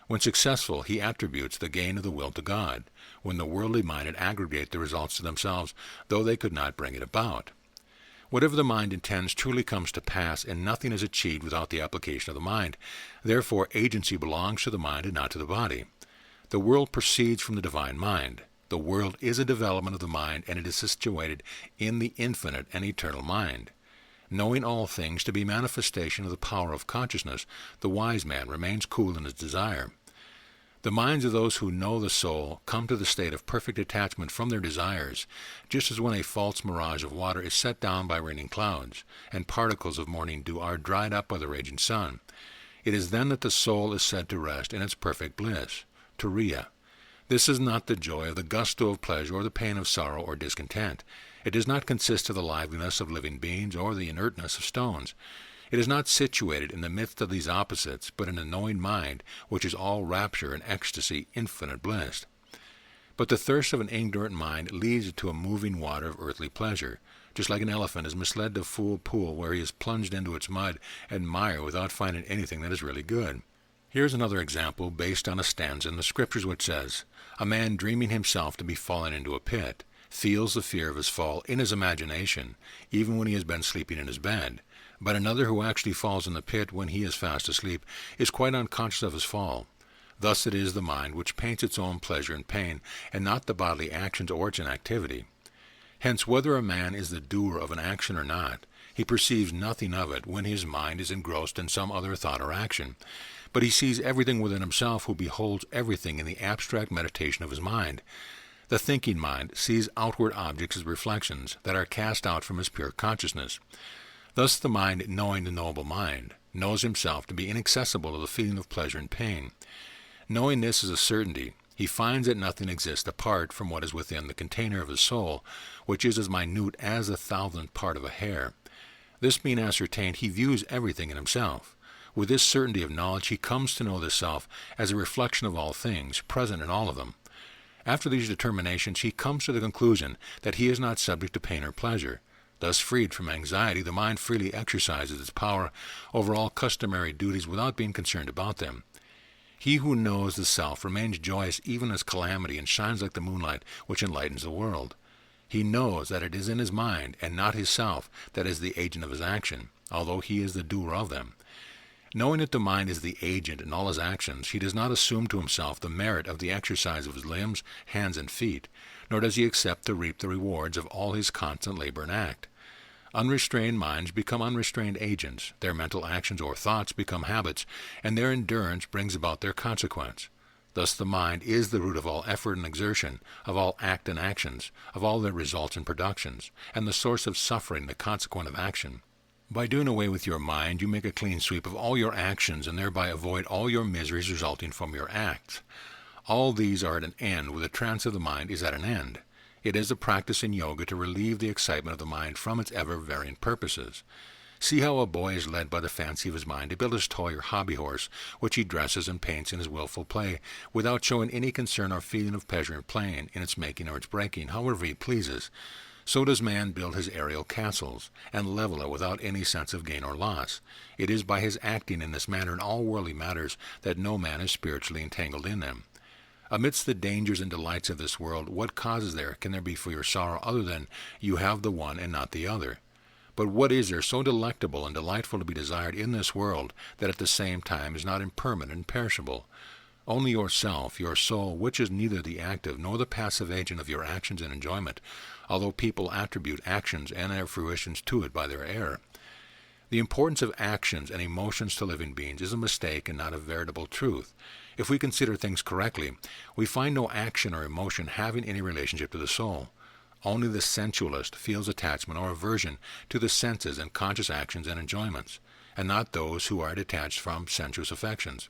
When successful, he attributes the gain of the will to God. When the worldly-minded aggregate the results to themselves, though they could not bring it about. Whatever the mind intends truly comes to pass, and nothing is achieved without the application of the mind. Therefore, agency belongs to the mind and not to the body. The world proceeds from the divine mind. The world is a development of the mind, and it is situated in the infinite and eternal mind. Knowing all things to be manifestation of the power of consciousness, the wise man remains cool in his desire. The minds of those who know the soul come to the state of perfect detachment from their desires, just as when a false mirage of water is set down by raining clouds, and particles of morning dew are dried up by the raging sun. It is then that the soul is said to rest in its perfect bliss, turiya. This is not the joy of the gusto of pleasure or the pain of sorrow or discontent. It does not consist of the liveliness of living beings or the inertness of stones. It is not situated in the midst of these opposites, but in a knowing mind, which is all rapture and ecstasy, infinite bliss. But the thirst of an ignorant mind leads to a moving water of earthly pleasure, just like an elephant is misled to fool pool where he is plunged into its mud and mire without finding anything that is really good. Here's another example based on a stanza in the Scriptures which says, "A man dreaming himself to be fallen into a pit, feels the fear of his fall in his imagination, even when he has been sleeping in his bed. But another who actually falls in the pit when he is fast asleep is quite unconscious of his fall. Thus it is the mind which paints its own pleasure and pain, and not the bodily actions or its inactivity. Hence, whether a man is the doer of an action or not, he perceives nothing of it when his mind is engrossed in some other thought or action. But he sees everything within himself who beholds everything in the abstract meditation of his mind. The thinking mind sees outward objects as reflections that are cast out from his pure consciousness. Thus the mind, knowing the knowable mind, knows himself to be inaccessible to the feeling of pleasure and pain. Knowing this as a certainty, he finds that nothing exists apart from what is within the container of his soul, which is as minute as the 1,000th part of a hair. This being ascertained, he views everything in himself. With this certainty of knowledge, he comes to know the self as a reflection of all things, present in all of them. After these determinations, he comes to the conclusion that he is not subject to pain or pleasure. Thus freed from anxiety, the mind freely exercises its power over all customary duties without being concerned about them. He who knows the self remains joyous even as calamity and shines like the moonlight which enlightens the world. He knows that it is in his mind and not his self that is the agent of his action, although he is the doer of them. Knowing that the mind is the agent in all his actions, he does not assume to himself the merit of the exercise of his limbs, hands, and feet, nor does he accept to reap the rewards of all his constant labor and act. Unrestrained minds become unrestrained agents, their mental actions or thoughts become habits, and their endurance brings about their consequence. Thus the mind is the root of all effort and exertion, of all act and actions, of all their results and productions, and the source of suffering, the consequent of action. By doing away with your mind, you make a clean sweep of all your actions and thereby avoid all your miseries resulting from your acts. All these are at an end where the trance of the mind is at an end. It is a practice in yoga to relieve the excitement of the mind from its ever-varying purposes. See how a boy is led by the fancy of his mind to build his toy or hobby horse, which he dresses and paints in his willful play, without showing any concern or feeling of pleasure in playing, in its making or its breaking, however he pleases. So does man build his aerial castles, and level it without any sense of gain or loss. It is by his acting in this manner in all worldly matters that no man is spiritually entangled in them. Amidst the dangers and delights of this world, what causes there can there be for your sorrow other than you have the one and not the other? But what is there so delectable and delightful to be desired in this world that at the same time is not impermanent and perishable? Only yourself, your soul, which is neither the active nor the passive agent of your actions and enjoyment, although people attribute actions and their fruitions to it by their error. The importance of actions and emotions to living beings is a mistake and not a veritable truth. If we consider things correctly, we find no action or emotion having any relationship to the soul. Only the sensualist feels attachment or aversion to the senses and conscious actions and enjoyments, and not those who are detached from sensuous affections.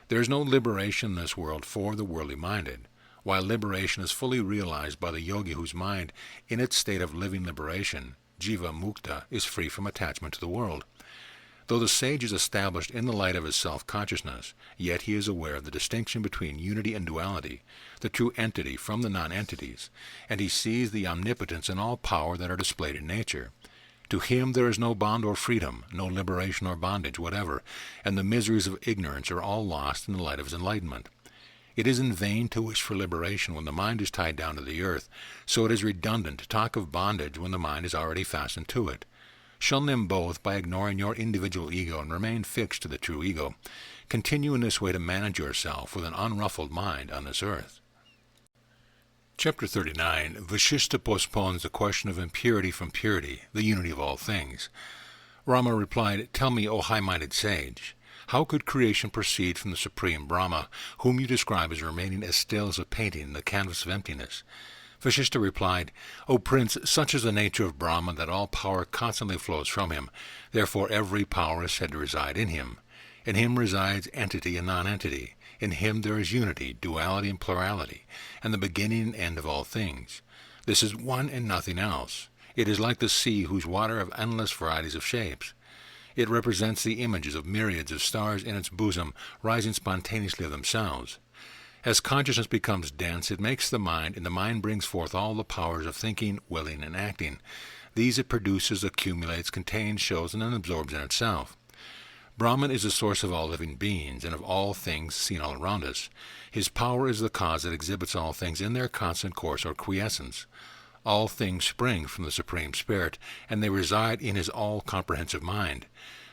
There is no liberation in this world for the worldly minded, while liberation is fully realized by the yogi whose mind, in its state of living liberation, jiva mukta, is free from attachment to the world. Though the sage is established in the light of his self-consciousness, yet he is aware of the distinction between unity and duality, the true entity from the non-entities, and he sees the omnipotence and all power that are displayed in nature. To him there is no bond or freedom, no liberation or bondage whatever, and the miseries of ignorance are all lost in the light of his enlightenment. It is in vain to wish for liberation when the mind is tied down to the earth, so it is redundant to talk of bondage when the mind is already fastened to it. Shun them both by ignoring your individual ego and remain fixed to the true ego. Continue in this way to manage yourself with an unruffled mind on this earth. Chapter 39. Vasistha postpones the question of impurity from purity, the unity of all things. Rama replied, "Tell me, O high-minded sage, how could creation proceed from the supreme Brahma, whom you describe as remaining as still as a painting in the canvas of emptiness?" Vasistha replied, "O prince, such is the nature of Brahma that all power constantly flows from him. Therefore every power is said to reside in him. In him resides entity and non-entity. In him there is unity, duality, and plurality, and the beginning and end of all things. This is one and nothing else. It is like the sea whose water have endless varieties of shapes. It represents the images of myriads of stars in its bosom, rising spontaneously of themselves. As consciousness becomes dense, it makes the mind, and the mind brings forth all the powers of thinking, willing, and acting. These it produces, accumulates, contains, shows, and then absorbs in itself. Brahman is the source of all living beings, and of all things seen all around us. His power is the cause that exhibits all things in their constant course or quiescence. All things spring from the Supreme Spirit, and they reside in his all-comprehensive mind.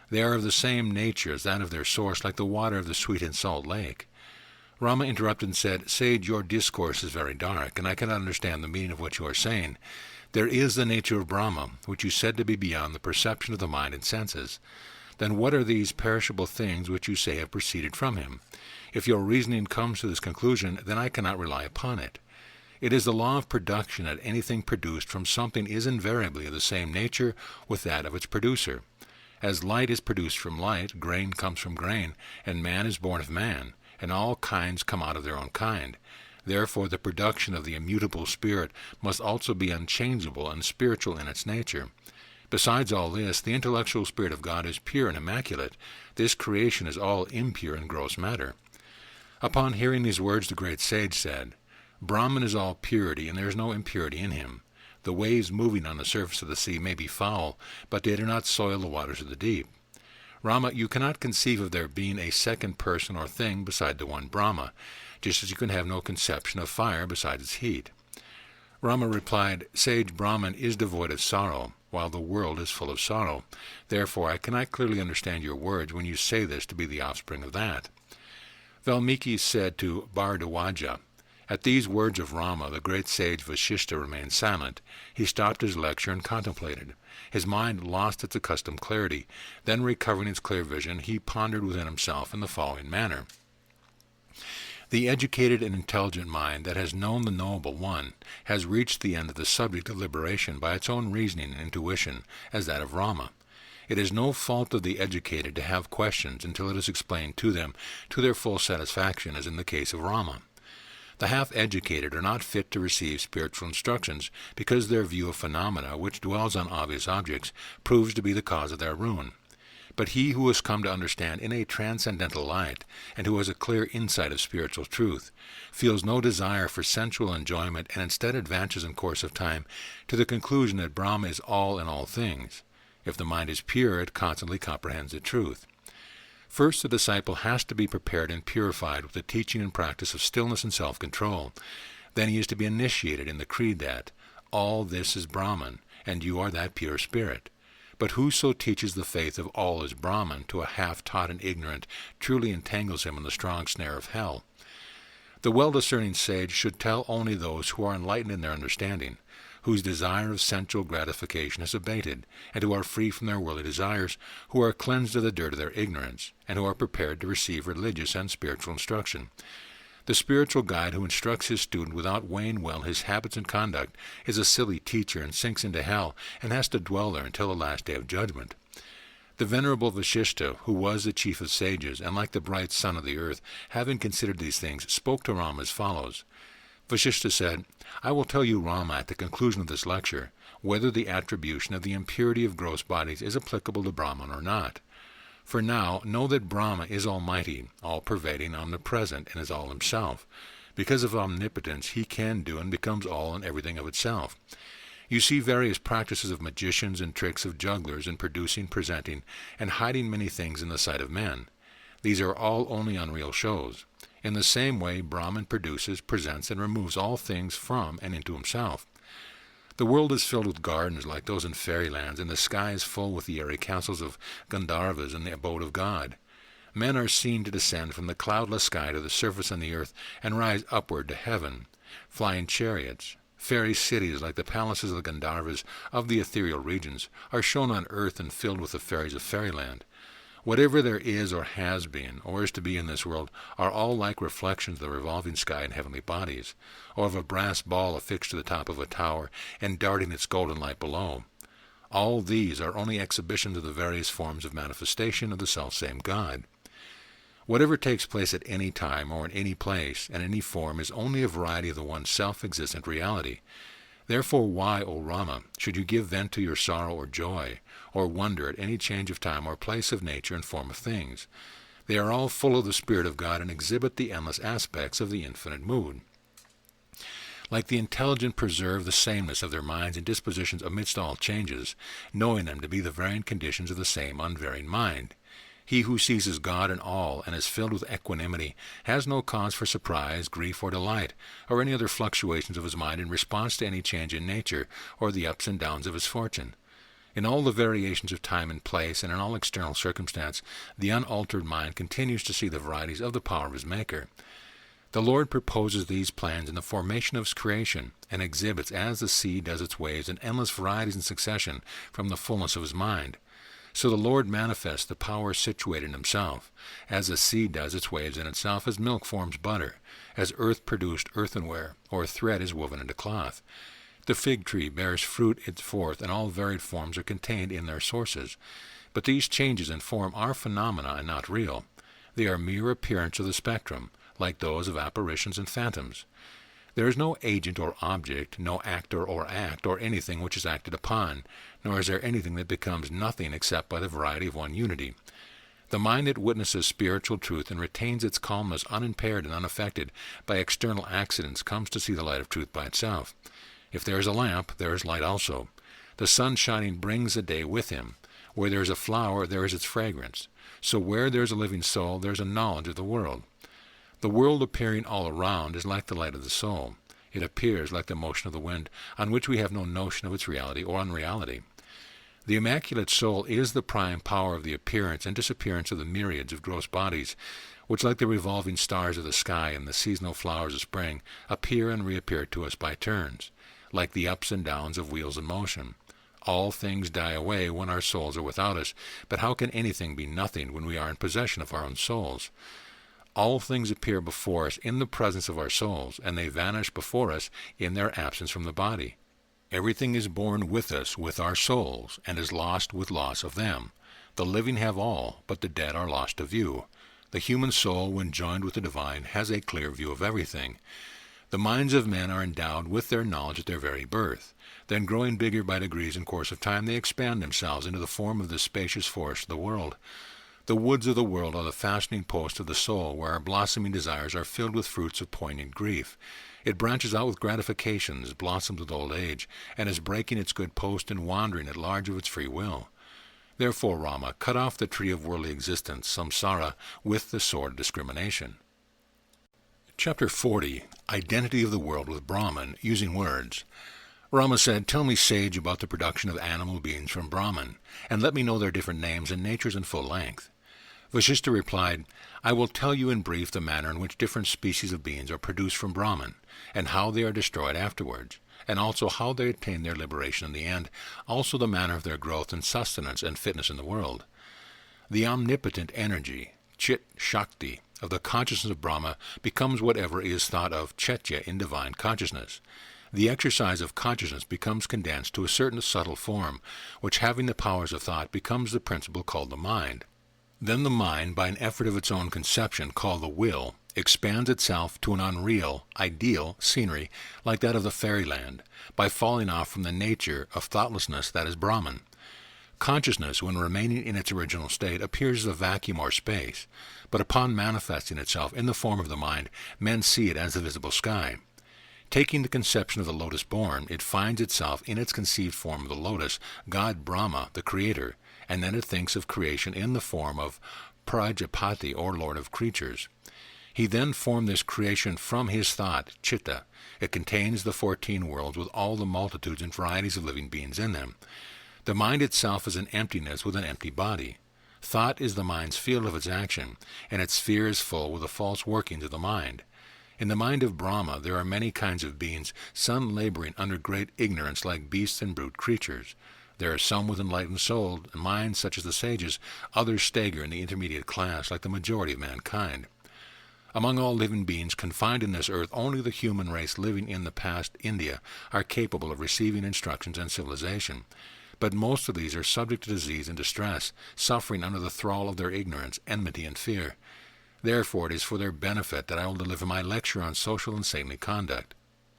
They are of the same nature as that of their source, like the water of the sweet and salt lake. Rama interrupted and said, Sage, your discourse is very dark, and I cannot understand the meaning of what you are saying. There is the nature of Brahma, which you said to be beyond the perception of the mind and senses. Then what are these perishable things which you say have proceeded from him? If your reasoning comes to this conclusion, then I cannot rely upon it. It is the law of production that anything produced from something is invariably of the same nature with that of its producer. As light is produced from light, grain comes from grain, and man is born of man, and all kinds come out of their own kind. Therefore the production of the immutable spirit must also be unchangeable and spiritual in its nature. Besides all this, the intellectual spirit of God is pure and immaculate. This creation is all impure and gross matter. Upon hearing these words, the great sage said, Brahman is all purity, and there is no impurity in him. The waves moving on the surface of the sea may be foul, but they do not soil the waters of the deep. Rama, you cannot conceive of there being a second person or thing beside the one Brahma, just as you can have no conception of fire beside its heat. Rama replied, Sage, Brahman is devoid of sorrow, while the world is full of sorrow. Therefore I cannot clearly understand your words when you say this to be the offspring of that. Valmiki said to Bharadwaja, At these words of Rama, the great sage Vasistha remained silent. He stopped his lecture and contemplated. His mind lost its accustomed clarity. Then, recovering its clear vision, he pondered within himself in the following manner. The educated and intelligent mind that has known the Knowable One has reached the end of the subject of liberation by its own reasoning and intuition, as that of Rama. It is no fault of the educated to have questions until it is explained to them to their full satisfaction, as in the case of Rama. The half-educated are not fit to receive spiritual instructions because their view of phenomena, which dwells on obvious objects, proves to be the cause of their ruin. But he who has come to understand in a transcendental light, and who has a clear insight of spiritual truth, feels no desire for sensual enjoyment, and instead advances in course of time to the conclusion that Brahma is all in all things. If the mind is pure, it constantly comprehends the truth. First, the disciple has to be prepared and purified with the teaching and practice of stillness and self-control. Then he is to be initiated in the creed that, all this is Brahman, and you are that pure spirit. But whoso teaches the faith of all is Brahman to a half-taught and ignorant truly entangles him in the strong snare of hell. The well-discerning sage should tell only those who are enlightened in their understanding, whose desire of sensual gratification has abated, and who are free from their worldly desires, who are cleansed of the dirt of their ignorance, and who are prepared to receive religious and spiritual instruction. The spiritual guide who instructs his student without weighing well his habits and conduct is a silly teacher and sinks into hell and has to dwell there until the last day of judgment. The venerable Vasistha, who was the chief of sages, and like the bright sun of the earth, having considered these things, spoke to Rama as follows. Vasistha said, I will tell you, Rama, at the conclusion of this lecture, whether the attribution of the impurity of gross bodies is applicable to Brahman or not. For now, know that Brahma is almighty, all-pervading, omnipresent, and is all himself. Because of omnipotence, he can do and becomes all and everything of itself. You see various practices of magicians and tricks of jugglers in producing, presenting, and hiding many things in the sight of men. These are all only unreal shows. In the same way, Brahman produces, presents, and removes all things from and into himself. The world is filled with gardens like those in fairylands, and the sky is full with the airy councils of Gandharvas in the abode of God. Men are seen to descend from the cloudless sky to the surface on the earth and rise upward to heaven, flying chariots. Fairy cities like the palaces of the Gandharvas of the ethereal regions are shown on earth and filled with the fairies of fairyland. Whatever there is or has been or is to be in this world are all like reflections of the revolving sky and heavenly bodies, or of a brass ball affixed to the top of a tower and darting its golden light below. All these are only exhibitions of the various forms of manifestation of the selfsame God. Whatever takes place at any time or in any place and any form is only a variety of the one self-existent reality. Therefore why, O Rama, should you give vent to your sorrow or joy, or wonder at any change of time or place of nature and form of things? They are all full of the Spirit of God and exhibit the endless aspects of the infinite mood. Like the intelligent preserve the sameness of their minds and dispositions amidst all changes, knowing them to be the varying conditions of the same unvarying mind. He who seizes God in all and is filled with equanimity has no cause for surprise, grief, or delight, or any other fluctuations of his mind in response to any change in nature or the ups and downs of his fortune. In all the variations of time and place, and in all external circumstance, the unaltered mind continues to see the varieties of the power of his Maker. The Lord proposes these plans in the formation of his creation, and exhibits, as the sea does its waves, in endless varieties in succession from the fullness of his mind. So the Lord manifests the power situated in himself, as the sea does its waves in itself, as milk forms butter, as earth produced earthenware, or thread is woven into cloth. The fig tree bears fruit its forth, and all varied forms are contained in their sources. But these changes in form are phenomena and not real. They are mere appearance of the spectrum, like those of apparitions and phantoms. There is no agent or object, no actor or act, or anything which is acted upon, nor is there anything that becomes nothing except by the variety of one unity. The mind that witnesses spiritual truth and retains its calmness unimpaired and unaffected by external accidents comes to see the light of truth by itself. If there is a lamp, there is light also. The sun shining brings the day with him. Where there is a flower, there is its fragrance. So where there is a living soul, there is a knowledge of the world. The world appearing all around is like the light of the soul. It appears like the motion of the wind, on which we have no notion of its reality or unreality. The immaculate soul is the prime power of the appearance and disappearance of the myriads of gross bodies, which, like the revolving stars of the sky and the seasonal flowers of spring, appear and reappear to us by turns, like the ups and downs of wheels in motion. All things die away when our souls are without us, but how can anything be nothing when we are in possession of our own souls? All things appear before us in the presence of our souls, and they vanish before us in their absence from the body. Everything is born with us, with our souls, and is lost with loss of them. The living have all, but the dead are lost to view. The human soul, when joined with the divine, has a clear view of everything. The minds of men are endowed with their knowledge at their very birth. Then, growing bigger by degrees in course of time, they expand themselves into the form of the spacious forest of the world. The woods of the world are the fastening post of the soul, where our blossoming desires are filled with fruits of poignant grief. It branches out with gratifications, blossoms with old age, and is breaking its good post and wandering at large of its free will. Therefore, Rama, cut off the tree of worldly existence, samsara, with the sword of discrimination. Chapter 40. Identity of the world with Brahman, using words. Rama said, "Tell me, sage, about the production of animal beings from Brahman, and let me know their different names and natures in full length." Vasistha replied, "I will tell you in brief the manner in which different species of beings are produced from Brahman, and how they are destroyed afterwards, and also how they attain their liberation in the end, also the manner of their growth and sustenance and fitness in the world. The omnipotent energy, Chit Shakti, of the consciousness of Brahma becomes whatever is thought of Chetya in divine consciousness. The exercise of consciousness becomes condensed to a certain subtle form, which, having the powers of thought, becomes the principle called the mind. Then the mind, by an effort of its own conception, called the will, expands itself to an unreal, ideal scenery like that of the fairyland, by falling off from the nature of thoughtlessness that is Brahman. Consciousness, when remaining in its original state, appears as a vacuum or space, but upon manifesting itself in the form of the mind, men see it as the visible sky. Taking the conception of the lotus born, it finds itself in its conceived form of the lotus, God Brahma, the Creator, and then it thinks of creation in the form of Prajapati, or Lord of Creatures. He then formed this creation from his thought, Chitta. It contains the 14 worlds with all the multitudes and varieties of living beings in them. The mind itself is an emptiness with an empty body. Thought is the mind's field of its action, and its sphere is full with the false workings of the mind. In the mind of Brahma there are many kinds of beings, some laboring under great ignorance like beasts and brute creatures. There are some with enlightened souls and minds such as the sages, others stagger in the intermediate class like the majority of mankind. Among all living beings confined in this earth, only the human race living in the past India are capable of receiving instructions and civilization. But most of these are subject to disease and distress, suffering under the thrall of their ignorance, enmity, and fear. Therefore it is for their benefit that I will deliver my lecture on social and saintly conduct.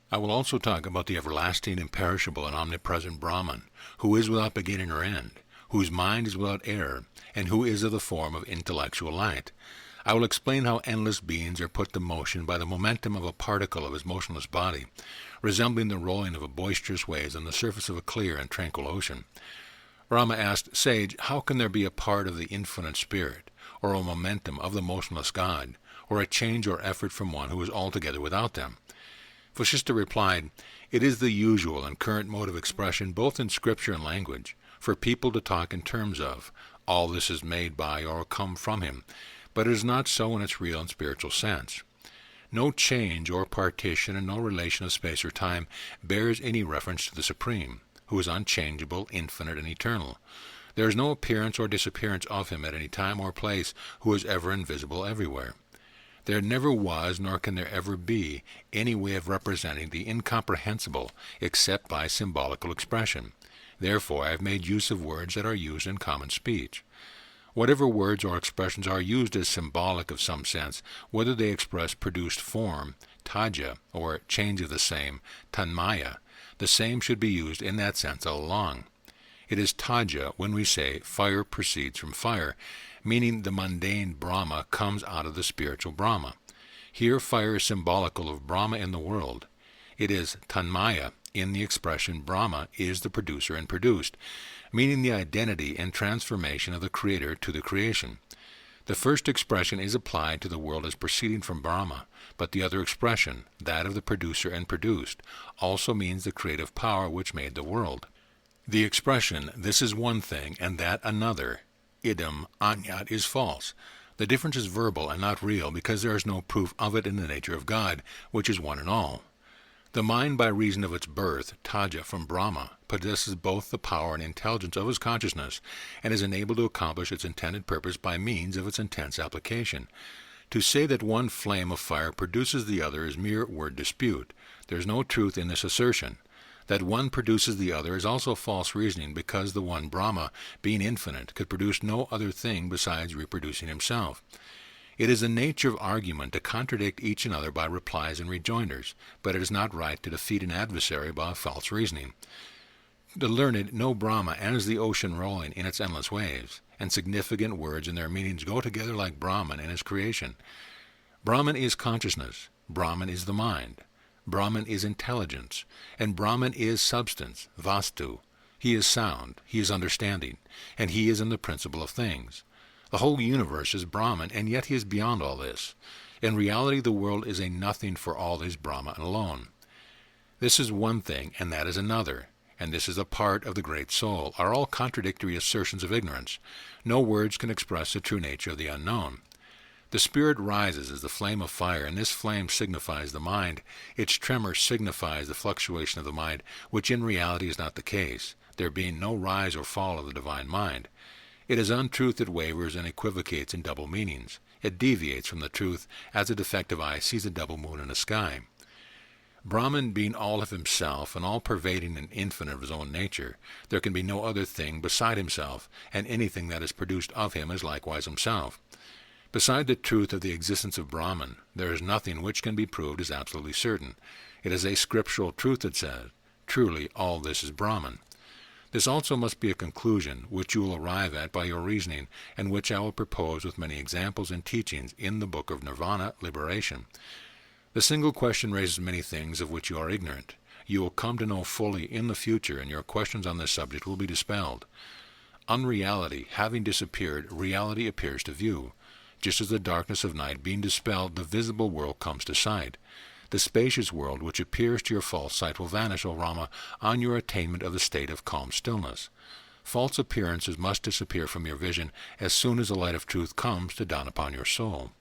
I will also talk about the everlasting, imperishable, and omnipresent Brahman, who is without beginning or end, whose mind is without error, and who is of the form of intellectual light. I will explain how endless beings are put to motion by the momentum of a particle of his motionless body, resembling the rolling of a boisterous waves on the surface of a clear and tranquil ocean. Rama asked, Sage, how can there be a part of the infinite spirit, or a momentum of the motionless God, or a change or effort from one who is altogether without them? Vasistha replied, It is the usual and current mode of expression both in scripture and language, for people to talk in terms of, all this is made by or come from him, but it is not so in its real and spiritual sense. No change or partition and no relation of space or time bears any reference to the Supreme, who is unchangeable, infinite, and eternal. There is no appearance or disappearance of him at any time or place, who is ever invisible everywhere. There never was, nor can there ever be, any way of representing the incomprehensible except by symbolical expression. Therefore I have made use of words that are used in common speech. Whatever words or expressions are used as symbolic of some sense, whether they express produced form, taja, or change of the same, tanmaya, the same should be used in that sense all along. It is taja when we say fire proceeds from fire, meaning the mundane Brahma comes out of the spiritual Brahma. Here fire is symbolical of Brahma in the world. It is tanmaya in the expression Brahma is the producer and produced, meaning the identity and transformation of the Creator to the creation. The first expression is applied to the world as proceeding from Brahma, but the other expression, that of the producer and produced, also means the creative power which made the world. The expression, this is one thing and that another, idam anyat, is false. The difference is verbal and not real because there is no proof of it in the nature of God, which is one and all. The mind, by reason of its birth, taja, from Brahma, possesses both the power and intelligence of his consciousness, and is enabled to accomplish its intended purpose by means of its intense application. To say that one flame of fire produces the other is mere word dispute. There is no truth in this assertion. That one produces the other is also false reasoning, because the one Brahma, being infinite, could produce no other thing besides reproducing himself. It is the nature of argument to contradict each another by replies and rejoinders, but it is not right to defeat an adversary by false reasoning. The learned know Brahma as the ocean rolling in its endless waves, and significant words and their meanings go together like Brahman and his creation. Brahman is consciousness, Brahman is the mind, Brahman is intelligence, and Brahman is substance, vastu. He is sound, he is understanding, and he is in the principle of things. The whole universe is Brahman, and yet he is beyond all this. In reality, the world is a nothing for all this Brahman alone. This is one thing, and that is another, and this is a part of the great soul, are all contradictory assertions of ignorance. No words can express the true nature of the unknown. The spirit rises as the flame of fire, and this flame signifies the mind. Its tremor signifies the fluctuation of the mind, which in reality is not the case, there being no rise or fall of the divine mind. It is untruth that wavers and equivocates in double meanings. It deviates from the truth as a defective eye sees a double moon in the sky. Brahman being all of himself and all-pervading and infinite of his own nature, there can be no other thing beside himself, and anything that is produced of him is likewise himself. Beside the truth of the existence of Brahman, there is nothing which can be proved as absolutely certain. It is a scriptural truth that says, truly all this is Brahman. This also must be a conclusion which you will arrive at by your reasoning, and which I will propose with many examples and teachings in the book of Nirvana, Liberation. The single question raises many things of which you are ignorant. You will come to know fully in the future, and your questions on this subject will be dispelled. Unreality having disappeared, reality appears to view. Just as the darkness of night being dispelled, the visible world comes to sight. The spacious world which appears to your false sight will vanish, O Rama, on your attainment of the state of calm stillness. False appearances must disappear from your vision as soon as the light of truth comes to dawn upon your soul.